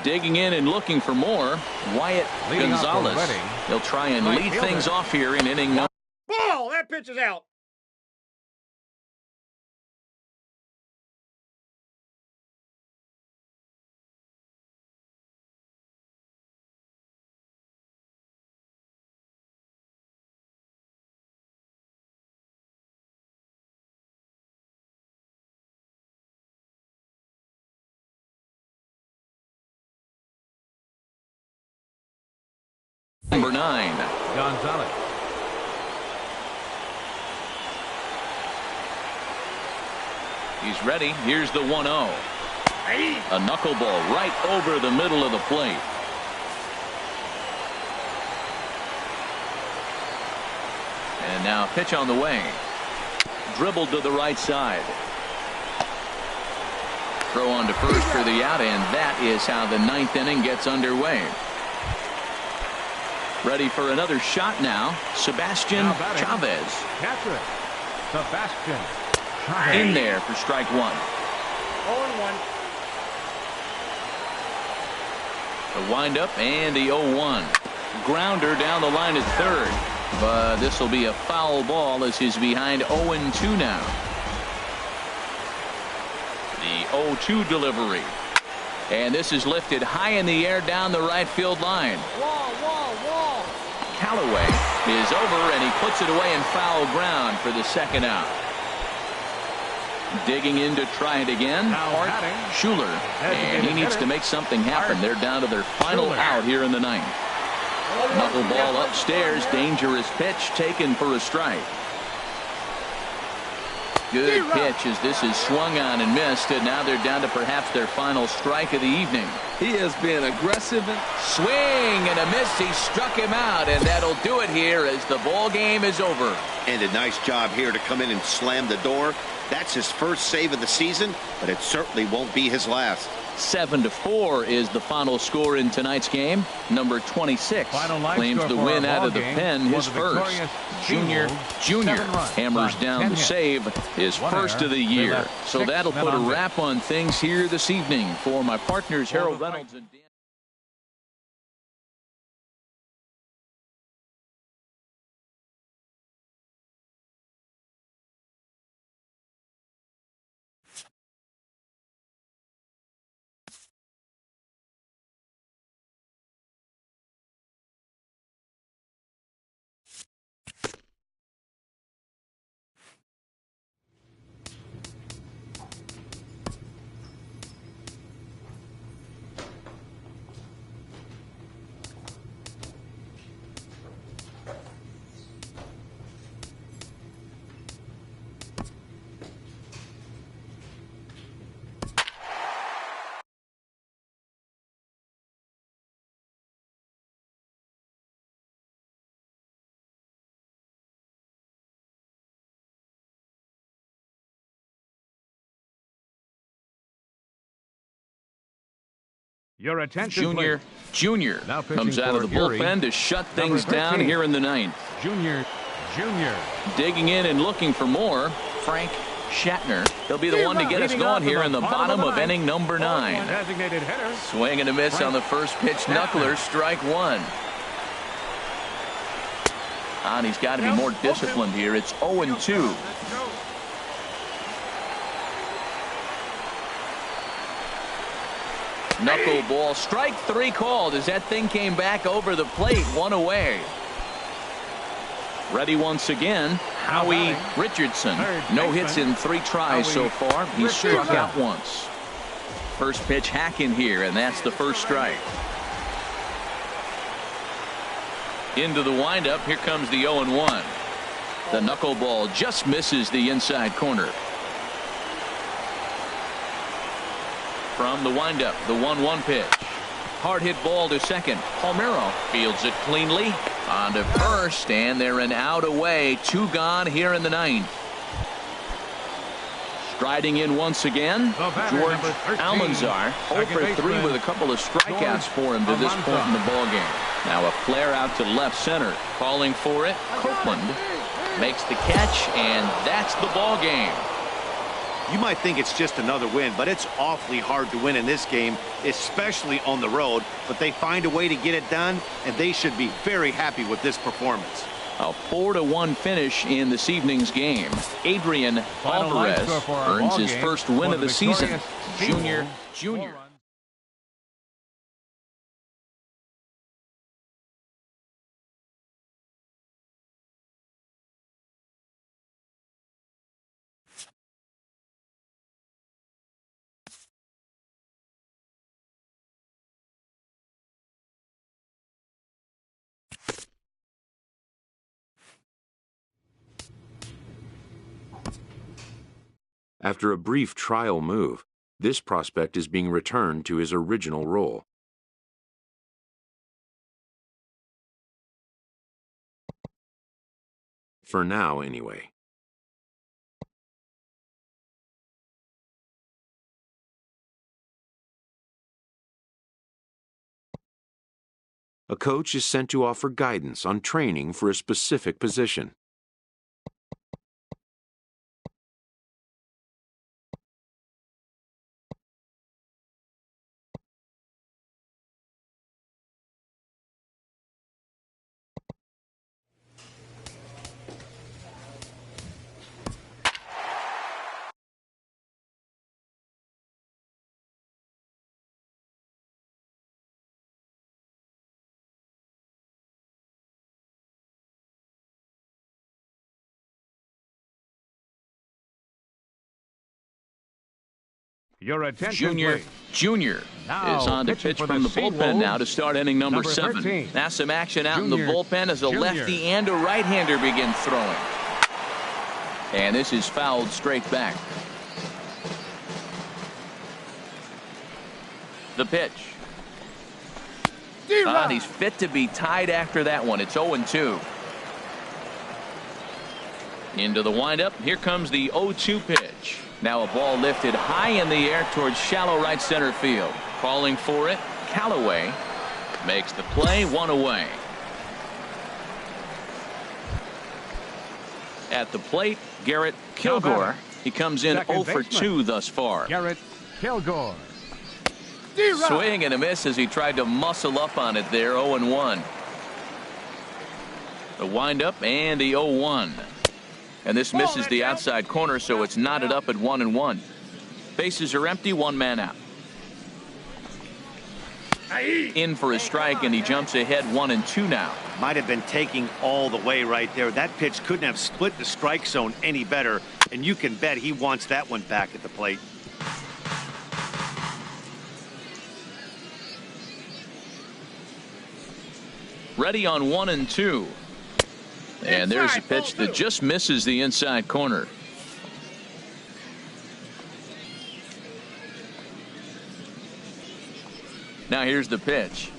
Digging in and looking for more, Wyatt Leading off Gonzalez. already. He'll try and Right lead fielder. things off here in inning number. Ball! That pitch is out. Number 9. Gonzalez. He's ready. Here's the 1-0. A knuckleball right over the middle of the plate. And now pitch on the way. Dribbled to the right side. Throw on to first for the out, and that is how the 9th inning gets underway. Ready for another shot now. Sebastian Chavez. Catcher, Sebastian Chavez. In there for strike 1. 0-1. The windup and the 0-1. Grounder down the line at third. But this will be a foul ball as he's behind 0-2 now. The 0-2 delivery. And this is lifted high in the air down the right field line. Wall. Callaway is over, and he puts it away in foul ground for the second out. Digging in to try it again. Art Schuler. And he needs to make something happen. They're down to their final out here in the 9th. Knuckleball upstairs. Dangerous pitch taken for a strike. Good pitch as this is swung on and missed, and now they're down to perhaps their final strike of the evening. He has been aggressive. Swing and a miss. He struck him out, and that'll do it here as the ball game is over. And a nice job here to come in and slam the door. That's his first save of the season, but it certainly won't be his last. 7-4 is the final score in tonight's game. Number 26 claims the win out of the pen, his first. Junior hammers down the save, his first of the year. So that'll put a wrap on things here this evening. For my partners Harold Reynolds and Dan. Your attention, Junior Now comes out of the for Erie, bullpen to shut things number down 13. here in the 9th. Junior. Digging in and looking for more. Frank Shatner. He'll be the one to get us going here in the bottom of inning number 9. Designated hitter. Swing and a miss on the first pitch. Knuckler, strike 1. And he's got to be more disciplined here. It's 0-2. Knuckleball, strike 3 called as that thing came back over the plate, 1 away. Ready once again, Howie Richardson. No hits in 3 tries so far. He's struck out once. First pitch hack in here, and that's the first strike. Into the windup, here comes the 0-1. The knuckleball just misses the inside corner. From the windup, the 1-1 pitch. Hard hit ball to second. Palmeiro fields it cleanly. On to first, and they're an out away. 2 gone here in the 9th. Striding in once again, George Almanzar. 0 for 3 with a couple of strikeouts for him to this point in the ballgame. Now a flare out to left center. Calling for it, Copeland makes the catch, and that's the ballgame. You might think it's just another win, but it's awfully hard to win in this game, especially on the road. But they find a way to get it done, and they should be very happy with this performance. A 4-1 finish in this evening's game. Adrian Alvarez earns his first win of the season. Junior. After a brief trial move, this prospect is being returned to his original role. For now, anyway. A coach is sent to offer guidance on training for a specific position. Your attention, please. Junior Now, is on to pitching pitch for from the the bullpen Seawolves, now to start inning number 7. 13. That's some action out in the Junior. bullpen as a Junior. lefty and a right-hander begin throwing. And this is fouled straight back. The pitch. And he's fit to be tied after that one. It's 0-2. Into the windup. Here comes the 0-2 pitch. Now a ball lifted high in the air towards shallow right center field. Calling for it, Callaway makes the play, 1 away. At the plate, Garrett Kilgore. He comes in Second 0 for baseman. 2 thus far. Garrett Kilgore. Swing and a miss as he tried to muscle up on it there. 0-1. The windup and the 0-1. And this misses the outside corner, so it's knotted up at 1-1. Bases are empty, 1 man out. In for a strike, and he jumps ahead 1-2 now. Might have been taking all the way right there. That pitch couldn't have split the strike zone any better, and you can bet he wants that one back at the plate. Ready on 1-2. And there's a pitch that just misses the inside corner. Now here's the pitch.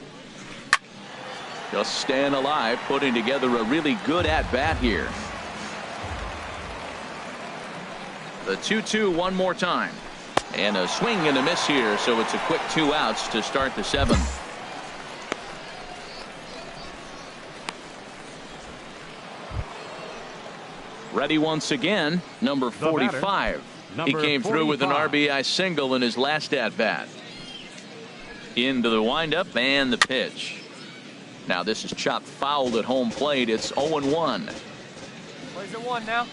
Just staying alive, putting together a really good at-bat here. The 2-2 one more time. And a swing and a miss here, so it's a quick 2 outs to start the 7th. Ready once again, number 45. He came through with an RBI single in his last at-bat. Into the windup and the pitch. Now this is chopped fouled at home plate. It's 0-1. Plays at 1 now.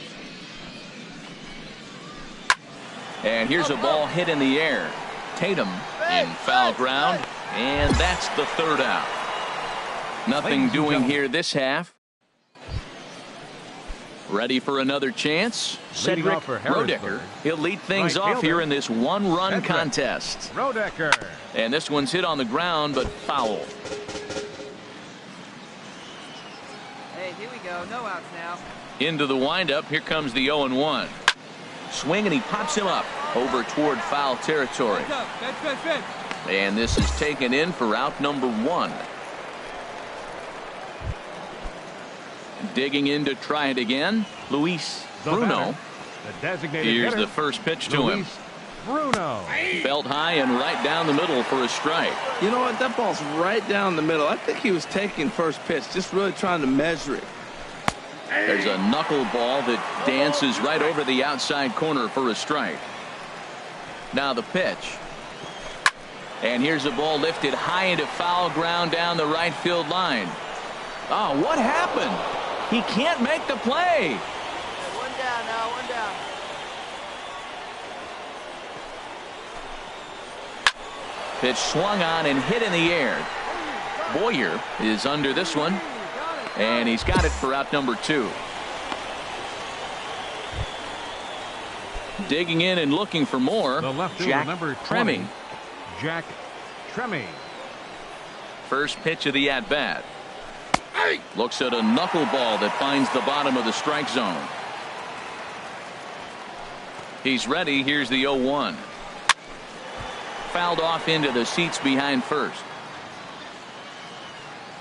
And here's a ball hit in the air. Tatum in foul ground, and that's the 3rd out. Nothing doing here this half. Ready for another chance? Cedric Rodecker. He'll lead things off here in this 1-run contest. Rodecker. And this one's hit on the ground, but foul. Hey, here we go. No outs now. Into the windup. Here comes the 0-1. Swing, and he pops him up over toward foul territory. And this is taken in for out number 1. Digging in to try it again, Luis Bruno. Here's the first pitch to him. Bruno. Belt high and right down the middle for a strike. You know what? That ball's right down the middle. I think he was taking first pitch, just really trying to measure it. There's a knuckleball that dances right over the outside corner for a strike. Now the pitch. And here's a ball lifted high into foul ground down the right field line. Oh, what happened? He can't make the play. 1 down now, 1 down. Pitch swung on and hit in the air. Boyer is under this one, and he's got it for out number 2. Digging in and looking for more, The left fielder, Jack number 20, Tremme. Jack Tremme. First pitch of the at-bat. Looks at a knuckleball that finds the bottom of the strike zone. He's ready. Here's the 0-1. Fouled off into the seats behind first.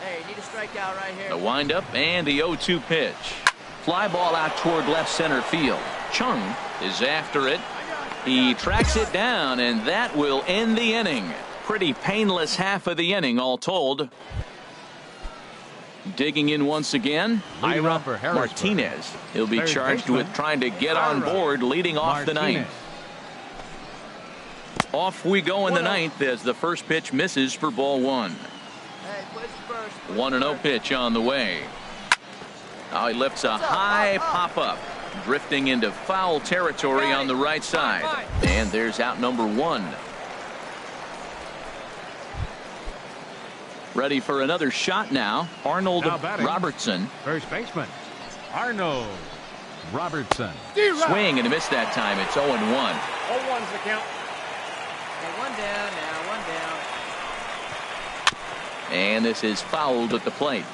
Hey, need a strikeout right here. The windup and the 0-2 pitch. Fly ball out toward left center field. Chung is after it. He tracks it down, and that will end the inning. Pretty painless half of the inning, all told. Digging in once again, Ira Martinez. He'll be charged with trying to get on board, leading off the ninth. Off we go in the ninth as the first pitch misses for ball one. 1-0 pitch on the way. Now he lifts a high pop-up, drifting into foul territory on the right side. And there's out number one. Ready for another shot now. Arnold Robertson. First baseman, Arnold Robertson. Swing and a miss that time. It's 0-1. 0-1's the count. Okay, one down now, one down. And this is fouled at the plate.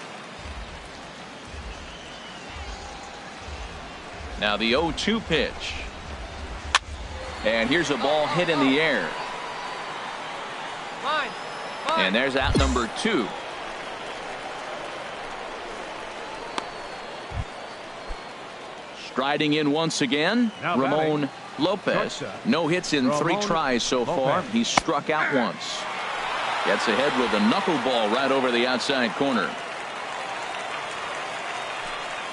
Now the 0-2 pitch. And here's a ball hit in the air. Fine. And there's out number two. Striding in once again, Now Ramon batting. Lopez. No hits in Ramon 3 tries so far. Lopez. He's struck out once. Gets ahead with a knuckleball right over the outside corner.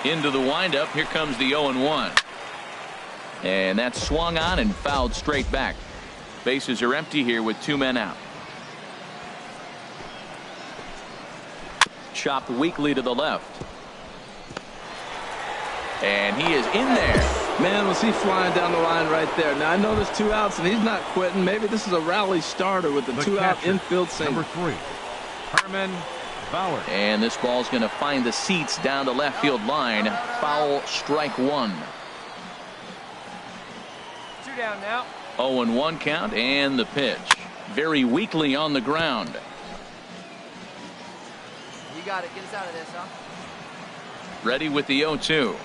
Into the windup. Here comes the 0-1. And that's swung on and fouled straight back. Bases are empty here with 2 men out. Chopped weakly to the left. And he is in there. Man, was he flying down the line right there. Now, I know there's 2 outs, and he's not quitting. Maybe this is a rally starter with the 2-out catcher, infield single. Number 3, Herman Bauer. And this ball's going to find the seats down the left field line. Foul, strike one. 2 down now. 0-1 count and the pitch. Very weakly on the ground. You got it. Get us out of this, huh? Ready with the 0-2.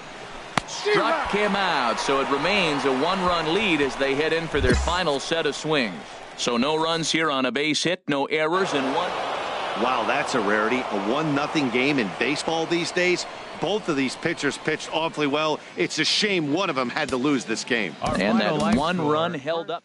Struck him out, so it remains a 1-run lead as they head in for their final set of swings. So no runs here on a base hit, no errors, and one. Wow, that's a rarity. A 1-0 game in baseball these days. Both of these pitchers pitched awfully well. It's a shame one of them had to lose this game. And that 1 run held up.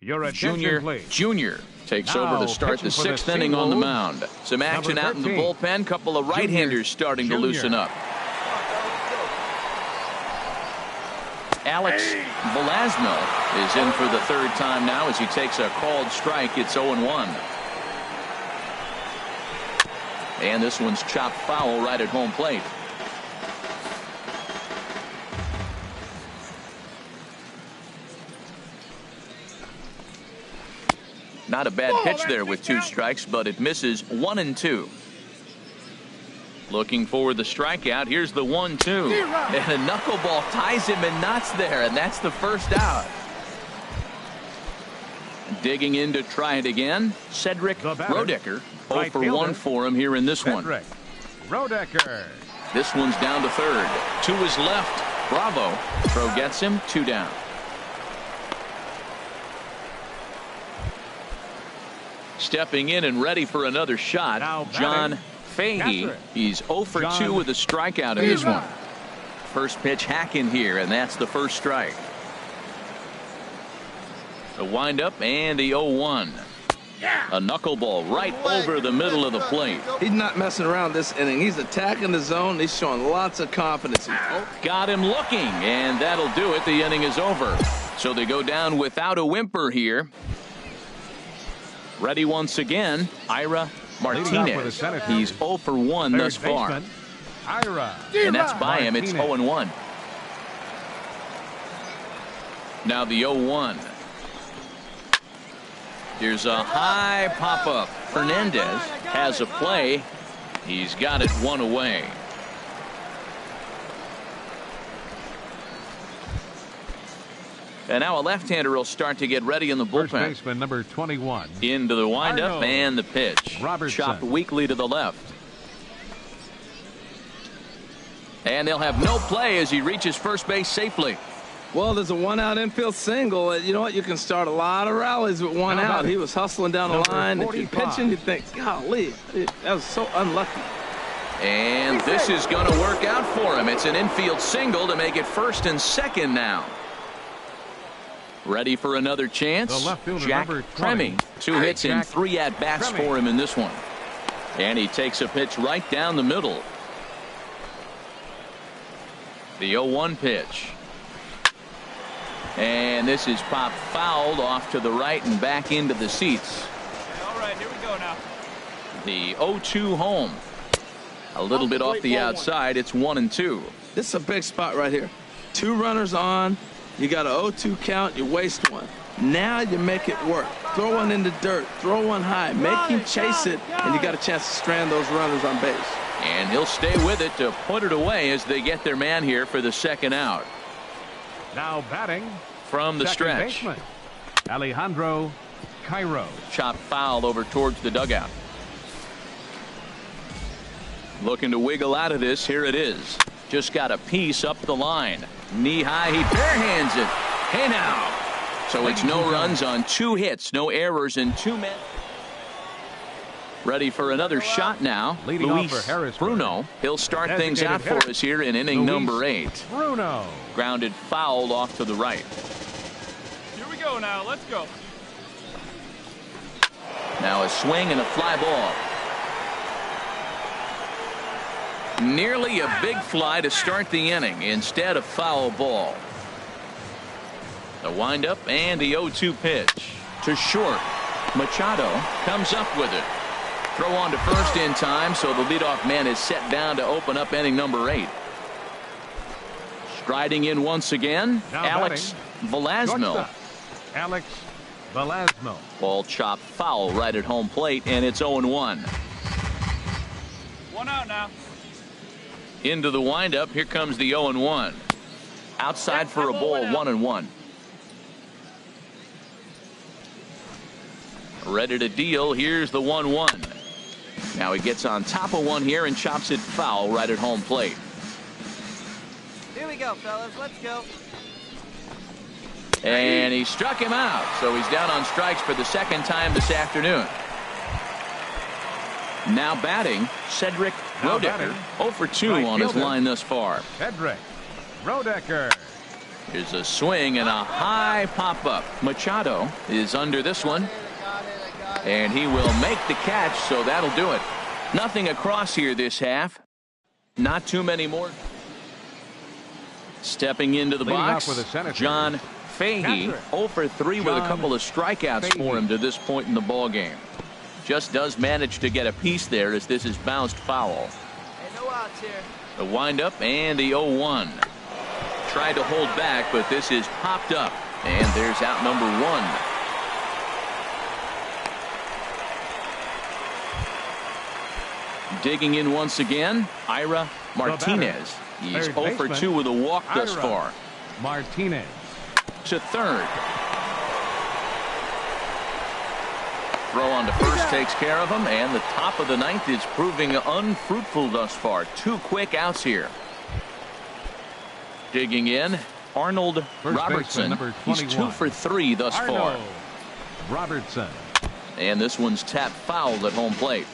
Your attention, please. Junior takes Now, over to start the pitching for the 6th inning on the Seawolves, mound. Some action number out in the 13, bullpen. Couple of right-handers starting to Junior. loosen up. Alex Velasno is in for the 3rd time now as he takes a called strike. It's 0-1. And this one's chopped foul right at home plate. Not a bad pitch there with 2 strikes, but it misses 1-2. Looking for the strikeout. Here's the 1-2. And a knuckleball ties him in knots there, and that's the first out. Digging in to try it again. Cedric Rodecker. 0 for 1 for him here in this one. Rodecker. This one's down to 3rd. To his left. Bravo. Throw gets him. 2 down. Stepping in and ready for another shot, Now John Fahey. Catcher. He's 0 for John 2 with a strikeout in this one. First pitch hacking here, and that's the first strike. The windup and the 0-1. A knuckleball right over the middle of the plate. He's not messing around this inning. He's attacking the zone. He's showing lots of confidence. Got him looking, and that'll do it. The inning is over. So they go down without a whimper here. Ready once again, Ira Martinez. He's 0 for 1 thus far. Ira. And that's by him. It's 0-1. Now the 0-1. Here's a high pop-up. Fernandez has a play. He's got it one away. And now a left-hander will start to get ready in the bullpen. First baseman number 21. Into the windup Arnold. and the pitch. Robertson. Chopped weakly to the left. And they'll have no play as he reaches first base safely. Well, there's a one-out infield single. You know what? You can start a lot of rallies with one out. He was hustling down the line. If you're pitching, you think, golly, that was so unlucky. And this is going to work out for him. It's an infield single to make it first and second now. Ready for another chance. The left fielder, Jack number 20. Tremme. 2 hits and 3 at-bats Tremme. for him in this one. And he takes a pitch right down the middle. The 0-1 pitch. And this is popped fouled off to the right and back into the seats. All right, here we go now. The 0-2 home. A little bit off the outside. It's 1-2. This is a big spot right here. 2 runners on. You got an 0-2 count. You waste one. Now you make it work. Throw one in the dirt. Throw one high. Make him chase it, and you got a chance to strand those runners on base. And he'll stay with it to put it away as they get their man here for the second out. Now batting From the second stretch. baseman, Alejandro Cairo. Chop foul over towards the dugout. Looking to wiggle out of this. Here it is. Just got a piece up the line. Knee high. He barehands it. Hey now. So it's no runs on 2 hits. No errors in 2 men. Ready for another shot now. Leading off Luis for Harrisburg. Bruno. He'll start things Designated out for hitter, us here in inning Luis number 8. Bruno. Grounded fouled off to the right. Here we go now. Let's go. Now a swing and a fly ball. Nearly a big fly to start the inning. Instead, a foul ball. The windup and the 0-2 pitch. To short. Machado comes up with it. Throw on to first in time, so the leadoff man is set down to open up inning number 8. Striding in once again, Now Alex Velasmo. Shortstop, Alex Velasmo. Ball chopped foul right at home plate, and it's 0-1. 1 out now. Into the windup. Here comes the 0-1. Outside for a ball, 1-1. Ready to deal. Here's the 1-1. Now he gets on top of one here and chops it foul right at home plate. Here we go, fellas. Let's go. And he struck him out. So he's down on strikes for the second time this afternoon. Now batting, Cedric Now Rodecker. batting, 0 for 2 right on his fielder. line thus far. Cedric Rodecker. Here's a swing and a high pop-up. Machado is under this one. And he will make the catch, so that'll do it. Nothing across here this half. Not too many more. Stepping into the Leading box, off with the Senators, John Fahey. catcher, 0 for 3 with a John couple of strikeouts Fahey. for him to this point in the ball game. Just does manage to get a piece there as this is bounced foul. Hey, no outs here. The windup and the 0-1. Tried to hold back, but this is popped up. And there's out number 1. Digging in once again, Ira Martinez. He's third 0 for baseman, 2 with a walk thus Ira far. Martinez. To third. Throw on to first takes care of him, and the top of the 9th is proving unfruitful thus far. 2 quick outs here. Digging in, Arnold First Robertson. baseman, number He's 21. 2 for 3 thus far. Arnold Robertson. And this one's tapped foul at home plate.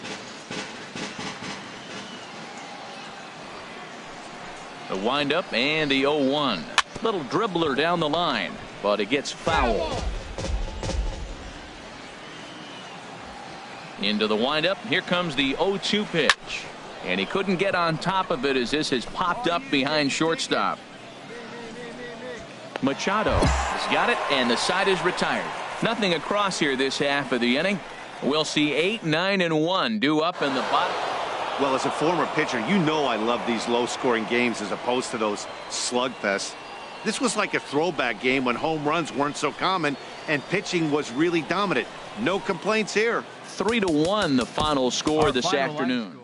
The windup and the 0-1. Little dribbler down the line, but it gets fouled. Into the windup. Here comes the 0-2 pitch. And he couldn't get on top of it as this has popped up behind shortstop. Machado has got it, and the side is retired. Nothing across here this half of the inning. We'll see 8, 9, and 1 due up in the bottom. Well, as a former pitcher, you know I love these low-scoring games as opposed to those slugfests. This was like a throwback game when home runs weren't so common and pitching was really dominant. No complaints here. 3-1 the final score this afternoon.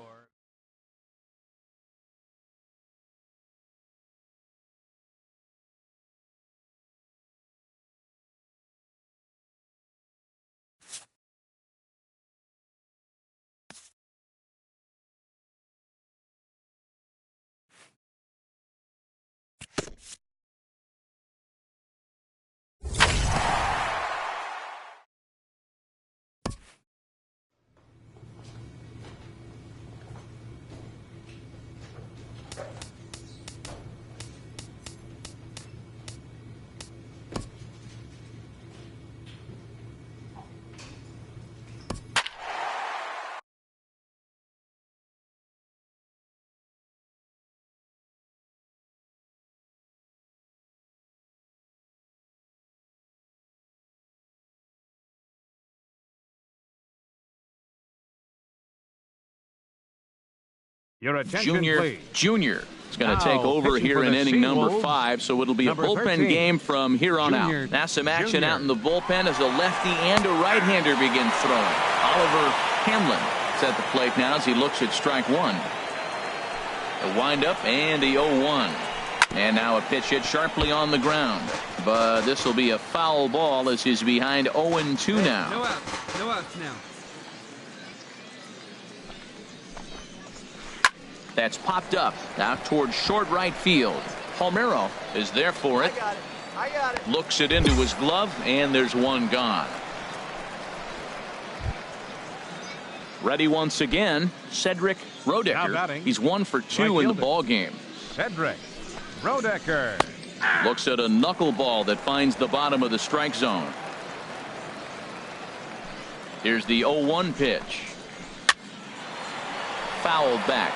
Your attention, please. Junior is going to take Now, over pitching here for in the inning number Seawolves, 5, so it'll be a number bullpen 13, game from here on Junior, out. Now some action Junior. out in the bullpen as a lefty and a right-hander begin throwing. Oliver Hamlin is at the plate now as he looks at strike one. A windup and the 0-1. And now a pitch hit sharply on the ground. But this will be a foul ball as he's behind 0-2 now. No outs. No outs now. That's popped up out towards short right field. Palmeiro is there for it. I got it. Looks it into his glove, and there's one gone. Ready once again, Cedric Now Rodecker. batting. He's 1 for 2 Right in the fielder. ball game. Cedric Rodecker. Looks at a knuckleball that finds the bottom of the strike zone. Here's the 0-1 pitch. Fouled back.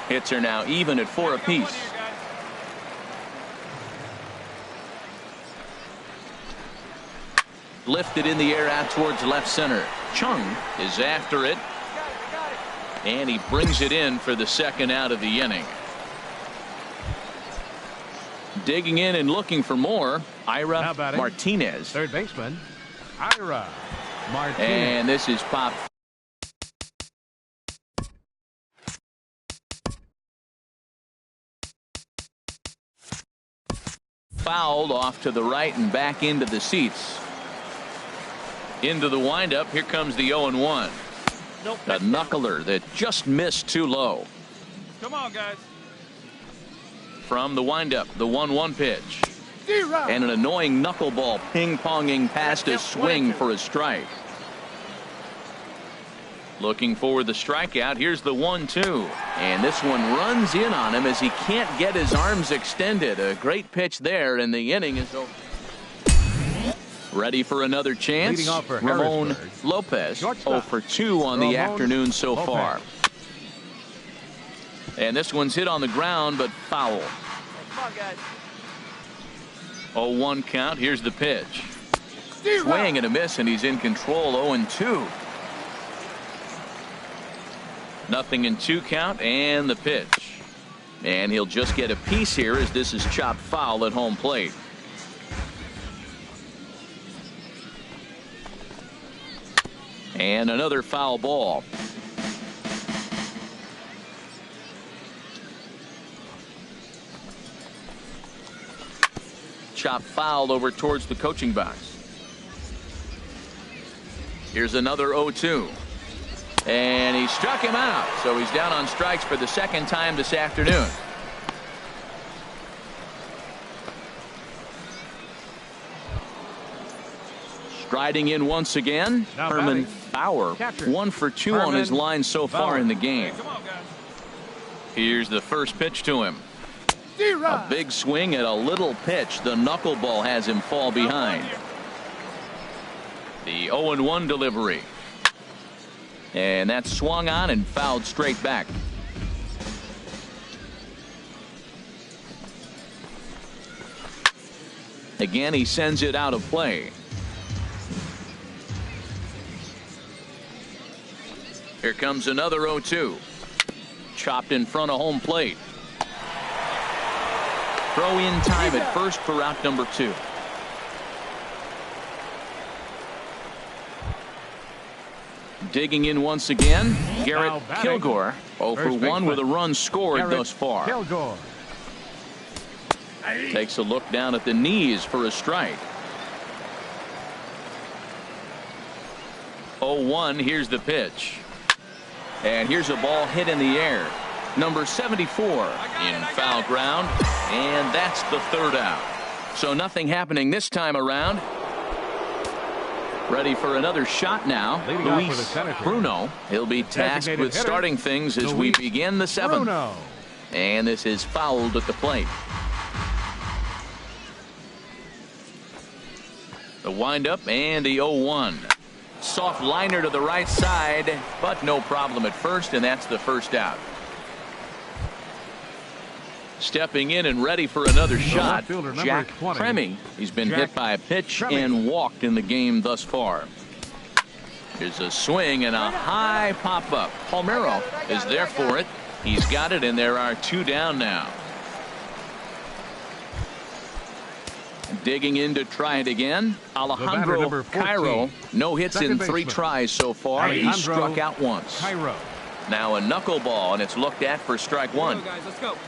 Hits are now even at 4 apiece. Lifted in the air out towards left center. Chung is after it. And he brings it in for the second out of the inning. Digging in and looking for more, Ira Now batting. Martinez. Third baseman, Ira Martinez. And this is popped. Fouled off to the right and back into the seats. Into the windup. Here comes the 0-1. Nope. A knuckler that just missed too low. Come on, guys. From the windup, the 1-1 pitch. And an annoying knuckleball ping-ponging past a swing for a strike. Looking for the strikeout. Here's the 1-2. And this one runs in on him as he can't get his arms extended. A great pitch there, and the inning is over. Ready for another chance. Leading off for Ramon Harrisburg, Lopez. shortstop. 0 for 2 on the Ramon afternoon so Lopez. far. And this one's hit on the ground, but foul. Come on, guys. 0-1 count. Here's the pitch. Swing and a miss, and he's in control. 0-2. Nothing in 2 count, and the pitch. And he'll just get a piece here as this is chopped foul at home plate. And another foul ball. Chop fouled over towards the coaching box. Here's another 0-2. And he struck him out. So he's down on strikes for the second time this afternoon. Striding in once again, Now Herman batting. Bauer. Catcher. 1 for 2 on his Herman line so far Bauer. in the game. Here's the first pitch to him. A big swing at a little pitch. The knuckleball has him fall behind. The 0-1 delivery. And that's swung on and fouled straight back. Again, he sends it out of play. Here comes another 0-2. Chopped in front of home plate. Throw in time at first for out number 2. Digging in once again, Garrett Kilgore. 0 for 1 with a run scored thus far. Kilgore. Takes a look down at the knees for a strike. 0-1, here's the pitch. And here's a ball hit in the air. Number 74 in foul ground. And that's the third out. So nothing happening this time around. Ready for another shot now. Leading off for the Luis Senators. Bruno. He'll be tasked Designated with hitter, starting things as we Luis begin the 7th. Bruno. And this is fouled at the plate. The windup and the 0-1. Soft liner to the right side, but no problem at first, and that's the first out. Stepping in and ready for another shot, left fielder, number Jack 20. Cremmy. He's been Jack hit by a pitch Cremmy. and walked in the game thus far. Here's a swing and a high pop-up. Palmeiro is there for it. He's got it, and there are 2 down now. Digging in to try it again. Alejandro number 14. Cairo. No hits in Second 3 baseman. tries so far. He Alejandro struck out once. Cairo. Now a knuckleball, and it's looked at for strike 1. Guys, let's go.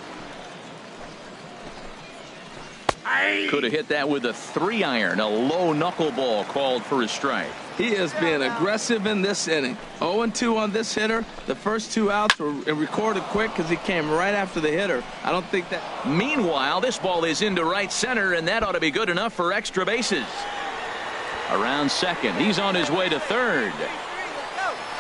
Could have hit that with a 3-iron. A low knuckleball called for a strike. He is being aggressive in this inning. 0-2 on this hitter. The first 2 outs were recorded quick because he came right after the hitter. I don't think that. Meanwhile, this ball is into right center, and that ought to be good enough for extra bases. Around second. He's on his way to third.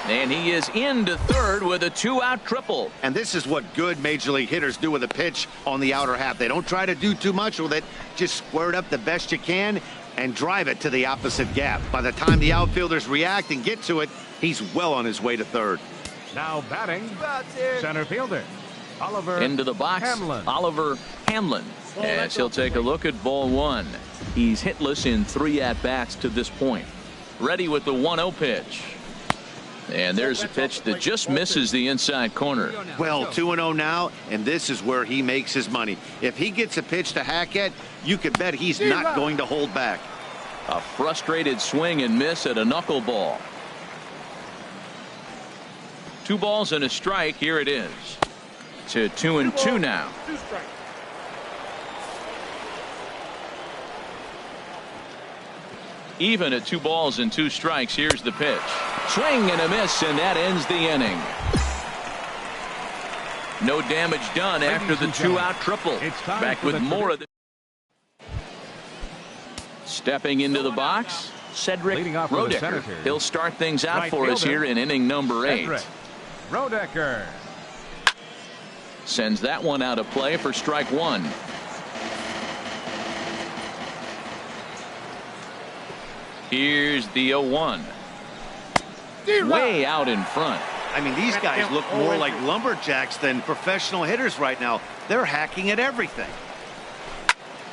And he is into third with a 2-out triple. And this is what good major league hitters do with a pitch on the outer half. They don't try to do too much with it. Just square it up the best you can and drive it to the opposite gap. By the time the outfielders react and get to it, he's well on his way to third. Now batting, center fielder Oliver Into the box, Hamlin. Oliver Hamlin. As he'll take a look at ball 1. He's hitless in 3 at-bats to this point. Ready with the 1-0 pitch. And there's a pitch that just misses the inside corner. Well, 2-0 now, and this is where he makes his money. If he gets a pitch to hack at, you could bet he's not going to hold back. A frustrated swing and miss at a knuckleball. 2 balls and a strike. Here it is. To 2-2 now. Even at 2 balls and 2 strikes. Here's the pitch. Swing and a miss, and that ends the inning. No damage done after the 2-out triple. Back with more of the. Stepping into the box, Cedric Leading off for the Rodecker. Senators. He'll start things out Right for us fielder, here in inning number 8. Cedric Rodecker. Sends that one out of play for strike 1. Here's the 0-1. Way out in front. I mean, these guys look more like lumberjacks than professional hitters right now. They're hacking at everything.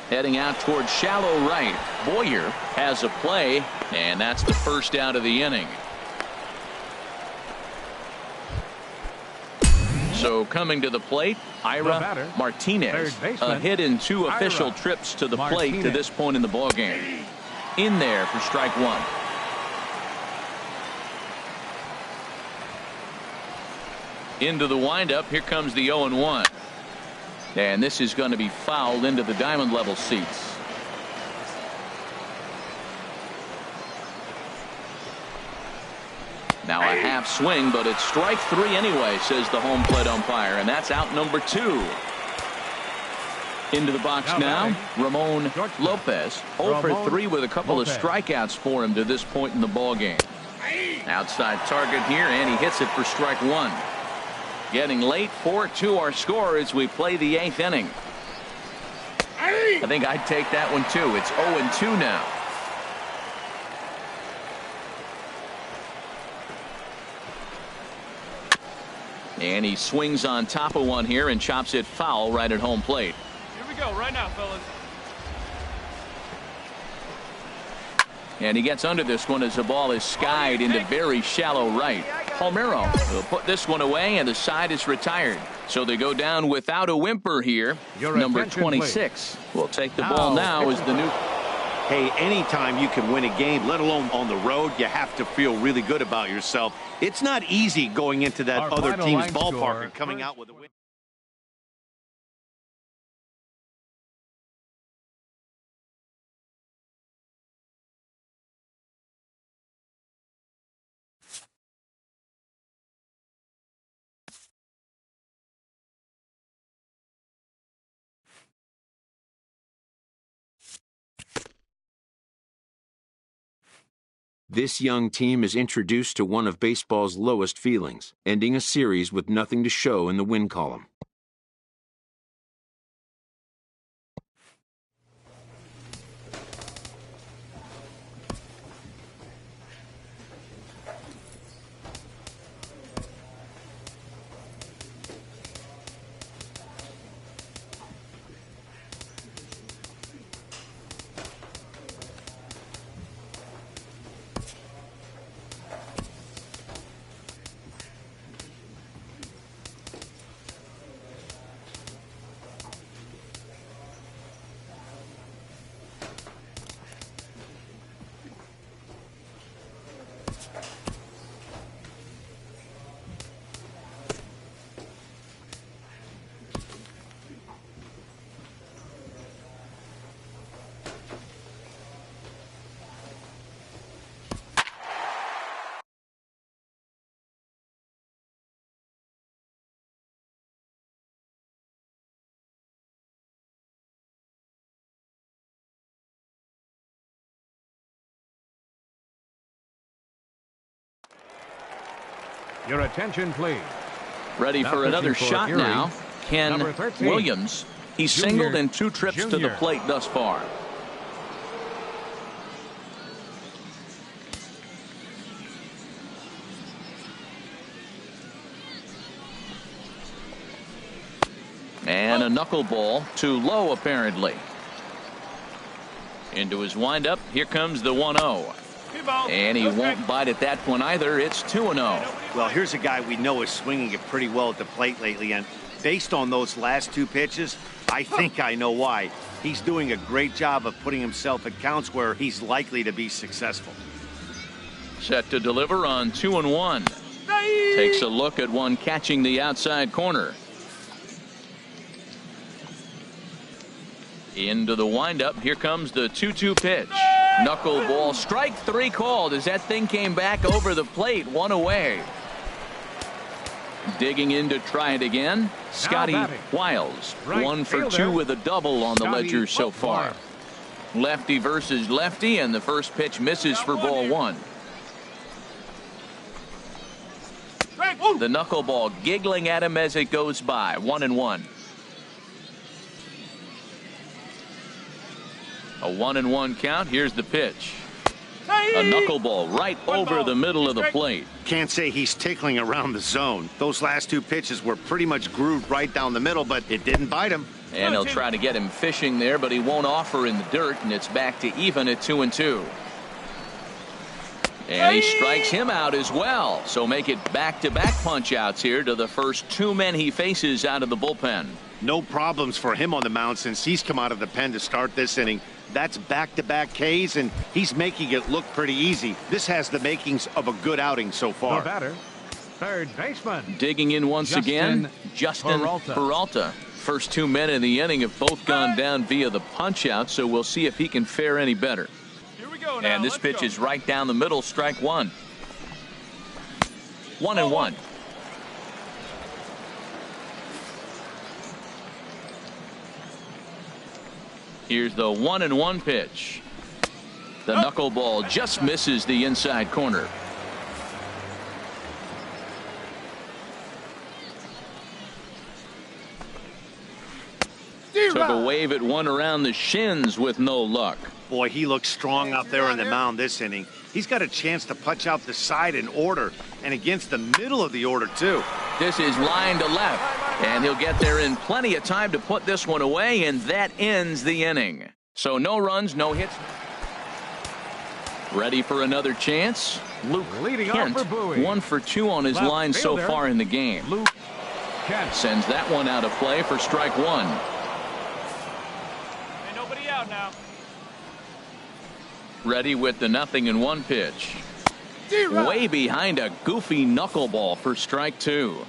Heading out towards shallow right. Boyer has a play, and that's the first out of the inning. So coming to the plate, Ira batter, Martinez. third baseman, A hit in 2 Ira official trips to the plate to Martinez. this point in the ballgame. In there for strike 1. Into the windup. Here comes the 0-1. And this is going to be fouled into the diamond level seats. Now a half swing, but it's strike 3 anyway, says the home plate umpire, and that's out number 2. Into the box now, Ramon Lopez. 0 for 3 with a couple of strikeouts for him to this point in the ballgame. Outside target here, and he hits it for strike one. Getting late, 4-2 our score as we play the 8th inning. I think I'd take that one too. It's 0-2 now. And he swings on top of one here and chops it foul right at home plate. Here we go right now, fellas. And he gets under this one as the ball is skied into very shallow right. Palmeiro will put this one away, and the side is retired. So they go down without a whimper here. Number 26 will take the ball now as the new. Hey, anytime you can win a game, let alone on the road, you have to feel really good about yourself. It's not easy going into that other team's ballpark and coming out with a win. This young team is introduced to one of baseball's lowest feelings, ending a series with nothing to show in the win column. Your attention, please. Ready for another shot now. Ken Williams. He's singled in 2 trips to the plate thus far. And a knuckleball too low apparently. Into his windup. Here comes the 1-0. And he won't bite at that one either. It's 2-0. Well, here's a guy we know is swinging it pretty well at the plate lately, and based on those last 2 pitches, I think I know why. He's doing a great job of putting himself at counts where he's likely to be successful. Set to deliver on 2-1. Takes a look at one catching the outside corner. Into the windup. Here comes the 2-2 pitch. Knuckleball, strike 3 called as that thing came back over the plate, 1 away. Digging in to try it again. Scotty Wiles, 1 for 2 with a double on the ledger so far. Lefty versus lefty, and the first pitch misses for ball 1. The knuckleball giggling at him as it goes by. 1-1. A 1-1 count. Here's the pitch. A knuckleball right over the middle of the plate. Can't say he's tickling around the zone. Those last 2 pitches were pretty much grooved right down the middle, but it didn't bite him. And he'll try to get him fishing there, but he won't offer in the dirt, and it's back to even at 2-2. And he strikes him out as well. So make it back-to-back punch-outs here to the first 2 men he faces out of the bullpen. No problems for him on the mound since he's come out of the pen to start this inning. That's back-to-back Ks, and he's making it look pretty easy. This has the makings of a good outing so far. The batter, third baseman. Digging in once again, Justin Peralta. First 2 men in the inning have both gone down via the punch-out, so we'll see if he can fare any better. Here we go now. And this pitch is right down the middle, strike 1. 1-1. Here's the 1-1 pitch. The knuckleball just misses the inside corner. Took a wave at one around the shins with no luck. Boy, he looks strong out there on the mound this inning. He's got a chance to punch out the side in order, and against the middle of the order, too. This is line to left, and he'll get there in plenty of time to put this one away, and that ends the inning. So no runs, no hits. Ready for another chance? Luke Leading Kent, off for Bowie. 1 for 2 on his line so far in the game. Luke Kent sends that one out of play for strike 1. Ain't nobody out now. Ready with the 0-1 pitch. Way behind a goofy knuckleball for strike 2.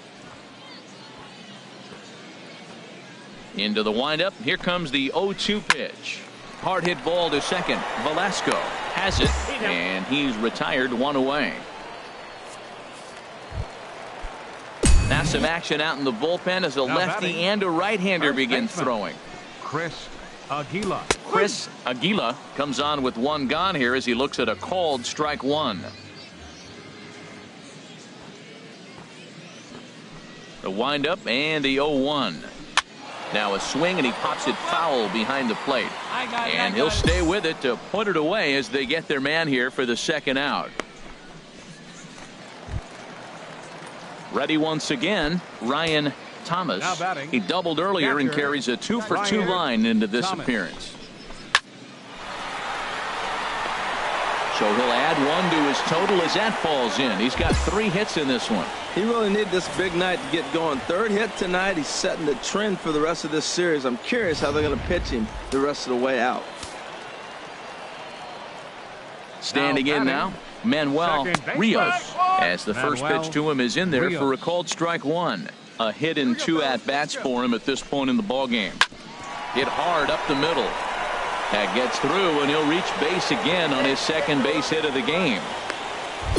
Into the windup. Here comes the 0-2 pitch. Hard hit ball to second. Velasco has it, and he's retired, 1 away. Now some action out in the bullpen as a lefty and a right-hander begin throwing. Chris Aguila. Chris Aguila comes on with 1 gone here as he looks at a called strike 1. The windup and the 0-1. Now a swing, and he pops it foul behind the plate. And he'll stay with it to put it away as they get their man here for the second out. Ready once again, Ryan Thomas. Now batting. He doubled earlier and carries a 2 for 2 line into this appearance. So he'll add 1 to his total as that falls in. He's got 3 hits in this one. He really needed this big night to get going. 3rd hit tonight. He's setting the trend for the rest of this series. I'm curious how they're going to pitch him the rest of the way out. Standing in now, Manuel Rios, as the first pitch to him is in there for a called strike 1. A hit in 2 at-bats for him at this point in the ballgame. Hit hard up the middle. That gets through, and he'll reach base again on his second base hit of the game.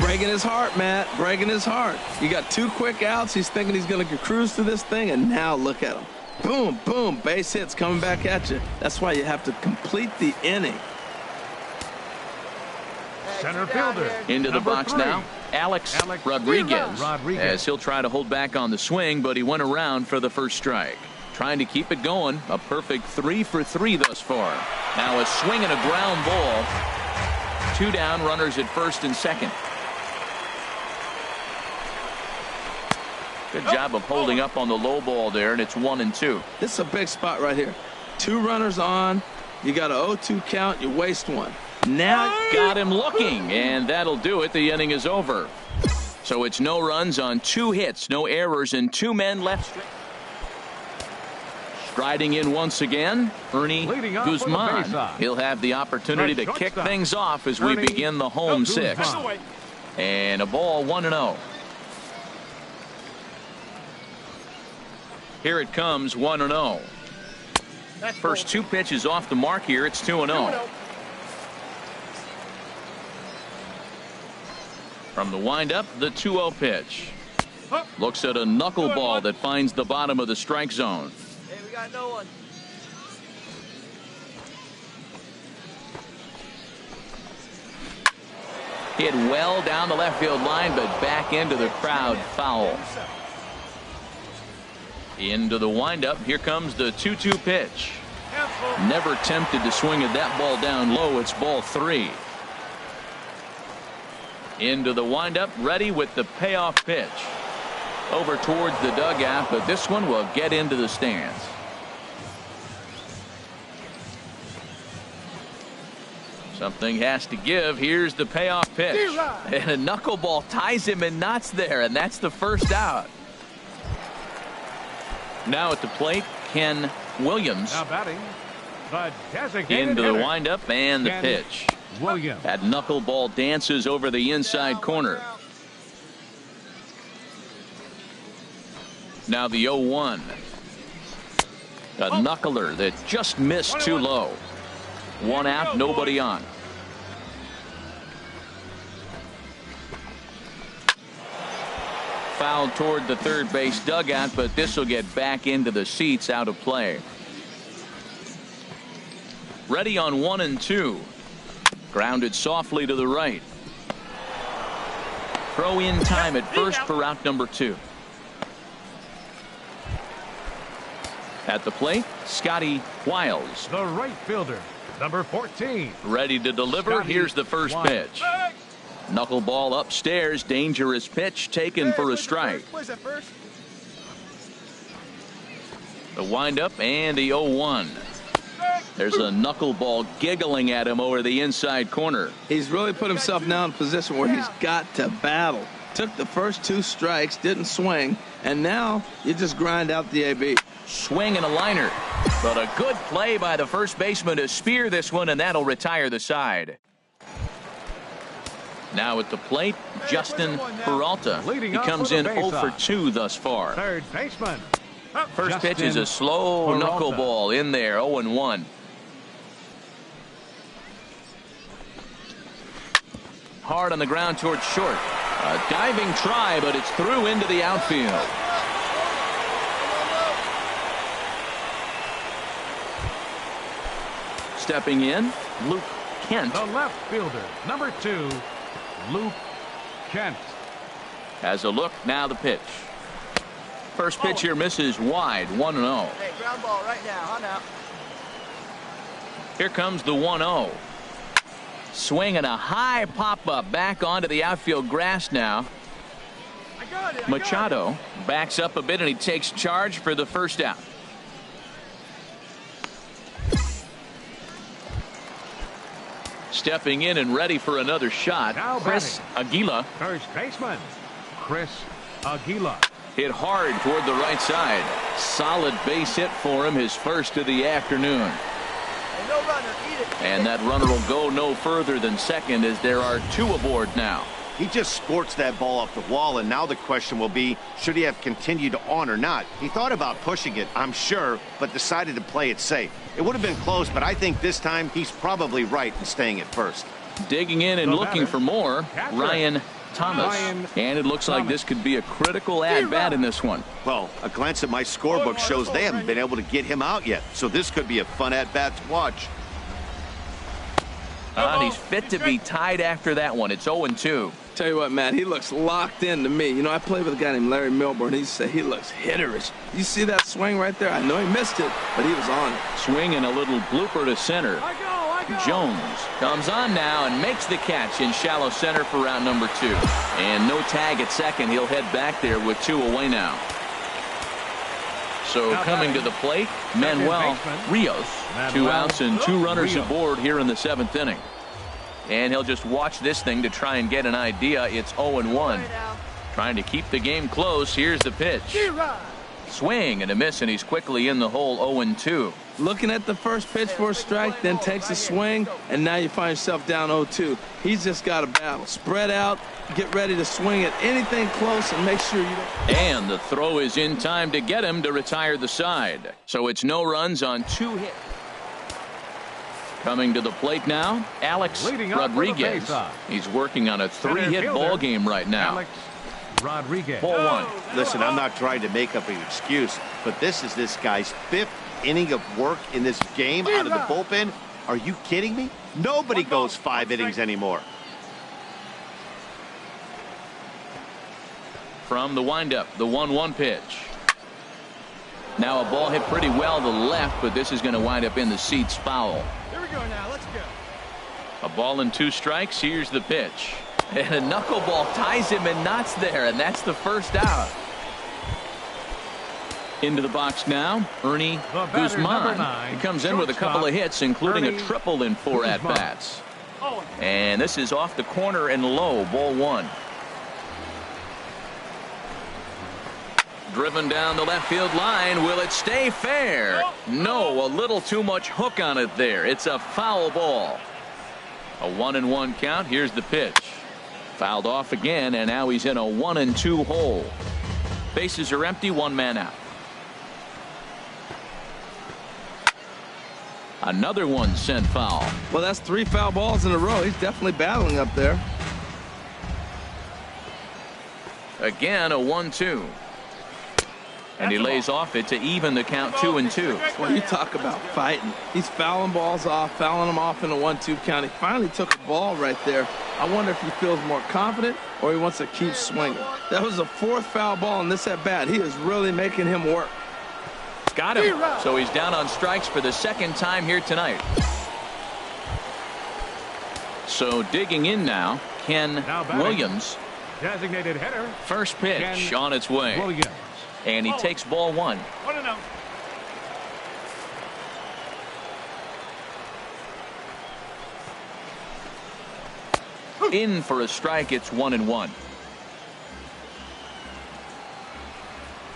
Breaking his heart, Matt. Breaking his heart. You got 2 quick outs. He's thinking he's going to cruise through this thing, and now look at him. Boom, boom, base hits coming back at you. That's why you have to complete the inning. Center fielder. Into the box 3. now, Alex Rodriguez, as he'll try to hold back on the swing, but he went around for the first strike. Trying to keep it going. A perfect 3 for 3 thus far. Now a swing and a ground ball. 2 down, runners at first and second. Good job of holding up on the low ball there, and it's 1-2. This is a big spot right here. 2 runners on. You got a 0-2 count. You waste 1. Now got him looking, and that'll do it. The inning is over. So it's no runs on 2 hits, no errors, and 2 men left. Striding in once again, Ernie Guzman. He'll have the opportunity to kick things off as we begin the home 6th. And a ball, 1-0. Here it comes, 1-0. First 2 pitches off the mark here. It's 2-0. From the windup, the 2-0 pitch. Looks at a knuckleball that finds the bottom of the strike zone. Hey, we got no one. Hit well down the left field line, but back into the crowd, foul. Into the windup. Here comes the 2-2 pitch. Never tempted to swing at that ball down low. It's ball 3. Into the windup, ready with the payoff pitch. Over towards the dugout, but this one will get into the stands. Something has to give. Here's the payoff pitch. And a knuckleball ties him in knots there, and that's the first out. Now at the plate, Ken Williams. Now batting, the designated into the hitter, windup and the pitch. Williams. That knuckleball dances over the inside corner. Now the 0-1. A knuckler that just missed too low. 1 out, nobody on. Foul toward the third base dugout, but this will get back into the seats, out of play. Ready on 1 and 2. Grounded softly to the right. Throw in time at first for out number 2. At the plate, Scotty Wiles. The right fielder, number 14. Ready to deliver. Scotty Here's the first Wiles. pitch. Knuckleball upstairs. Dangerous pitch taken for a strike. Where's that first? The windup and the 0-1. There's a knuckleball giggling at him over the inside corner. He's really put himself now in a position where he's got to battle. Took the first 2 strikes, didn't swing, and now you just grind out the AB. Swing and a liner. But a good play by the first baseman to spear this one, and that'll retire the side. Now at the plate, Justin Peralta. He comes in 0 for 2 thus far. Third baseman. First pitch is a slow Peralta. knuckleball in there, 0-1. Hard on the ground towards short. A diving try, but it's through into the outfield. Stepping in, Luke Kent. The left fielder, number 2, Luke Kent. Has a look, now the pitch. First pitch here misses wide, 1-0. Hey, ground ball right now. Huh now? Here comes the 1-0. Swing and a high pop-up back onto the outfield grass now. I got it. Machado backs up a bit and he takes charge for the first out. Stepping in and ready for another shot, Now Chris Aguila. First baseman, Chris Aguila. Hit hard toward the right side. Solid base hit for him, his first of the afternoon. Hey, no runner. Eat it. And that runner will go no further than second as there are 2 aboard now. He just scorched that ball off the wall, and now the question will be, should he have continued on or not? He thought about pushing it, I'm sure, but decided to play it safe. It would have been close, but I think this time he's probably right in staying at first. Digging in and The looking batter, for more, catcher, Ryan Thomas. Ryan And it looks like Thomas. this could be a critical at-bat in this one. Well, a glance at my scorebook shows they haven't been able to get him out yet, so this could be a fun at-bat to watch. And he's fit to be tied after that one. It's 0-2. Tell you what, Matt, he looks locked in to me. You know, I played with a guy named Larry Milburn. He said he looks hitterish. You see that swing right there? I know he missed it, but he was on it. Swing and a little blooper to center. I go. Jones comes on now and makes the catch in shallow center for round number 2. And no tag at second. He'll head back there with 2 away now. So coming to the plate, Manuel Rios. 2 outs and 2 runners aboard here in the 7th inning. And he'll just watch this thing to try and get an idea. It's 0-1. Trying to keep the game close. Here's the pitch. Swing and a miss, and he's quickly in the hole. 0-2. Looking at the first pitch for a strike, then takes a swing, and now you find yourself down 0-2. He's just got to battle. Spread out, get ready to swing at anything close, and make sure you don't. And the throw is in time to get him to retire the side. So it's no runs on 2 hits. Coming to the plate now, Alex Leading off for the Rodriguez. face-off. He's working on a 3-hit fielder, ball game right now. Alex Rodriguez. Ball 1. Listen, I'm not trying to make up an excuse, but this is this guy's 5th inning of work in this game out of the bullpen. Are you kidding me? Nobody goes 5 innings anymore. From the windup, the 1-1 pitch. Now a ball hit pretty well to the left, but this is going to wind up in the seats foul. Here we go now. Let's go. A ball and 2 strikes. Here's the pitch. And a knuckleball ties him in knots there, and that's the first out. Into the box now, Ernie The batter, number Guzman. 9, He comes in with a couple of hits, including Ernie a triple in 4 Guzman. at-bats. And this is off the corner and low, ball 1. Driven down the left field line. Will it stay fair? No, a little too much hook on it there. It's a foul ball. A 1-1 count. Here's the pitch. Fouled off again, and now he's in a 1-2 hole. Bases are empty, 1 man out. Another one sent foul. Well, that's 3 foul balls in a row. He's definitely battling up there. Again, a 1-2. And he lays off it to even the count 2-2. Well, you talk about fighting. He's fouling balls off, fouling them off in a 1-2 count. He finally took a ball right there. I wonder if he feels more confident or he wants to keep swinging. That was the 4th foul ball in this at-bat. He is really making him work. Got him. So he's down on strikes for the 2nd time here tonight. So digging in now, Ken Williams. Designated hitter. First pitch Ken on its way. Williams. And he takes ball 1. 1-0. In for a strike. It's 1-1.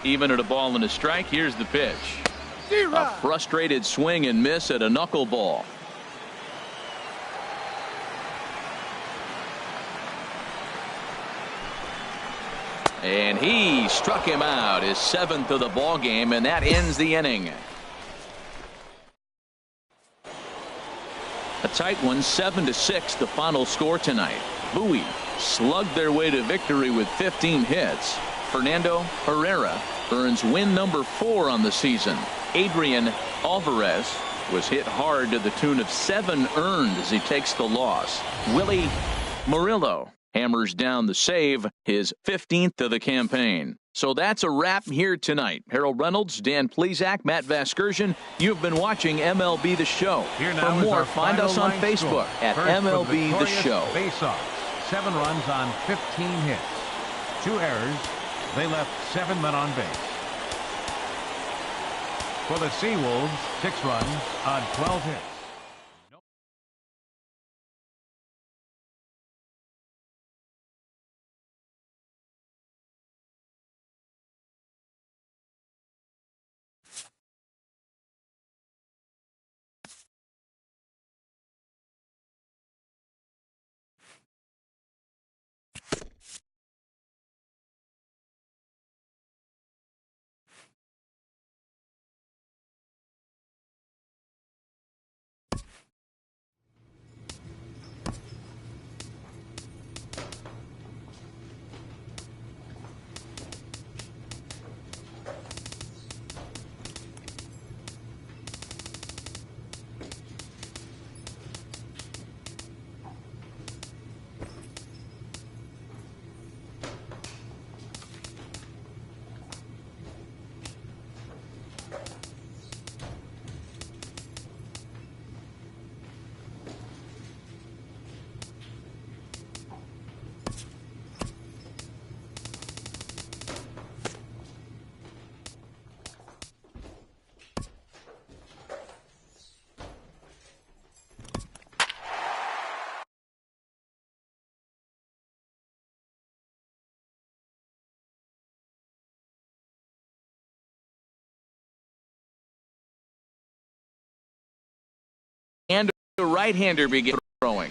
Even at a ball and a strike. Here's the pitch. A frustrated swing and miss at a knuckleball. And he struck him out, his 7th of the ball game, and that ends the inning. A tight one, 7-6, the final score tonight. Bowie slugged their way to victory with 15 hits. Fernando Herrera earns win number 4 on the season. Adrian Alvarez was hit hard to the tune of 7 earned as he takes the loss. Willie Murillo hammers down the save, his 15th of the campaign. So that's a wrap here tonight. Harold Reynolds, Dan Plesac, Matt Vasgersian. You've been watching MLB The Show. For more, find us on Facebook at MLB The Show. Face-off, 7 runs on 15 hits. 2 errors. They left 7 men on base. For the Seawolves, 6 runs on 12 hits. And a right-hander begins throwing.